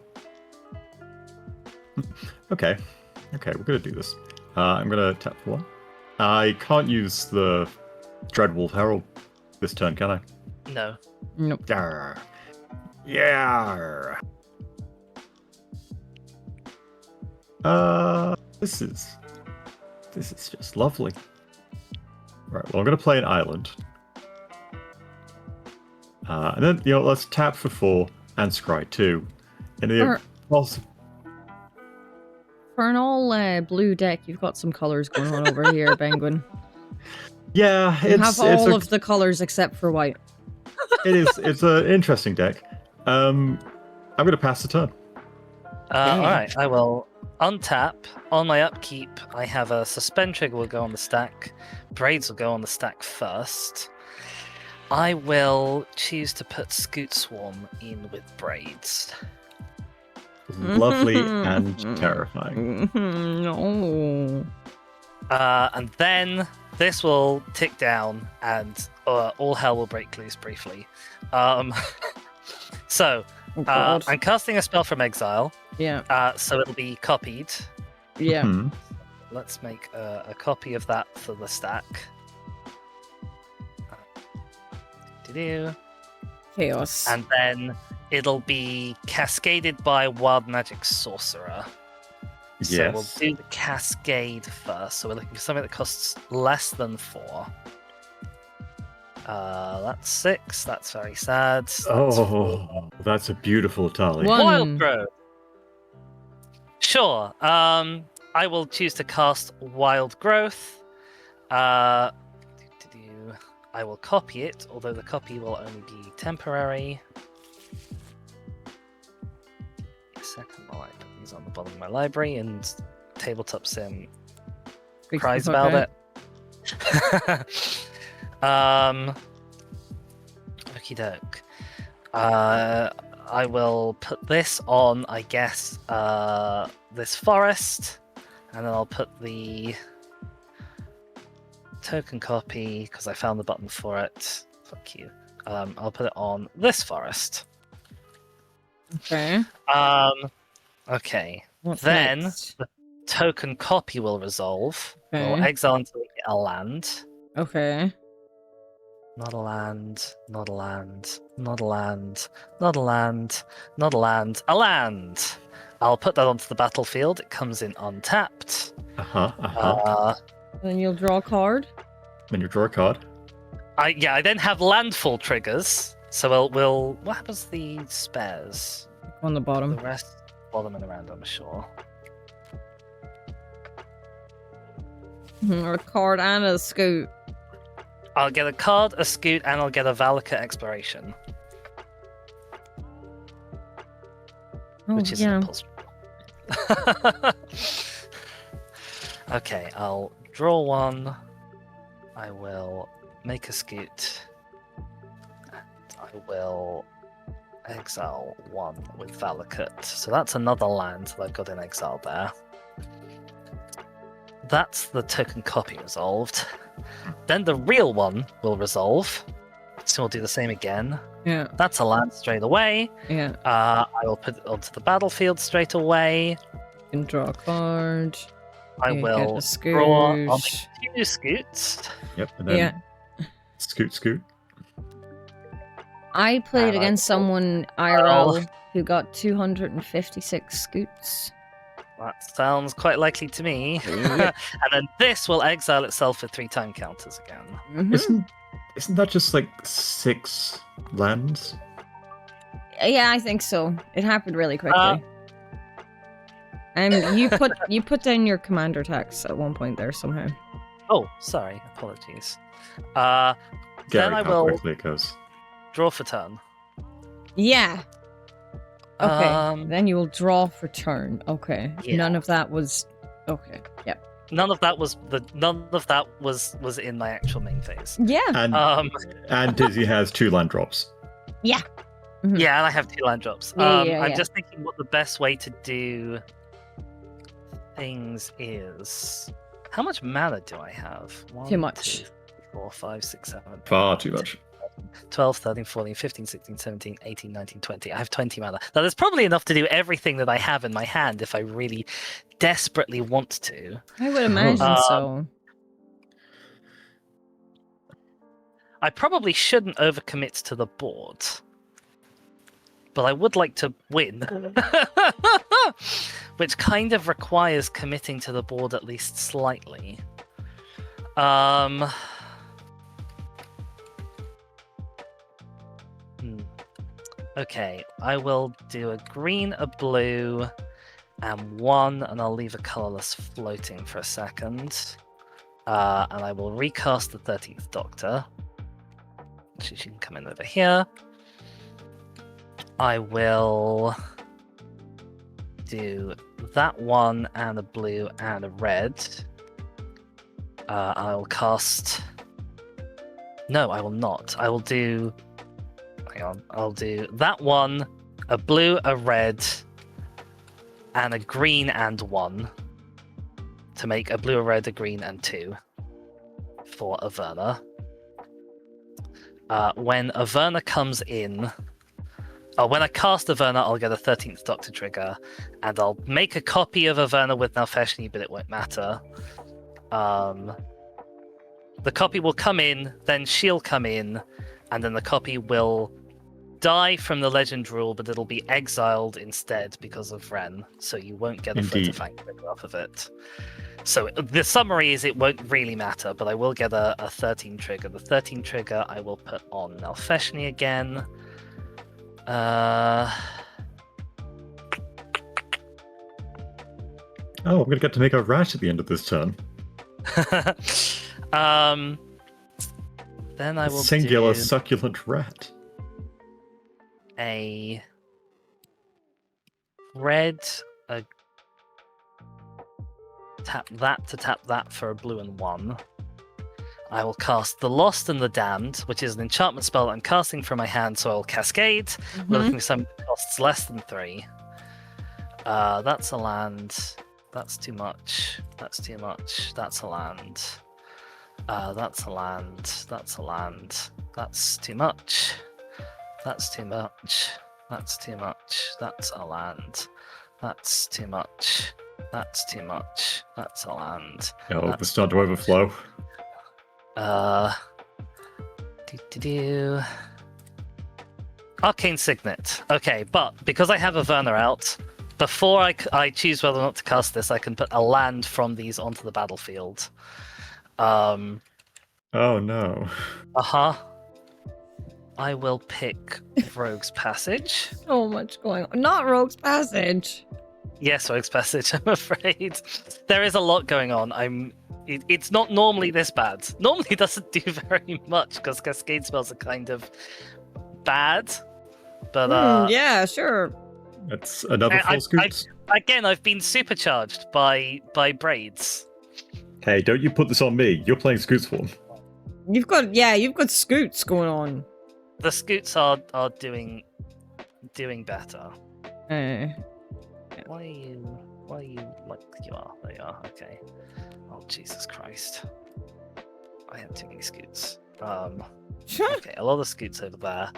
Okay, we're gonna do this. I'm gonna tap for 1. I can't use the Dreadwolf Herald this turn, can I? No. Nope. Yarr. Yeah. This is just lovely. Right. Well, I'm gonna play an island. And then let's tap for 4 and scry 2. And the For an all blue deck, you've got some colors going on over here, Penguin. yeah, You have all of the colors except for white. It's an interesting deck. I'm gonna pass the turn. All right. I will untap. On my upkeep, I have a suspend trigger will go on the stack. Braids will go on the stack first. I will choose to put Scoot Swarm in with Braids. Lovely and terrifying. No. And then this will tick down, and all hell will break loose briefly. So Oh, God. I'm casting a spell from exile. Yeah. So it'll be copied. Yeah. Mhm. Let's make a copy of that for the stack. Do-do. Chaos. And then it'll be cascaded by Wild Magic Sorcerer. So Yes. we'll do the cascade first. So we're looking for something that costs less than 4. That's 6. That's very sad. That's 4. That's a beautiful tally. What? Wild Growth. Sure. I will choose to cast Wild Growth. I will copy it, although the copy will only be temporary. A second while I put these on the bottom of my library, and Tabletop Sim cries about it. Okie doke. I will put this on, I guess, this forest, and then I'll put the token copy, because I found the button for it. Fuck you. I'll put it on this forest. Okay. Okay. What's Then next? the token copy will resolve. We'll Okay. exile until we get a land. Okay. Not a land, not a land, not a land, not a land, not a land, a land! I'll put that onto the battlefield. It comes in untapped. Then you'll draw a card. Then you draw a card. I then have landfall triggers. So we'll what happens to the spares? On the The bottom. rest bottom and around, I'm sure. A card and a scoot. I'll get a card, a scoot, and I'll get a Valakut exploration. Oh, Which is yeah. an impulse. Okay, I'll draw 1. I will make a scoot. And I will exile 1 with Valakut. So that's another land that I've got in exile there. That's the token copy resolved. Then the real one will resolve. So we'll do the same again. Yeah. That's a land straight away. Yeah. I will put it onto the battlefield straight away. You can draw a card. I You will get a draw. I'll scoot. make 2 scoots. Yep. And then Yeah. scoot. I played And I against will- someone IRL who got 256 scoots. That sounds quite likely to me. Yep. And then this will exile itself with 3 time counters again. Mhm. Isn't that just like 6 lands? Yeah, I think so. It happened really quickly. You put down your commander text at one point there somehow. Oh, sorry. Apologies. Gary, Then I how will quickly it goes. draw for turn. Yeah. Okay. Um, Then you will draw for turn. Okay. Yeah. None of that was. Okay. Yep. None of that was in my actual main phase. Yeah. And Dizzy has 2 land drops. Yeah, and I have 2 land drops. Yeah, I'm yeah. just thinking what the best way to do things is. How much mana do I have? 1, Too much. 2, 3, 4, 5, 6, 7. Far too much. 12, 13, 14, 15, 16, 17, 18, 19, 20. I have 20 mana. Now, there's probably enough to do everything that I have in my hand if I really desperately want to. I would imagine so. I probably shouldn't overcommit to the board. But I would like to win. Which kind of requires committing to the board at least slightly. Okay, I will do a green, a blue, and 1, and I'll leave a colorless floating for a second. And I will recast the 13th Doctor. She can come in over here. I will do that 1 and a blue and a red. I will cast. No, I will not. I will do. Hang on. I'll do that 1, a blue, a red, and a green and 1 to make a blue, a red, a green, and 2 for Averna. When Averna comes in. When I cast Averna, I'll get a 13th Doctor trigger, and I'll make a copy of Averna with Nalfeshni, but it won't matter. The copy will come in, then she'll come in, and then the copy will die from the legend rule, but it'll be exiled instead because of Ren, so you won't get a Indeed. Flitterfang trigger off of it. So the summary is it won't really matter, but I will get a 13 trigger. The 13 trigger I will put on Nalfeshni again. Oh, I'm gonna get to make a rat at the end of this turn. Then I will Singular do succulent rat. a red, tap that to tap that for a blue and 1. I will cast The Lost and the Damned, which is an enchantment spell I'm casting from my hand, so I'll cascade. We're looking for something that costs less than 3. That's a land. That's too much. That's too much. That's a land. That's a land. That's a land. That's too much. That's too much. That's too much. That's a land. That's too much. That's too much. That's a land. Oh, That's the start to overflow. Arcane Signet. Okay, but because I have Averna out, before I choose whether or not to cast this, I can put a land from these onto the battlefield. Oh no. I will pick Rogue's Passage. So much going on. Not Rogue's Passage. Yes, Rogue's Passage, I'm afraid. There is a lot going on. It's not normally this bad. Normally it doesn't do very much because Cascade spells are kind of bad. But Yeah, sure. That's another full scoops. I've been supercharged by braids. Hey, don't you put this on me. You're playing Scoots form. You've got scoots going on. The scoots are doing better. Why are you like you are? There you are. Okay. Oh Jesus Christ! I have too many scoots. Okay, a lot of scoots over there.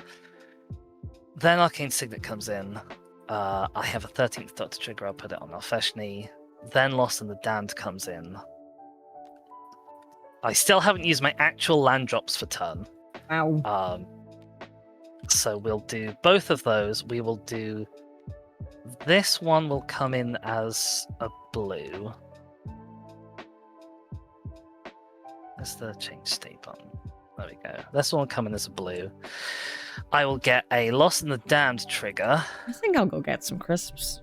Then Arcane Signet comes in. I have a 13th Doctor trigger. I'll put it on Nalfeshni. Then Lost and the Damned comes in. I still haven't used my actual land drops for turn. Wow. So we'll do both of those. We will do... This one will come in as a blue. That's the change state button. There we go. This one will come in as a blue. I will get a Lost in the Damned trigger. I think I'll go get some crisps.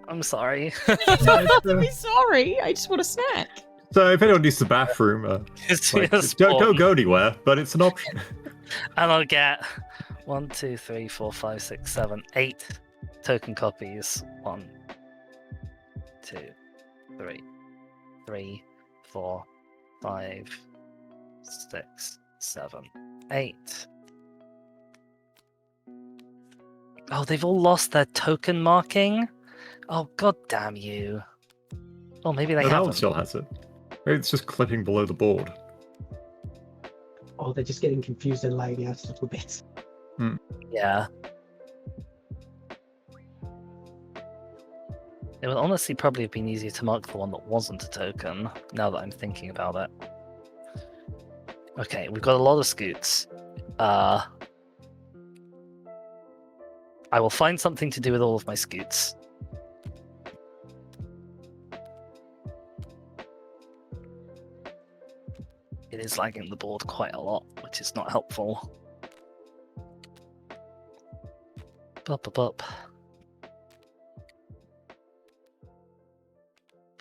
I'm sorry. You don't have to be sorry. I just want a snack. So if anyone needs the bathroom, don't go anywhere, but it's an option. And I'll get 1, 2, 3, 4, 5, 6, 7, 8 token copies. 1, 2, 3, 4, 5, 6, 7, 8. Oh, they've all lost their token marking? Oh, god damn you. Oh, maybe they That haven't. one still has it. Maybe it's just clipping below the board. Or they're just getting confused and laying out a little bit. Yeah. It would honestly probably have been easier to mark the one that wasn't a token, now that I'm thinking about it. Okay, we've got a lot of scoots. I will find something to do with all of my scoots. It is lagging the board quite a lot, which is not helpful. Bop, bop, bop.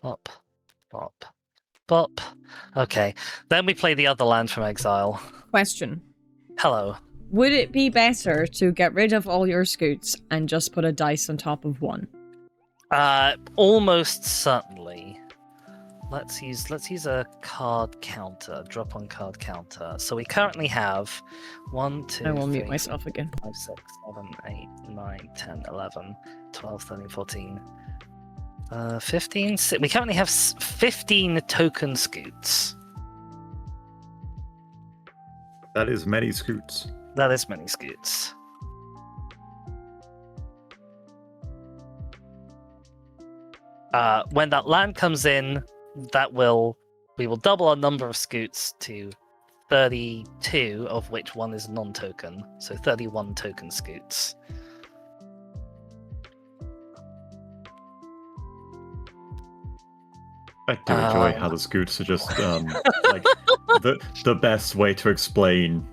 Bop, bop, bop. Okay, then we play the other land from exile. Question. Hello. Would it be better to get rid of all your scoots and just put a dice on top of one? Almost certainly. Let's use a card counter, drop on card counter. So we currently have 1, 2, I will mute 3, myself again. 5, 6, 7, 8, 9, 10, 11, 12, 13, 14, 15. We currently have 15 token scoots. That is many scoots. That is many scoots. When that land comes in, we will double our number of scoots to 32, of which one is non-token, so 31 token scoots. I do enjoy how the scoots are just like the best way to explain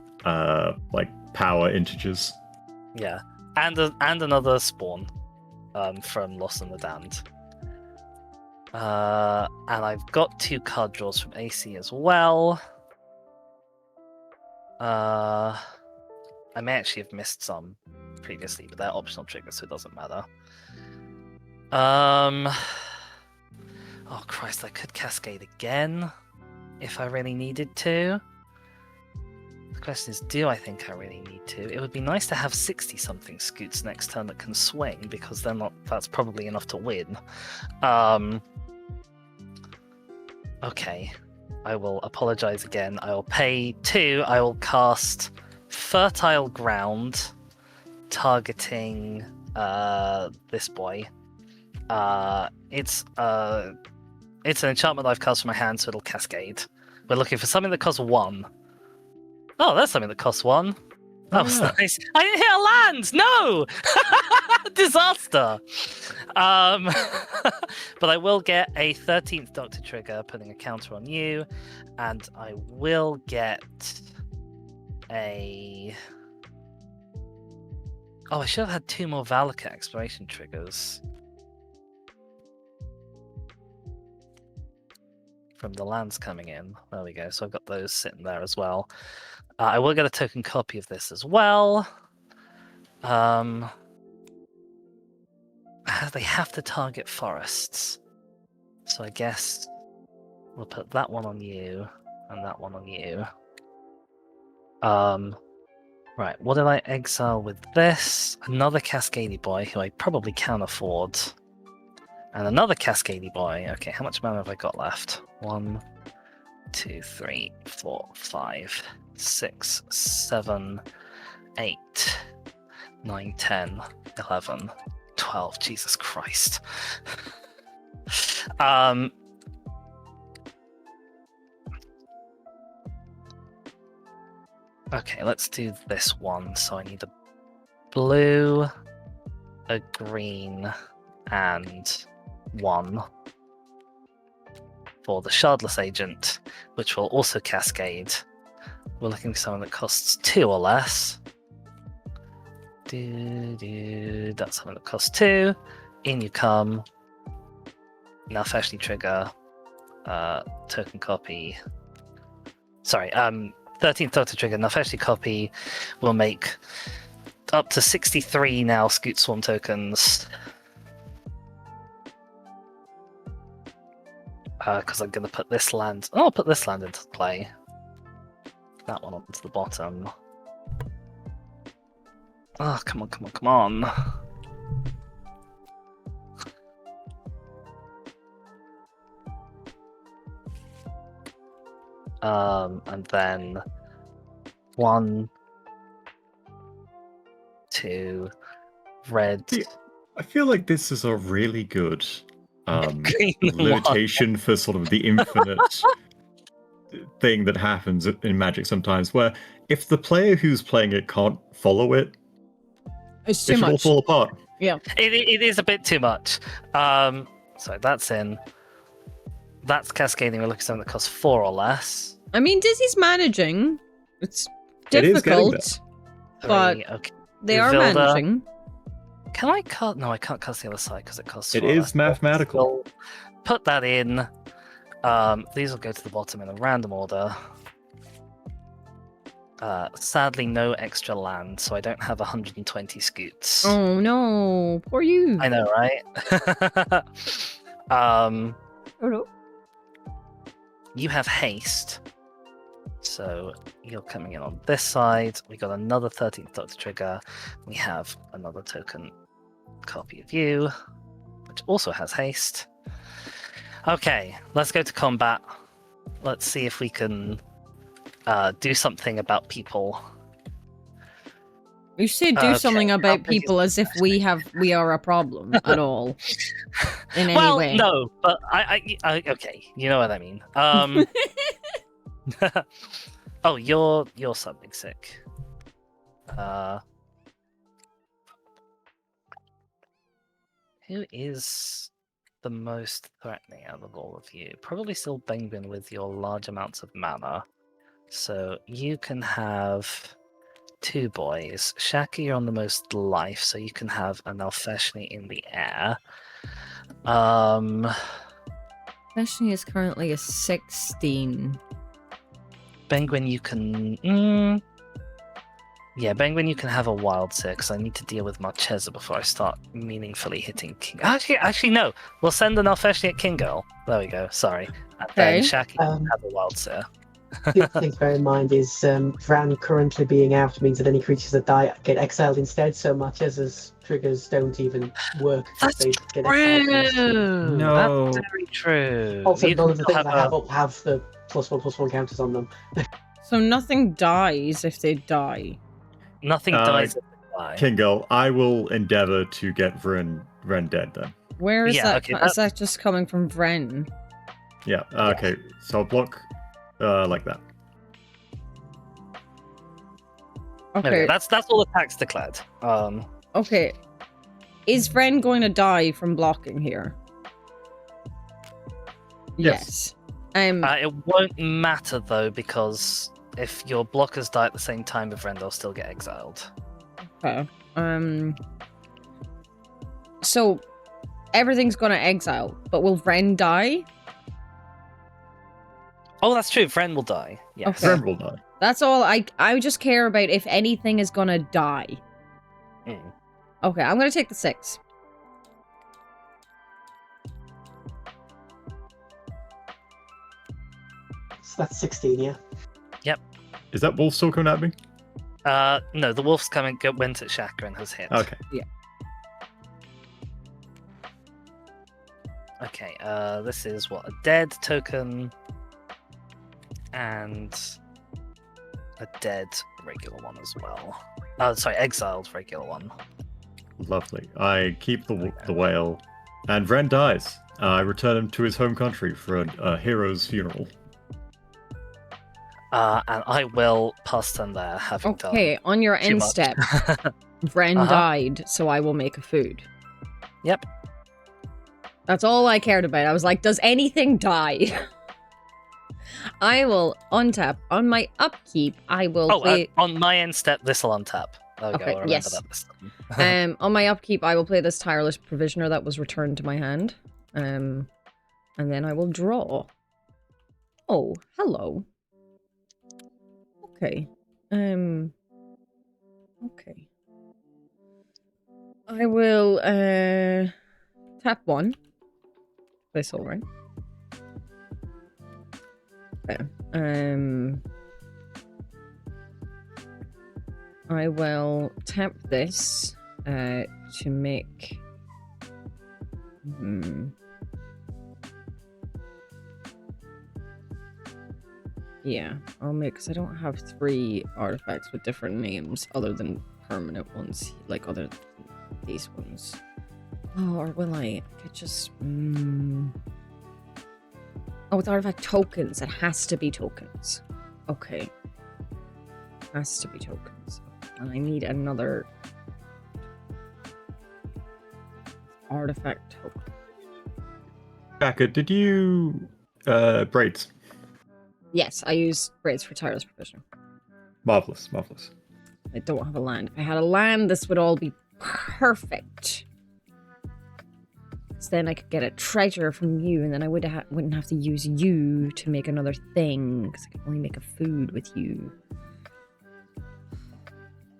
like power integers. Yeah, and another spawn from Lost in the Damned. And I've got 2 card draws from AC as well. I may actually have missed some previously, but they're optional triggers, so it doesn't matter. Oh Christ, I could cascade again if I really needed to. The question is, do I think I really need to? It would be nice to have 60-something scoots next turn that can swing, because then that's probably enough to win. Okay, I will apologize again. I will pay 2. I will cast Fertile Ground, targeting this boy. It's an enchantment I've cast from my hand, so it'll cascade. We're looking for something that costs 1. Oh, there's something that costs 1. That was nice. I didn't hit a land! No! Disaster! But I will get a 13th Doctor trigger, putting a counter on you, and I will get a... Oh, I should have had 2 more Valaka exploration triggers. From the lands coming in. There we go. So I've got those sitting there as well. I will get a token copy of this as well. They have to target forests. So I guess we'll put that one on you and that one on you. Right, what did I exile with this? Another Cascady Boy, who I probably can afford. And another Cascady Boy. Okay, how much mana have I got left? 1, 2, 3, 4, 5, 6, 7, 8, 9, 10, 11, 12. Jesus Christ. Okay, let's do this one. So I need a blue, a green, and 1 for the Shardless Agent, which will also cascade. We're looking for someone that costs 2 or less. That's something that costs 2. In you come. Now freshly trigger. Token copy. Sorry, 13th Doctor trigger. Now freshly copy will make up to 63 now Scoot Swarm tokens. Because I'm going to put this land. Oh, I'll put this land into play. That one onto the bottom. Oh, come on, come on, come on. And then 1, 2, red. I feel like this is a really good Green limitation for sort of the infinite thing that happens in Magic sometimes, where if the player who's playing it can't follow it, It's it too should all much. fall apart. Yeah. It is a bit too much. So that's in. That's cascading. We're looking at something that costs 4 or less. I mean, Dizzy's managing. It's It is getting difficult, but 3, okay. they are Vilda. managing. Can I cut? No, I can't cast the other side because it costs. It 4 is less. mathematical. So put that in. These will go to the bottom in a random order. Sadly, no extra land, so I don't have 120 scoots. Oh no, poor you. I know, right? Oh no. You have haste, so you're coming in on this side. We got another 13th Doctor trigger. We have another token copy of you, which also has haste. Okay, let's go to combat. Let's see if we can do something about people. You should do Okay, something how about big is people as if we are a problem at all. In any way. No, but I okay, you know what I mean. Oh, you're something sick. Who is the most threatening out of all of you? Probably still Benguin with your large amounts of mana. So you can have 2 boys. Shaki, you're on the most life, so you can have an Alfeshni in the air. Especially is currently a 16. Benguin, you can. Yeah, Benguin, you can have a wild six. I need to deal with Marchesa before I start meaningfully hitting King. Actually, no. We'll send an Alfeshni at King Girl. There we go. Sorry. And then Okay. Shaki can have a wild sir. The other thing to bear in mind is Vran currently being out means that any creatures that die get exiled instead, so Marchesa's triggers don't even work. That's They get exiled first. True. No. That's very true. Also, You none can of the still things I have up have the +1/+1 counters on them. So nothing dies if they die. Nothing dies if they die. Kingo, I will endeavor to get Ren dead then. Where is Yeah, that? okay, Is that just coming from Vren? Yeah, okay. So I'll block like that. Okay. That's all attacks declared. Okay. Is Vren going to die from blocking here? Yes. It won't matter though, because if your blockers die at the same time with Ren, they'll still get exiled. Okay. So everything's gonna exile, but will Vren die? Oh, that's true. Ren will die. Yes. Okay. Ren will die. That's all. I just care about if anything is gonna die. Mm. Okay, I'm gonna take the 6. So that's 16, yeah? Is that wolf still coming at me? No, the wolf's coming. Went at Shaka and has hit. Okay. Okay. This is what, a dead token and a dead regular one as well. Oh, sorry, exiled regular one. Lovely. I keep the whale, and Ren dies. I return him to his home country for a hero's funeral. And I will pass turn there, having done Okay, on your too end much. step, Friend Uh-huh. died, so I will make a food. Yep. That's all I cared about. I was like, does anything die? I will untap. On my upkeep, I will play... on my end step, this will untap. There we Okay, go, I'll remember yes. that this time. On my upkeep, I will play this Tireless Provisioner that was returned to my hand. And then I will draw. Oh, hello. Okay. Okay. I will, tap 1. This all right. Okay. I will tap this, to make... Yeah, I'll make, because I don't have 3 artifacts with different names other than permanent ones, like other than these ones. Oh, or will I? I could just... Oh, with artifact tokens. It has to be tokens. Okay. Has to be tokens. And I need another artifact token. Jacka, did you braids? Yes, I use braids for Tireless Provision. Marvelous, marvelous. I don't have a land. If I had a land, this would all be perfect. So then I could get a treasure from you, and then I wouldn't have to use you to make another thing, because I could only make a food with you.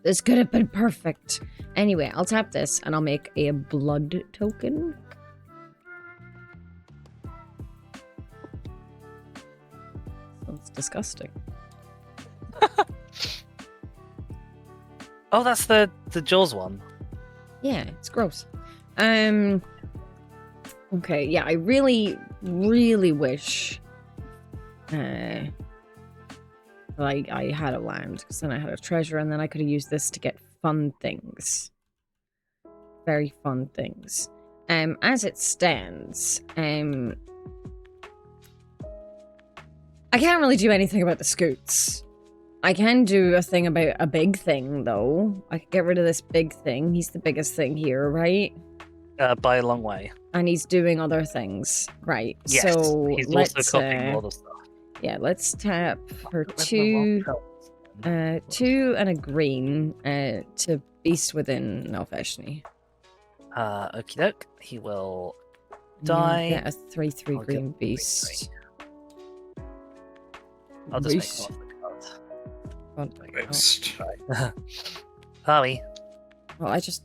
This could have been perfect. Anyway, I'll tap this, and I'll make a blood token. Sounds disgusting. Oh, that's the Jaws one. Yeah, it's gross. Okay, yeah, I really, really wish I had a land, because then I had a treasure, and then I could have used this to get fun things. Very fun things. As it stands, I can't really do anything about the scoots. I can do a thing about a big thing, though. I could get rid of this big thing. He's the biggest thing here, right? By a long way. And he's doing other things, right? Yes, so he's let's, also copying all the stuff. Yeah, let's tap for Where's my 2, long 2 and a green to Beast Within Nelfeshni. Okie doke. He will die. Get a 3/3 I'll green get beast. I'll just Beast. make one off the card. Ghost. Howie. Well, I just...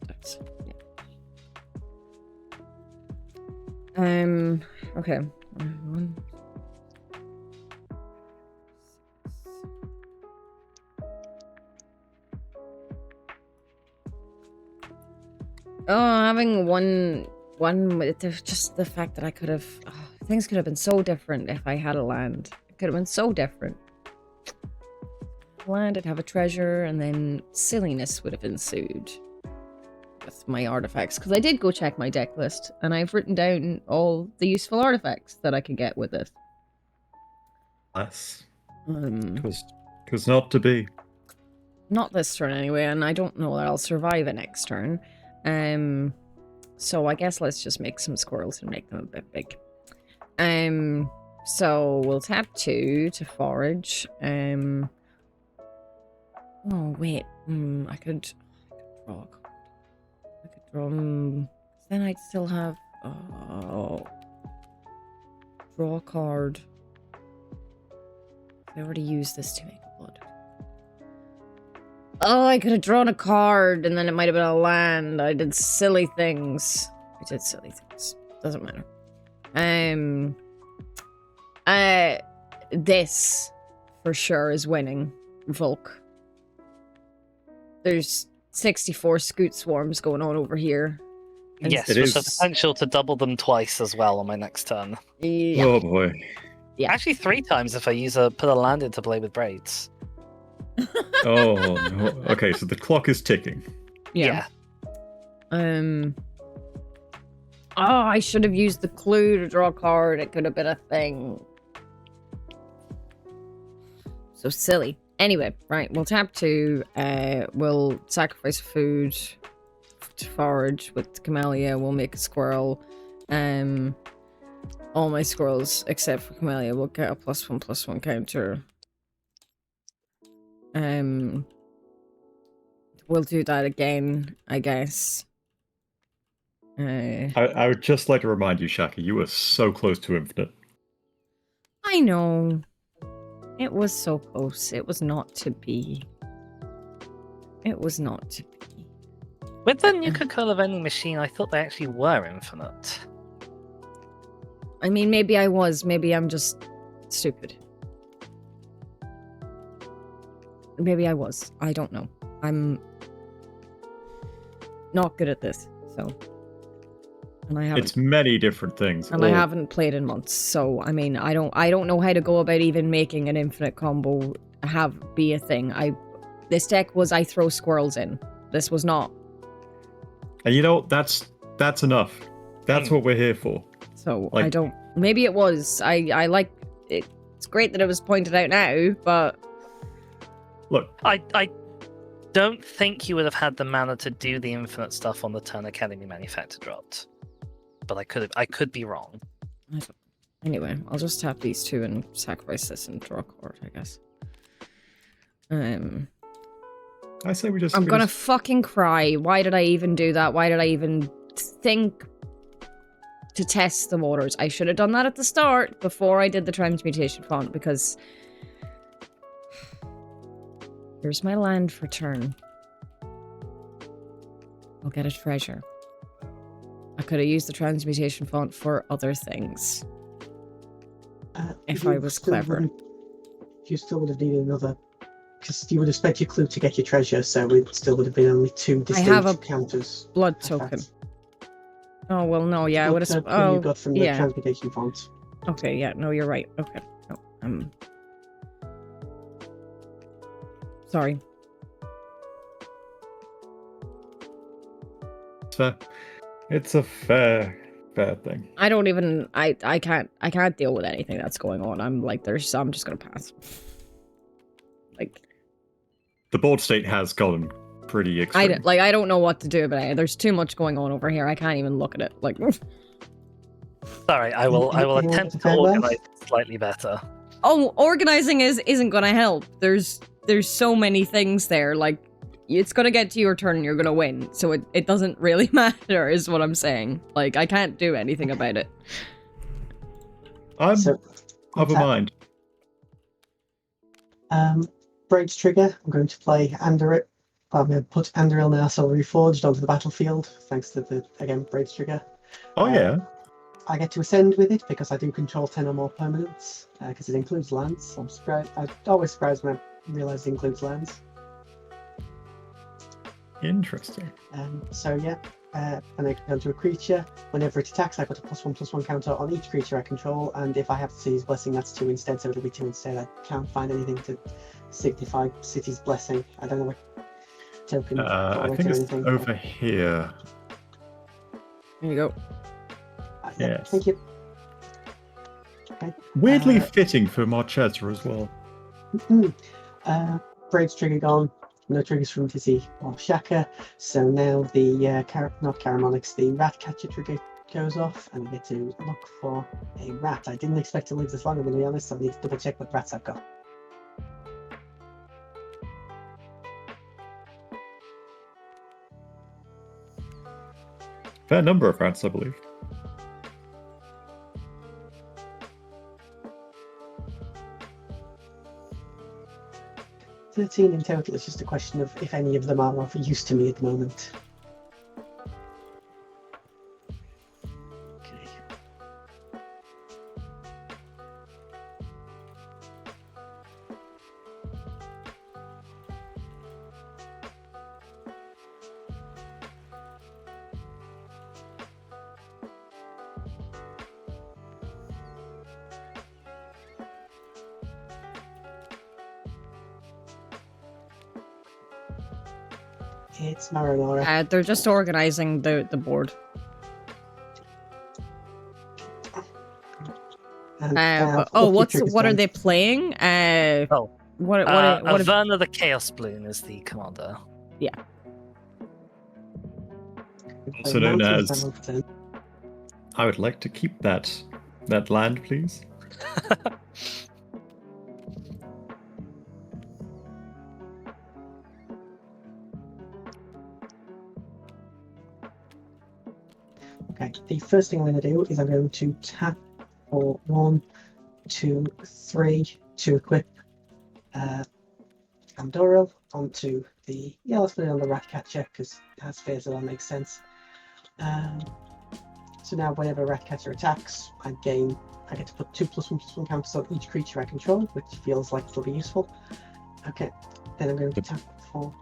Okay. 1. Oh, having one with just the fact that I could have... things could have been so different if I had a land. It could have been so different. Land, I'd have a treasure, and then silliness would have ensued with my artifacts. Because I did go check my deck list, and I've written down all the useful artifacts that I could get with it. Yes. Um, Because not to be. Not this turn anyway, and I don't know that I'll survive it next turn. So I guess let's just make some squirrels and make them a bit big. So we'll tap 2 to forage. Oh wait, I could draw. I could draw. Then I'd still have. Oh, draw a card. I already used this to make a blood. Oh, I could have drawn a card, and then it might have been a land. I did silly things. I did silly things. Doesn't matter. This for sure is winning. Volk. There's 64 scoot swarms going on over here. And Yes, It with the is- potential to double them twice as well on my next turn. Yeah. Oh boy. Yeah. Actually, 3 times if I put a land into play with braids. Oh no. Okay, so the clock is ticking. Yeah. Oh, I should have used the clue to draw a card. It could have been a thing. So silly. Anyway, right, we'll tap 2. We'll sacrifice food to forage with Camellia. We'll make a squirrel. All my squirrels, except for Camellia, will get a +1/+1 counter. We'll do that again, I guess. I would just like to remind you, Shaka, you were so close to infinite. I know. It was so close. It was not to be. It was not to be. With the Nuka-Cola vending machine, I thought they actually were infinite. I mean, maybe I was. Maybe I'm just stupid. Maybe I was. I don't know. I'm not good at this, so. And I haven't. It's many different things. And I haven't played in months, so I mean, I don't know how to go about even making an infinite combo be a thing. This deck was I throw squirrels in. This was not. And you know, that's enough. That's what we're here for. So Like- I don't. Maybe it was. I like it. It's great that it was pointed out now, but Look, I don't think you would have had the mana to do the infinite stuff on the turn Academy Manufactor dropped. But I could be wrong. anyway, I'll just tap these 2 and sacrifice this and draw a card, I guess. I say we just. I'm gonna fucking cry. Why did I even do that? Why did I even think to test the waters? I should have done that at the start before I did the transmutation font, because here's my land for turn. I'll get a treasure. I could have used the transmutation font for other things. If I was clever. You still would have needed another, because you would have spent your clue to get your treasure, so it still would have been only 2 distinct have a counters. Blood token. Oh, well, no, yeah, I would have... You got from the yeah. transmutation font. Okay, yeah, no, you're right. Okay. No, sorry. It's a fair thing. I don't even... I can't deal with anything that's going on. I'm just gonna pass. Like... The board state has gotten pretty extreme. I don't know what to do about it. There's too much going on over here. I can't even look at it. Like... Sorry, I will attempt to organize it slightly better. Oh, organizing isn't gonna help. There's so many things there. Like, it's gonna get to your turn and you're gonna win. So it doesn't really matter, is what I'm saying. Like, I can't do anything about it. I'm of a mind. Braid's Trigger. I'm going to play Andoril. I'm going to put Andoril now Soul Reforged onto the battlefield, thanks to the, again, Braid's Trigger. Oh yeah. I get to ascend with it because I do control 10 or more permanents, because it includes lands. I'm surprised. I'm always surprised when I realise it includes lands. Interesting. So yeah, and I go to a creature. Whenever it attacks, I put a +1/+1 counter on each creature I control, and if I have City's Blessing, that's 2 instead, so it'll be 2 instead. I can't find anything to signify City's Blessing. I don't know what token. I think it's over here. Here you go. Yes. Thank you. Okay. Weirdly fitting for Marchesa as well. Braid's Trigger gone. No triggers from Dizzy or Shaka. So now the not Caramonix, the Rat Catcher trigger goes off, and I get to look for a rat. I didn't expect to live this long, I'm going to be honest, so I need to double check what rats I've got. Fair number of rats, I believe. $13 in total. It's just a question of if any of them are of use to me at the moment. Okay. It's Marinara. They're just organizing the board. And, What are they playing? Oh. What? If, Verna the Chaos Bloom is the commander. Also known Mountains as- down for 10. I would like to keep that land, please. Okay, the first thing I'm going to do is I'm going to tap for 1, 2, 3 to equip Andoril onto the. Yeah, let's put it on the Ratcatcher because it has phase, so that makes sense. So now, whenever Ratcatcher attacks, I get to put 2+1/+1 counters on each creature I control, which feels like it'll be useful. Okay, then I'm going to tap for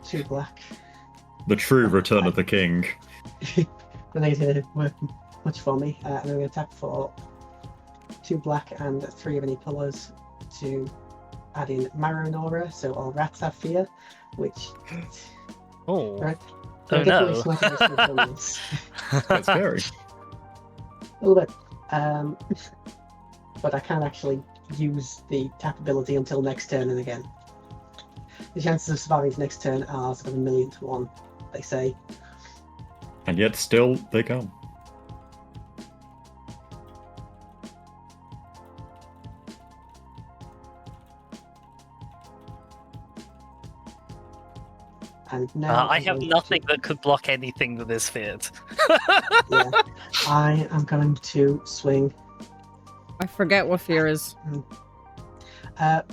2 black. The true return of the king. Then they didn't work much for me. And I'm going to tap for 2 black and 3 of any colours to add in Maronora, so all rats have fear, which. Oh. Right. Oh no. That's scary. A little bit. But I can't actually use the tap ability until next turn and again. The chances of surviving to next turn are sort of 1,000,000 to 1, they say. And yet still they come. And now I I'm have going nothing that could block anything that is feared. Yeah, I am going to swing. I forget what fear is. Can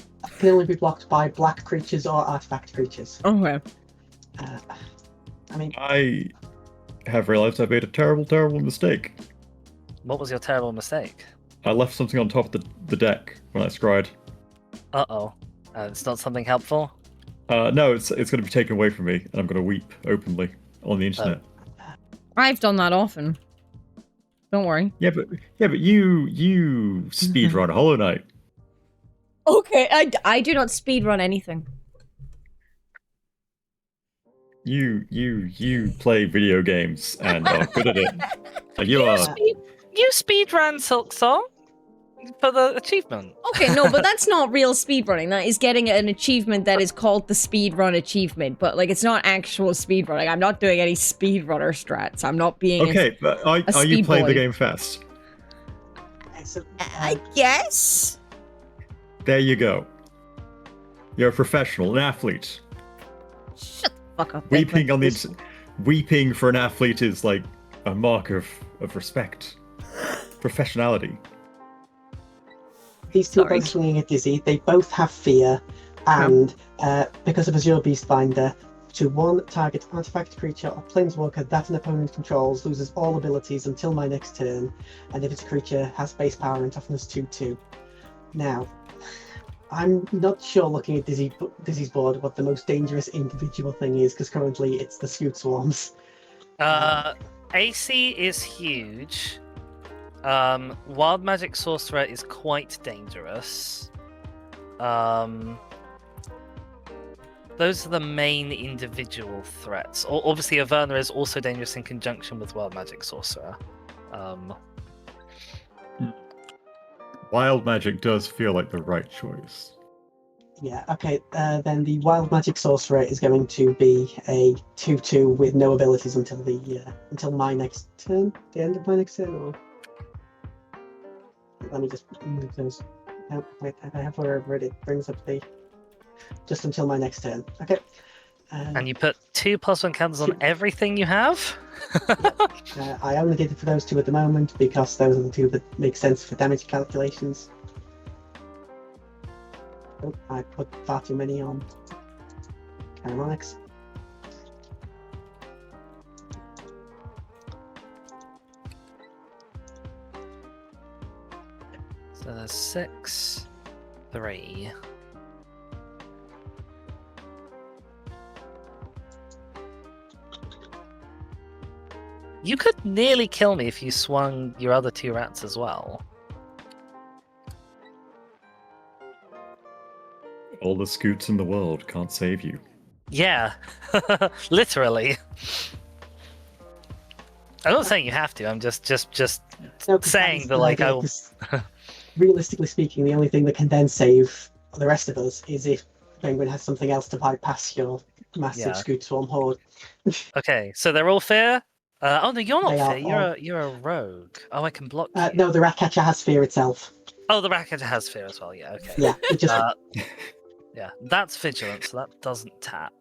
only be blocked by black creatures or artifact creatures. Okay. I mean, I have realized I made a terrible, terrible mistake. What was your terrible mistake? I left something on top of the deck when I scryed. Uh-oh. It's not something helpful? No, it's going to be taken away from me, and I'm going to weep openly on the internet. I've done that often. Don't worry. Yeah, but you speedrun Hollow Knight. Okay, I do not speedrun anything. You play video games and are good at it. Like you are. You speedran Silk Song for the achievement. Okay, no, but that's not real speedrunning. That is getting an achievement that is called the speedrun achievement, but like it's not actual speedrunning. I'm not doing any speedrunner strats. I'm not being Okay, but are you speed playing boy. the game fast? so, I guess. There you go. You're a professional, an athlete. Shut the fuck up. Weeping on This- the weeping for an athlete is like a mark of respect, professionality. these two are Sorry. both swinging at Dizzy. They both have fear, and because of Azure Beastbinder, to 1 target artifact creature or planeswalker that an opponent controls loses all abilities until my next turn, and if it's a creature, has base power and toughness 2/2. Now, I'm not sure looking at Dizzy's board what the most dangerous individual thing is, because currently it's the Scoot Swarms. AC is huge. Wild Magic Sorcerer is quite dangerous. Those are the main individual threats. Obviously, Averna is also dangerous in conjunction with Wild Magic Sorcerer. Wild magic does feel like the right choice. Yeah, okay, then the Wild Magic Sorcerer is going to be a 2/2 with no abilities until my next turn, the end of my next turn, or... Let me just move those. No, wait, I have wherever it brings up the... Just until my next turn. Okay. And you put 2+1 counters on everything you have? I only did it for those 2 at the moment, because those are the 2 that make sense for damage calculations. Oh, I put far too many on Caramonics. So there's 6, 3. You could nearly kill me if you swung your other 2 rats as well. All the scoots in the world can't save you. Yeah, literally. I'm not saying you have to. I'm just No, 'cause saying is that, the like, idea, I will... 'cause realistically speaking, the only thing that can then save the rest of us is if Penguin has something else to bypass your massive Yeah. Scoot Swarm horde. Okay, so they're all fear. Oh no, you're not They are fear. all- You're a rogue. Oh, I can block you. No, the Ratcatcher has fear itself. Oh, the racket has fear as well. Yeah. Okay. Yeah, it just Yeah, that's vigilant, so that doesn't tap.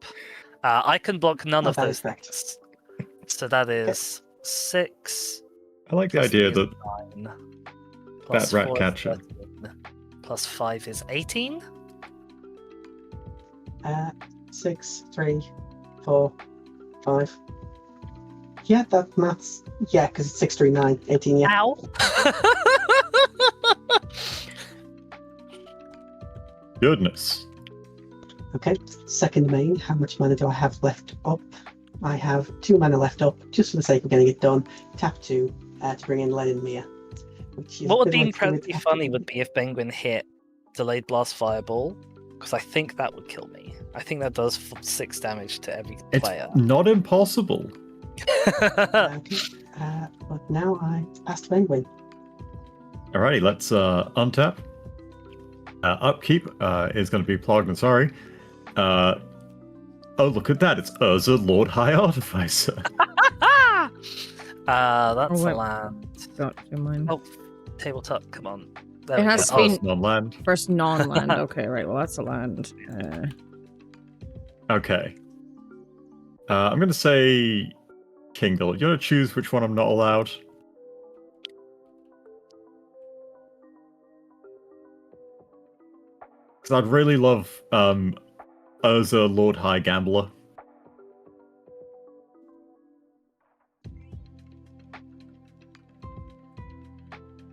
I can block none of that those is correct. things. So that is 6. I like the plus idea 3 is that 9. Plus rat 4 is catcher. 13, plus 5 is 18. 6, 3, 4, 5. Yeah, that maths. Yeah, because it's 6, 3, 9, 18. Yeah. Ow! goodness. Okay, second main. How much mana do I have left up? I have 2 mana left up, just for the sake of getting it done. Tap 2 to bring in Len and Mia. What would be incredibly funny would be if Penguin hit Delayed Blast Fireball, because I think that would kill me. I think that does 6 damage to every It's player. not impossible. But now I passed Penguin. Alrighty, let's untap. Upkeep is going to be Plogged and Sorry. Oh, look at that. It's Urza, Lord High Artificer. That's Oh, a wait. land. Got to mine. Oh, tabletop, come on. There It we has go. to Oh, be- it's non-land. First non-land. Okay, right. Well, that's a land. Okay. I'm going to say Kingle. You want to choose which one I'm not allowed? Because I'd really love Urza, Lord High Gambler.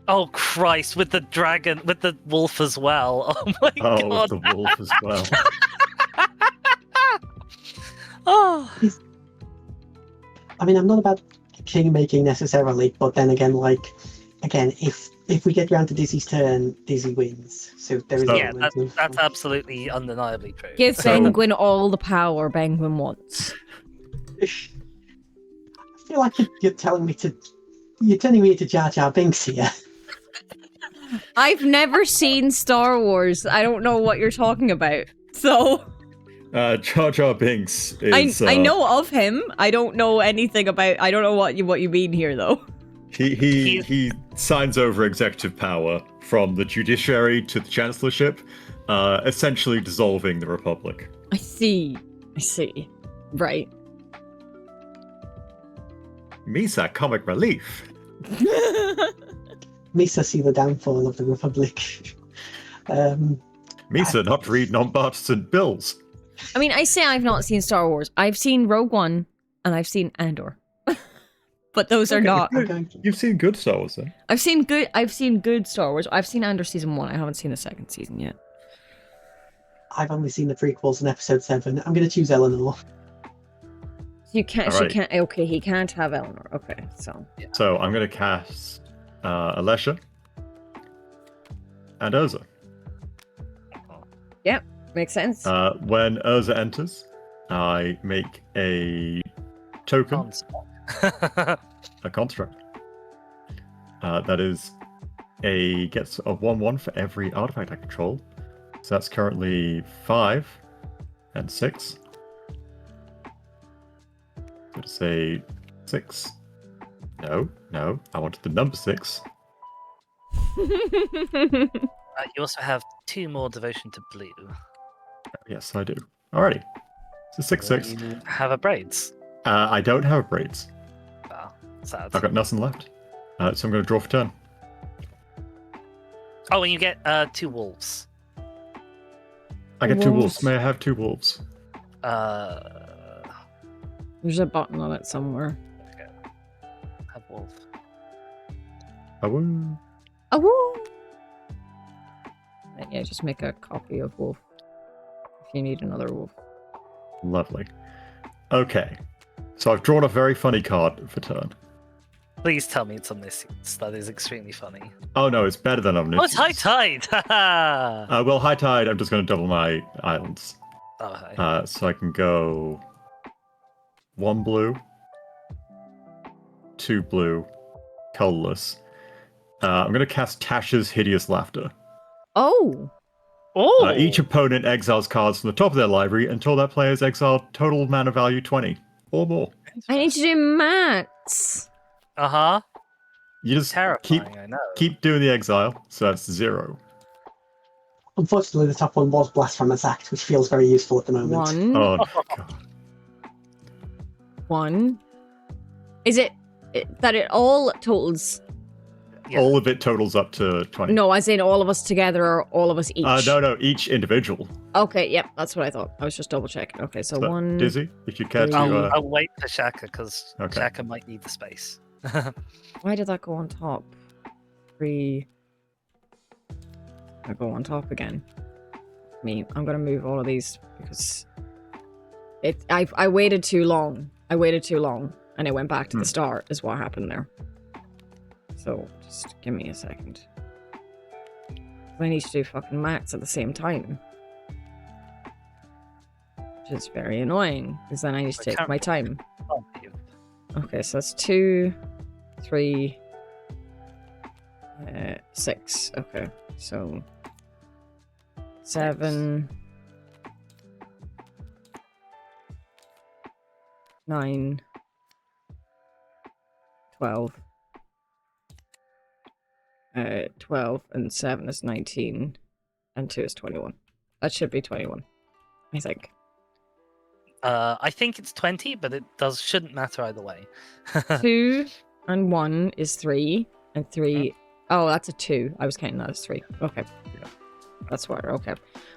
Oh Christ, with the dragon, with the wolf as well. Oh my Oh, god. with the wolf as well. Oh. I mean, I'm not about king making necessarily, but then again, if we get round to Dizzy's turn, Dizzy wins. So there is So- Yeah, element of- that's absolutely undeniably true. Give So- Penguin all the power Penguin wants. I feel like you're telling me to. You're turning me into Jar Jar Binks here. I've never seen Star Wars. I don't know what you're talking about. So Jar Jar Binks is... I know of him. I don't know anything about. I don't know what you mean here though. He signs over executive power from the judiciary to the chancellorship, essentially dissolving the republic. I see. Right. Misa comic relief. Misa see the downfall of the Republic. Misa not read non-partisan bills. I mean, I say I've not seen Star Wars. I've seen Rogue One and I've seen Andor. But those are Okay, not. I'm going. You've seen good Star Wars then? I've seen good Star Wars. I've seen Andor season 1. I haven't seen the second season yet. I've only seen the prequels in episode 7. I'm going to choose Eleanor. You can't. Alright. She can't. Okay, he can't have Eleanor. Okay, so So I'm going to cast Alesha and Urza. makes sense. When Urza enters, I make a token, a construct. That is gets a 1/1 for every artifact I control. So that's currently 5 and 6. So to say 6. No, I wanted the number 6. You also have 2 more devotion to blue. Yes, I do. Alrighty. So 6/6. You have a braids. I don't have braids. Wow, sad. I've got nothing left. So I'm going to draw for turn. Oh, and you get 2 wolves. I get 2 wolves. Wolves. May I have 2 wolves? There's a button on it somewhere. Have wolf. Oh, Oh, woo! And yeah, just make a copy of Wolf if you need another Wolf. lovely. Okay. So I've drawn a very funny card for turn. Please tell me it's omniscience. That is extremely funny. Oh no, it's better than Oh, Omniscience. it's high tide! Haha! Well, High Tide, I'm just going to double my islands. Oh, hi. So I can go 1 blue, 2 blue, colorless. I'm going to cast Tasha's Hideous Laughter. Oh, Oh, Each opponent exiles cards from the top of their library until that player's exiled total mana value 20 or more. I need to do maths. Uh-huh. You just Terrifying, I know. keep doing the exile, so that's 0. Unfortunately, the top one was Blasphemous Act, which feels very useful at the moment. 1, Oh god. 1. Is it that it all totals? Yeah. All of it totals up to 20. No, as in all of us together or all of us each? No, each individual. Okay, yep, that's what I thought. I was just double checking. Okay, so So, 1. Dizzy, if you care three. to... I'll wait for Shaka, because Okay. Shaka might need the space. Why did that go on top? 3. I go on top again. I'm gonna move all of these because I waited too long. I waited too long, and it went back to the start. Is what happened there. So just give me a second. I need to do fucking maths at the same time, which is very annoying because then I need to take my time. Okay, so that's 2, 3, 6. Okay, so 7, 9, 12. 12 and 7 is 19, and 2 is 21. That should be 21, I think. I think it's 20, but it shouldn't matter either way. 2 and 1 is 3, and 3... Oh, that's a 2. I was counting that as 3. Okay. Yeah. That's why. Okay.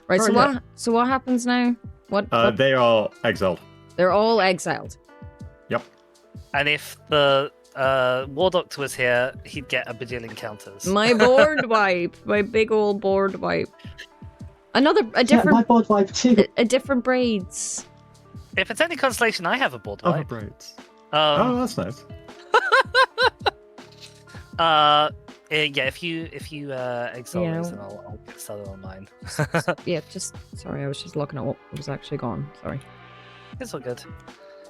Right, Oh, so what happens now? What? They are exiled. They're all exiled. Yep. And if the War Doctor was here, he'd get a bajillion counters. My board wipe. My big old board wipe. A Yeah, different... my board wipe too. A different braids. If it's any consolation, I have a board Oh, wipe. braids. Oh, Um, that's nice. yeah, if you exile Yeah. those, then I'll get started on mine. Yeah, just... Sorry, I was just looking at what was actually gone. Sorry. It's all good.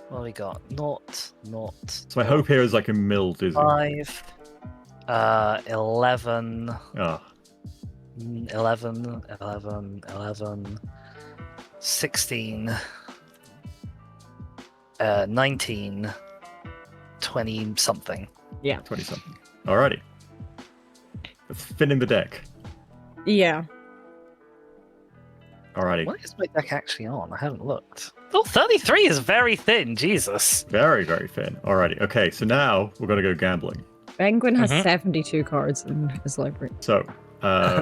What we got? Not. So my hope here is I can mill Dizzy. 5, 11, Ah, 11, 16, 19, 20 something. 20 something. Alrighty. Let's fin in the deck. Yeah. Alrighty. What is my deck actually on? I haven't looked. Oh, 33 is very thin. Jesus. Very, very thin. Alrighty. Okay, so now we're going to go gambling. Penguin has 72 cards in his library. So,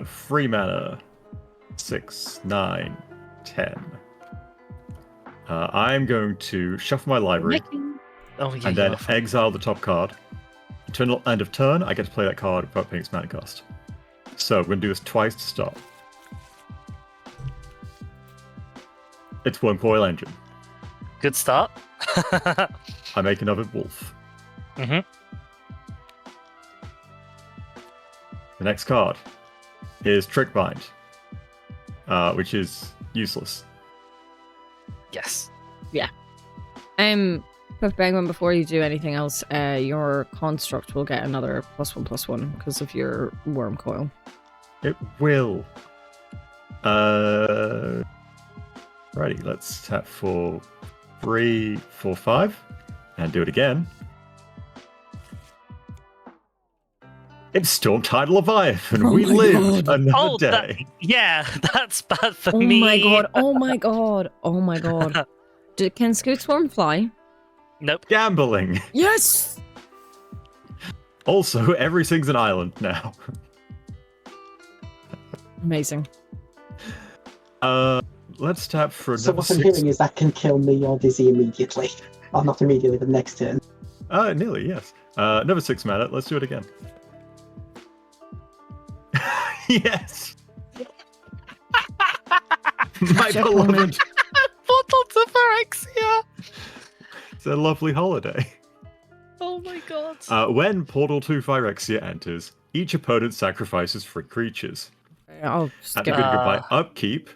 3 mana, 6, 9, 10. I'm going to shuffle my library Oh, yeah, and then exile the top card. Until end of turn, I get to play that card without paying its mana cost. So, we're going to do this twice to start. It's Worm Coil Engine. Good start. I make another wolf. Mhm. The next card is Trick Bind, which is useless. Yes. Penguin, before you do anything else, your construct will get another +1/+1 because of your worm coil. It will. Righty, let's tap for 3, 4, 5, and do it again. It's Storm-Tide Leviathan. Oh We my lived God. another that- day. Yeah, that's bad for Oh me. my god! Oh my god! Oh my god! Can Scoot Swarm fly? Nope. Gambling. Yes! Also, everything's an island now. Amazing. Let's tap for So another what I'm 6. hearing is that can kill me or Dizzy immediately. Or not immediately, but next turn. Nearly, yes. Another 6 mana. Let's do it again. Yes! My Check beloved. moment. Portal to Phyrexia. It's a lovely holiday. Oh my god. When Portal to Phyrexia enters, each opponent sacrifices 3 creatures. I'll At skip. the beginning of my upkeep,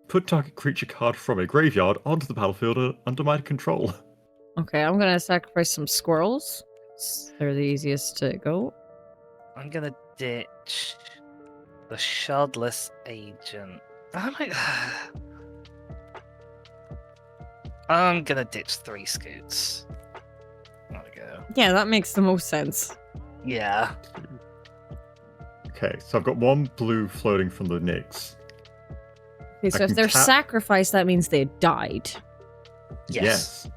put target creature card from a graveyard onto the battlefield under my control. Okay, I'm gonna sacrifice some squirrels. They're the easiest to go. I'm gonna ditch the Shardless Agent. I'm gonna ditch 3 scoots. There we go. Yeah, that makes the most sense. Yeah. Okay, so I've got 1 blue floating from the Nyx. Okay, so if can they're tap- sacrificed, that means they died. Yes.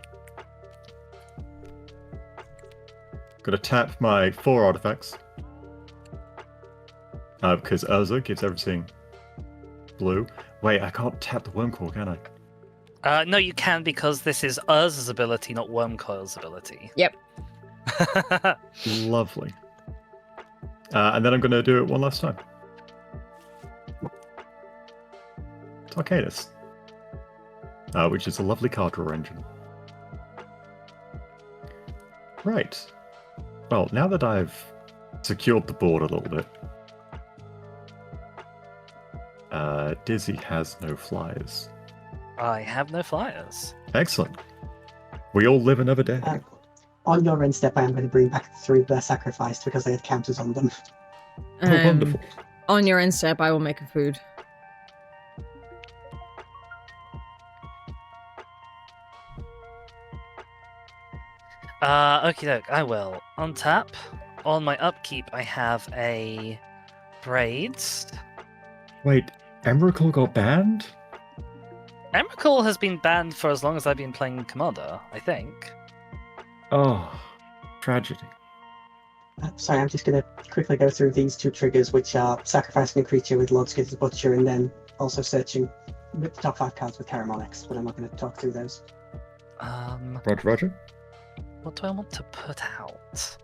Gonna tap my 4 artifacts. Because Urza gives everything blue. Wait, I can't tap the worm core, can I? No, you can because this is Urza's ability, not Wormcoil's ability. Yep. Lovely. And then I'm gonna do it one last time. Tarcanus. Which is a lovely card draw engine. Right. Well, now that I've secured the board a little bit, Dizzy has no flyers. I have no flyers. Excellent. We all live another day. On your end step, I am going to bring back the 3 that are sacrificed because they had counters on them. Oh, wonderful. On your end step, I will make a food. Okay, look, I will. Untap. On my upkeep, I have a Braids. Wait, Emrakul got banned? Emrakul has been banned for as long as I've been playing Commander, I think. Oh, tragedy. Sorry, I'm just going to quickly go through these 2 triggers, which are sacrificing a creature with Lordskitter's Butcher and then also searching with the top 5 cards with Caramonix, but I'm not going to talk through those. Roger. What do I want to put out?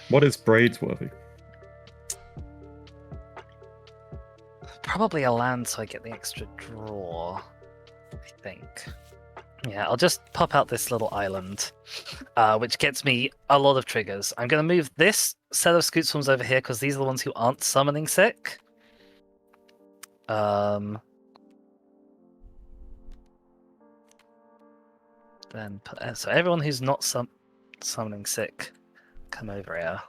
What is Braids worthy? Probably a land so I get the extra draw, I think. Yeah, I'll just pop out this little island, which gets me a lot of triggers. I'm going to move this set of Scoots Swarms over here because these are the ones who aren't summoning sick. Then so everyone who's not summoning sick, come over here.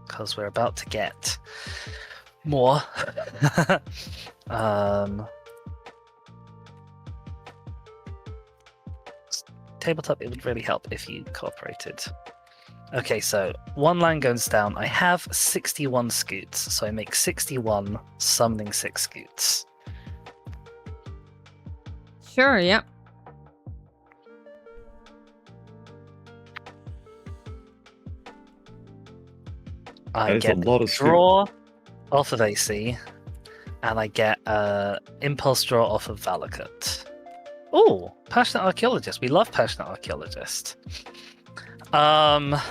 Because we're about to get more. Tabletop, it would really help if you cooperated. Okay, so 1 land goes down. I have 61 Scoots, so I make 61 summoning 6 Scoots. Sure, yep. I That is get a lot of draw off of AC, and I get impulse draw off of Valakut. Oh, Passionate Archaeologist. We love Passionate Archaeologist. Then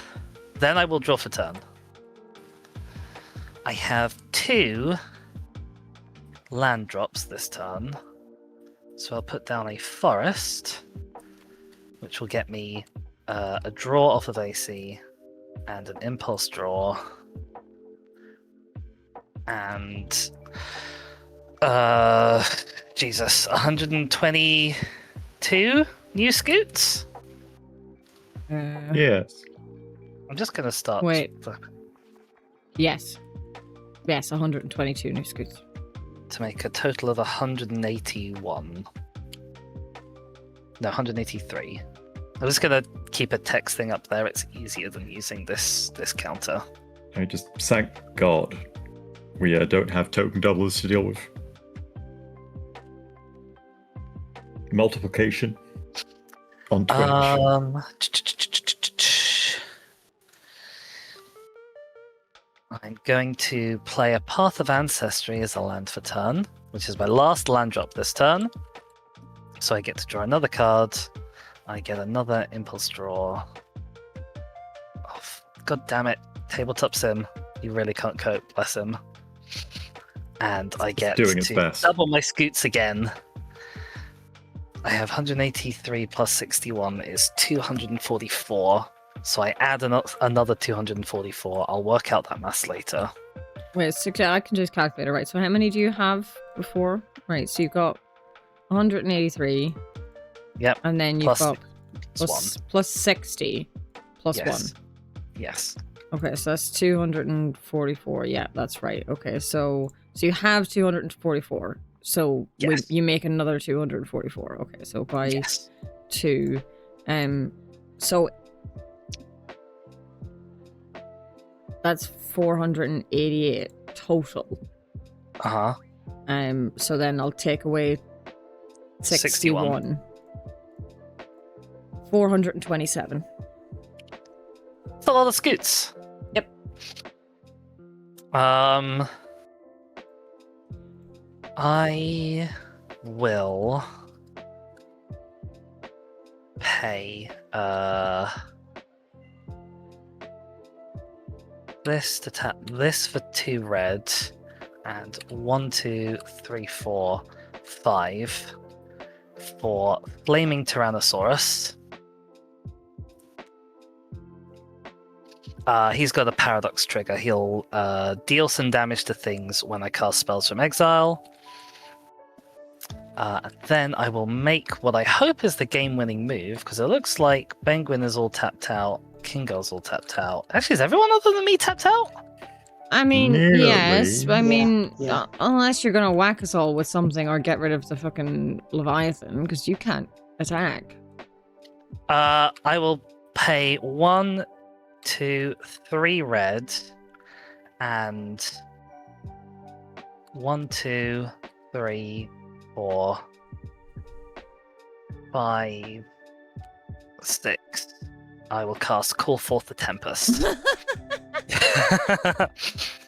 I will draw for turn. I have 2 land drops this turn. So I'll put down a forest, which will get me a draw off of AC and an impulse draw. And Jesus, 122 new Scoots? Yes. I'm just gonna start. Wait. Yes. Yes, 122 new Scoots. To make a total of 181. No, 183. I'm just gonna keep a text thing up there. It's easier than using this counter. I just thank God we don't have token doublers to deal with. Multiplication on Twitch. I'm going to play a Path of Ancestry as a land for turn, which is my last land drop this turn. So I get to draw another card. I get another impulse draw. Oh, God damn it. Tabletop Sim. He really can't cope, bless him. And I get doing its to best. double my Scoots again. I have 183 plus 61 is 244. So I add another 244. I'll work out that maths later. Wait, so I can just calculate it, right? So how many do you have before? Right, so you've got 183. Yep. And then you've Plus got plus 60 plus Yes. 1. Yes. Okay, so that's 244. Yeah, that's right. Okay, so you have 244. So Yes. you make another 244. Okay, so by Yes. 2. So that's 488 total. Uh-huh. So then I'll take away 61. 427. That's a lot of scoots. Yep. I will pay this to tap this for 2 red and 1, 2, 3, 4, 5 for Flaming Tyrannosaurus. He's got a paradox trigger. He'll deal some damage to things when I cast spells from exile. And then I will make what I hope is the game-winning move, because it looks like Penguin is all tapped out, Kingo's all tapped out. Actually, is everyone other than me tapped out? I mean, Nearly. yes. I Yeah, mean, yeah. unless you're gonna whack us all with something or get rid of the fucking Leviathan, because you can't attack. I will pay 1, 2, 3 red and 1, 2, 3, 4, 5, 6. I will cast Call Forth the Tempest.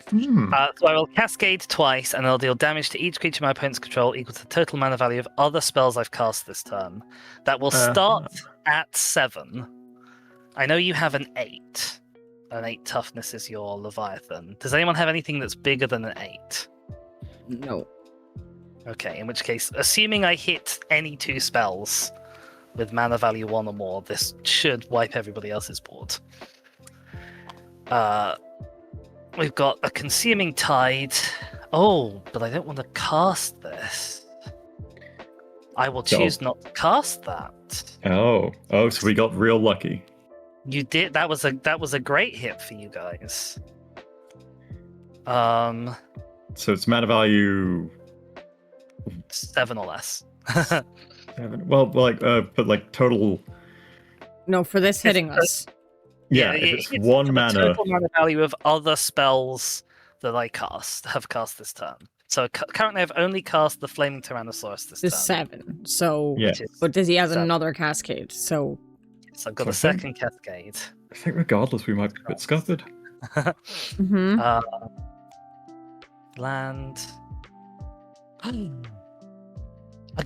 So I will cascade twice, and I'll deal damage to each creature my opponents control equal to the total mana value of other spells I've cast this turn. That will start at 7. I know you have an 8. An 8 toughness is your Leviathan. Does anyone have anything that's bigger than an 8? No. Okay, in which case, assuming I hit any 2 spells with mana value 1 or more, this should wipe everybody else's board. We've got a Consuming Tide. Oh, but I don't want to cast this. I will choose not to cast that. Oh, so we got real lucky. You did. That was a great hit for you guys. So it's mana value 7 or less. 7. Well, but like total. No, for this hitting us. Yeah, if it's 1 the mana. total mana value of other spells that I have cast this turn. So currently, I've only cast the Flaming Tyrannosaurus this Is turn. 7. So, Yeah. but does he has 7. another cascade? So, So I've got So a second cascade. I think regardless, we might be a bit scuppered. mhm. Land.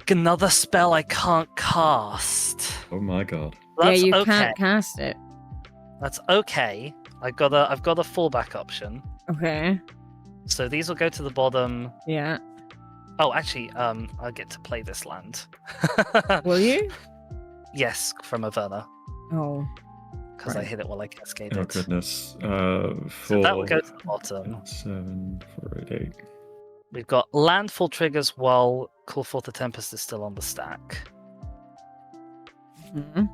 Another spell I can't cast. Oh my god. Yeah, That's you okay. can't cast it. That's okay. I've got a fallback option. Okay. So these will go to the bottom. Yeah. Oh, actually, I'll get to play this land. Will you? Yes, from Averna, Oh. because I Right. hit it while I cascaded. Oh goodness. So that will go to the bottom. 7, 4, 8, 8. We've got landfall triggers while Call Forth the Tempest is still on the stack. Mhm.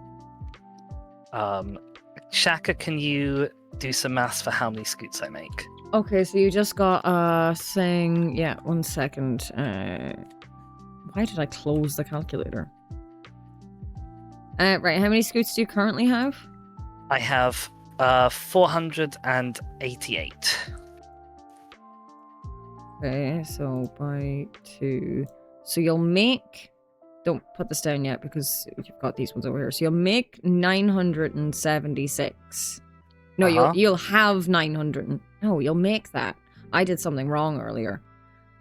Shaka, can you do some maths for how many scoots I make? Okay, so you just got a thing. Yeah, 1 second. Why did I close the calculator? Right, how many scoots do you currently have? I have 488. Okay, so by 2. So you'll make. Don't put this down yet because you've got these ones over here. So you'll make 976. No, Uh-huh. you'll have 900. No, you'll make that. I did something wrong earlier.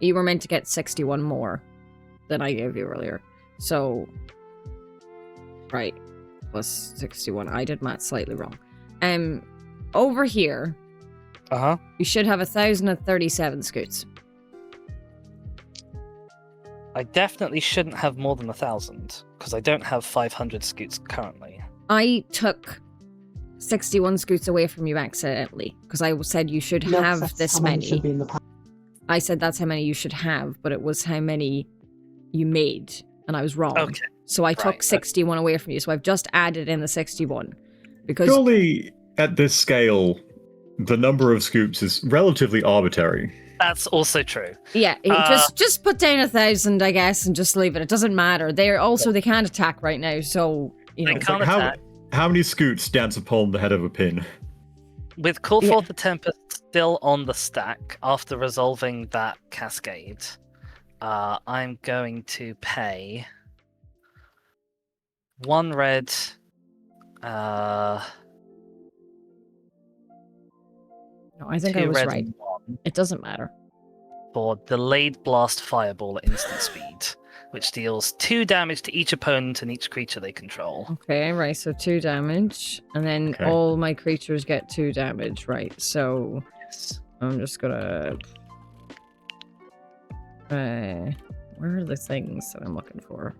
You were meant to get 61 more than I gave you earlier. So, right, plus 61. I did math slightly wrong. Over here, you should have 1,037 scoots. I definitely shouldn't have more than 1,000 because I don't have 500 scoots currently. I took 61 scoots away from you accidentally because I said you should No, have that's this how many many. should be in the pack. I said that's how many you should have, but it was how many you made, and I was wrong. Okay. So I took Right. 61 away from you, so I've just added in the 61. Because Surely, at this scale, the number of scoops is relatively arbitrary. That's also true. Yeah, just put down 1,000, I guess, and just leave it. It doesn't matter. They can't attack right now, so you know. They It's can't like, attack. how many scoots dance upon the head of a pin? With Call Forth the Tempest still on the stack after resolving that cascade, I'm going to pay 1 red. No, I think I 2 was red right. and 1 It doesn't matter. for Delayed Blast Fireball at instant speed, which deals 2 damage to each opponent and each creature they control. Okay, right, so 2 damage. And then Okay. all my creatures get 2 damage, right? So Yes. I'm just gonna... where are the things that I'm looking for?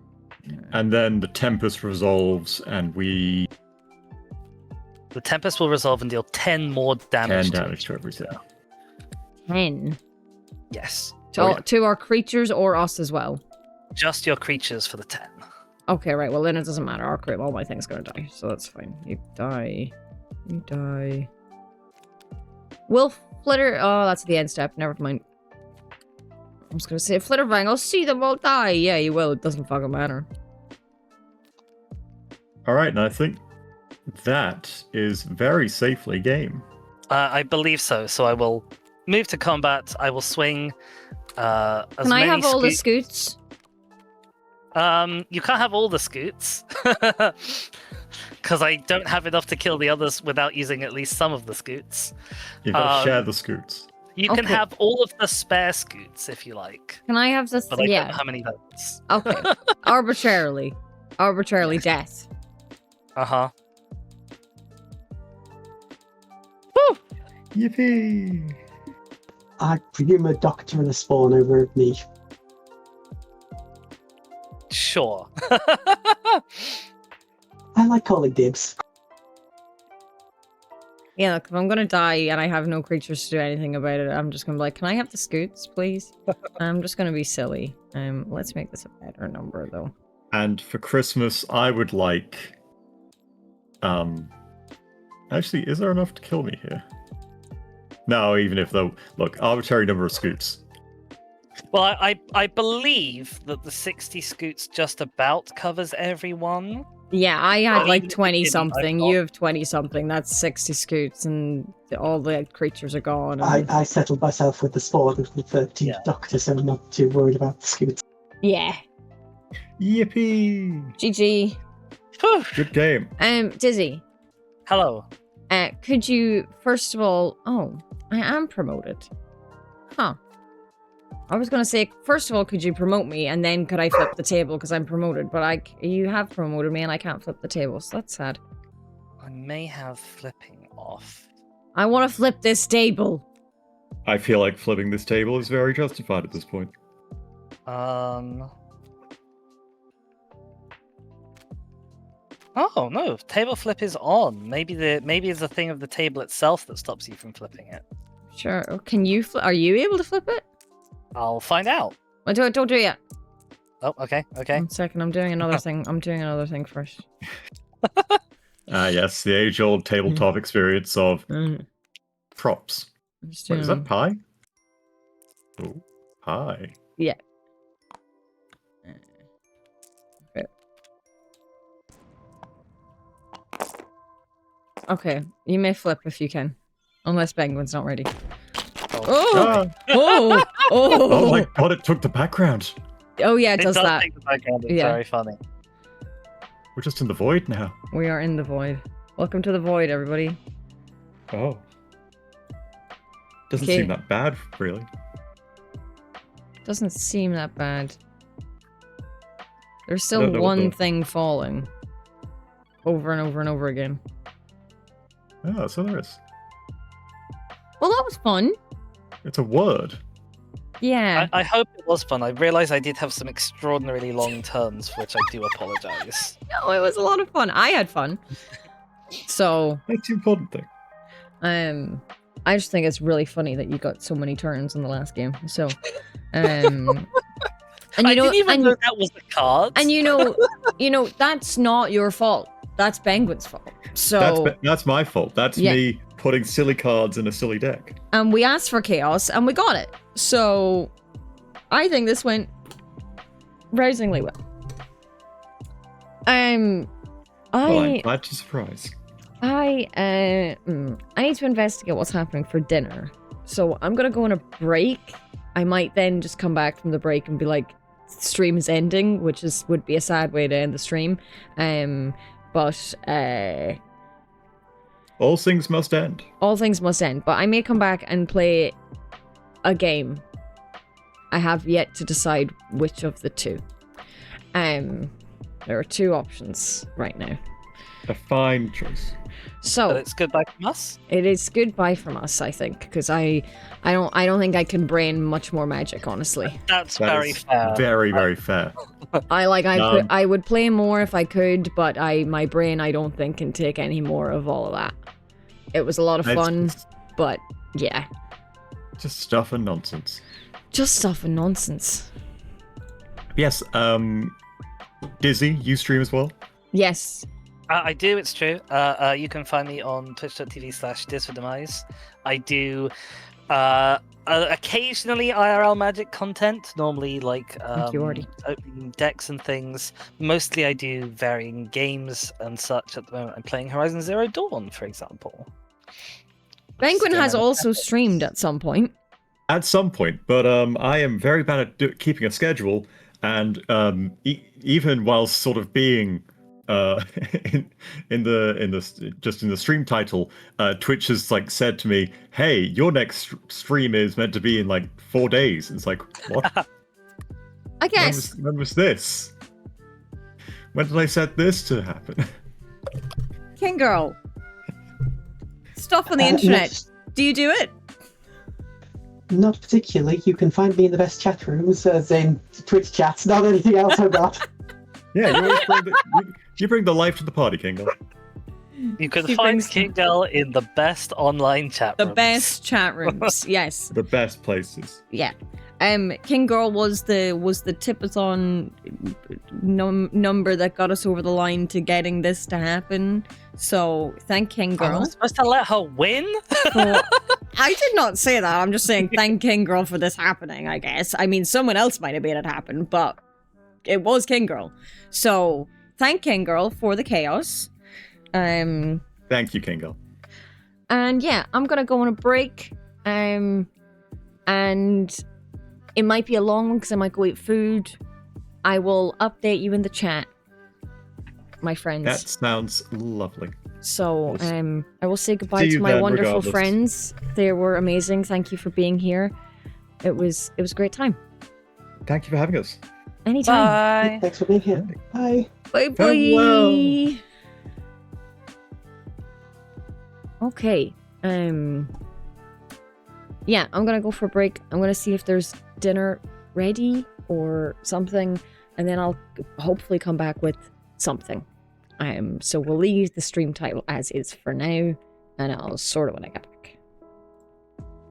And then the Tempest resolves, and we The Tempest will resolve and deal 10 more 10 damage. damage each to everything. creature. 10. Yes. To our creatures or us as well? Just your creatures for the 10. Okay, right, well then it doesn't matter. All my things gonna die, so that's fine. You die. You die. Will Flitter... Oh, that's the end step. Never mind. I'm just gonna say, Flitterfang, I'll see them all die. Yeah, you will. It doesn't fucking matter. Alright, and I think that is very safely game. I believe so. So I will move to combat. I will swing. As Can I many have all the scoot- scoots? You can't have all the scoots because I don't have enough to kill the others without using at least some of the scoots. You've got to share Um, the scoots. You can Okay. have all of the spare scoots if you like, Can I have the... but I don't know yeah. how many votes. Okay. Arbitrarily. Arbitrarily death. Uh-huh. Yippee! I presume a doctor and a spawn over me. Sure. I like calling dibs. Yeah, look, if I'm gonna die and I have no creatures to do anything about it, I'm just gonna be like, can I have the scoots, please? I'm just gonna be silly. Let's make this a better number, though. And for Christmas, I would like... Actually, is there enough to kill me here? No, even if though... Look, arbitrary number of scoots. Well, I believe that the 60 scoots just about covers everyone. Yeah, I had Well, like even if you 20 didn't, something. I've got- You have 20 something. That's 60 scoots, and all the creatures are gone. I And... settled myself with the spawn and the 13th Yeah. doctor, so I'm not too worried about the scoots. Yeah. Yippee! GG. Whew. Good game. Dizzy. Hello. Could you first of all? Oh, I am promoted. Huh. I was gonna say, first of all, could you promote me, and then could I flip the table because I'm promoted? But you have promoted me, and I can't flip the table, so that's sad. I may have flipping off. I want to flip this table. I feel like flipping this table is very justified at this point. Oh no, table flip is on. Maybe it's the thing of the table itself that stops you from flipping it. Sure. Oh, can you? Are you able to flip it? I'll find out. Well, don't do it yet. Oh, okay. 1 second. I'm doing another thing. I'm doing another thing first. Yes, the age-old tabletop experience of props. I'm just Wait, is that doing- pie? Oh, pie. Yeah. Okay, you may flip if you can. Unless Penguin's not ready. Oh! Ah, Oh! oh Oh! my god, it took the background. Oh yeah, it It does that. take the background. It's Yeah. very funny. We're just in the void now. We are in the void. Welcome to the void, everybody. Oh. Doesn't Okay. seem that bad, really. Doesn't seem that bad. There's I still don't know what one the- thing falling. Over and over and over again. Oh, so there is. Well, that was fun. It's a word. Yeah. I hope it was fun. I realise I did have some extraordinarily long turns, for which I do apologise. No, it was a lot of fun. I had fun. So, That's the important thing. I just think it's really funny that you got so many turns in the last game. So, and I didn't even know that was the card. and you know, that's not your fault. That's Penguin's fault. So That's my fault. That's Yeah. me putting silly cards in a silly deck. and we asked for chaos and we got it. So I think this went rousingly well. Well, I'm I glad to surprise. I need to investigate what's happening for dinner. So I'm gonna go on a break. I might then just come back from the break and be like, stream is ending, which would be a sad way to end the stream. But All things must end. all things must end. But I may come back and play a game. I have yet to decide which of the two. There are two options right now. A fine choice. So But it's goodbye from us. it is goodbye from us, I think, because I don't think I can brain much more magic, honestly. That's That very is fair. Very, very fair. I would play more if I could, but my brain I don't think can take any more of all of that. It was a lot of fun, but yeah, Just stuff and nonsense. just stuff and nonsense. Yes, Dizzy, you stream as well? Yes, I do, it's true. You can find me on twitch.tv/disfordemise. I do occasionally IRL magic content, normally like Thank you, Artie. opening decks and things. Mostly I do varying games and such. At the moment I'm playing Horizon Zero Dawn, for example. Penguin has Still also streamed at some point. At some point, but I am very bad at keeping a schedule, and even while sort of being in the stream title, Twitch has like said to me, "Hey, your next stream is meant to be in like 4 days." It's like, what? I guess. When was this? When did I set this to happen? King Girl. Stuff on the internet. Do you do it? Not particularly. You can find me in the best chat rooms, as in Twitch chats, not anything else I've got. Yeah, you bring the life to the party, Kingo. You can She find brings- King Girl in the best online chat The rooms. best chat rooms. Yes. The best places. Yeah. King Girl was the tipathon number that got us over the line to getting this to happen. So thank King Am Girl. I supposed to let her win? for- I did not say that. I'm just saying thank King Girl for this happening, I guess. I mean, someone else might have made it happen, but it was King Girl. So thank King Girl for the chaos. Thank you, Kingo. And yeah, I'm gonna go on a break. And it might be a long one because I might go eat food. I will update you in the chat, my friends. That sounds lovely. So I will say goodbye See to you my then, wonderful regardless. friends. They were amazing. Thank you for being here. It was a great time. Thank you for having us. Anytime. Bye. Thanks for being here. Bye. Bye bye. Farewell. Okay. Yeah, I'm gonna go for a break. I'm gonna see if there's dinner ready or something, and then I'll hopefully come back with something. So we'll leave the stream title as is for now, and I'll sort it when I get back.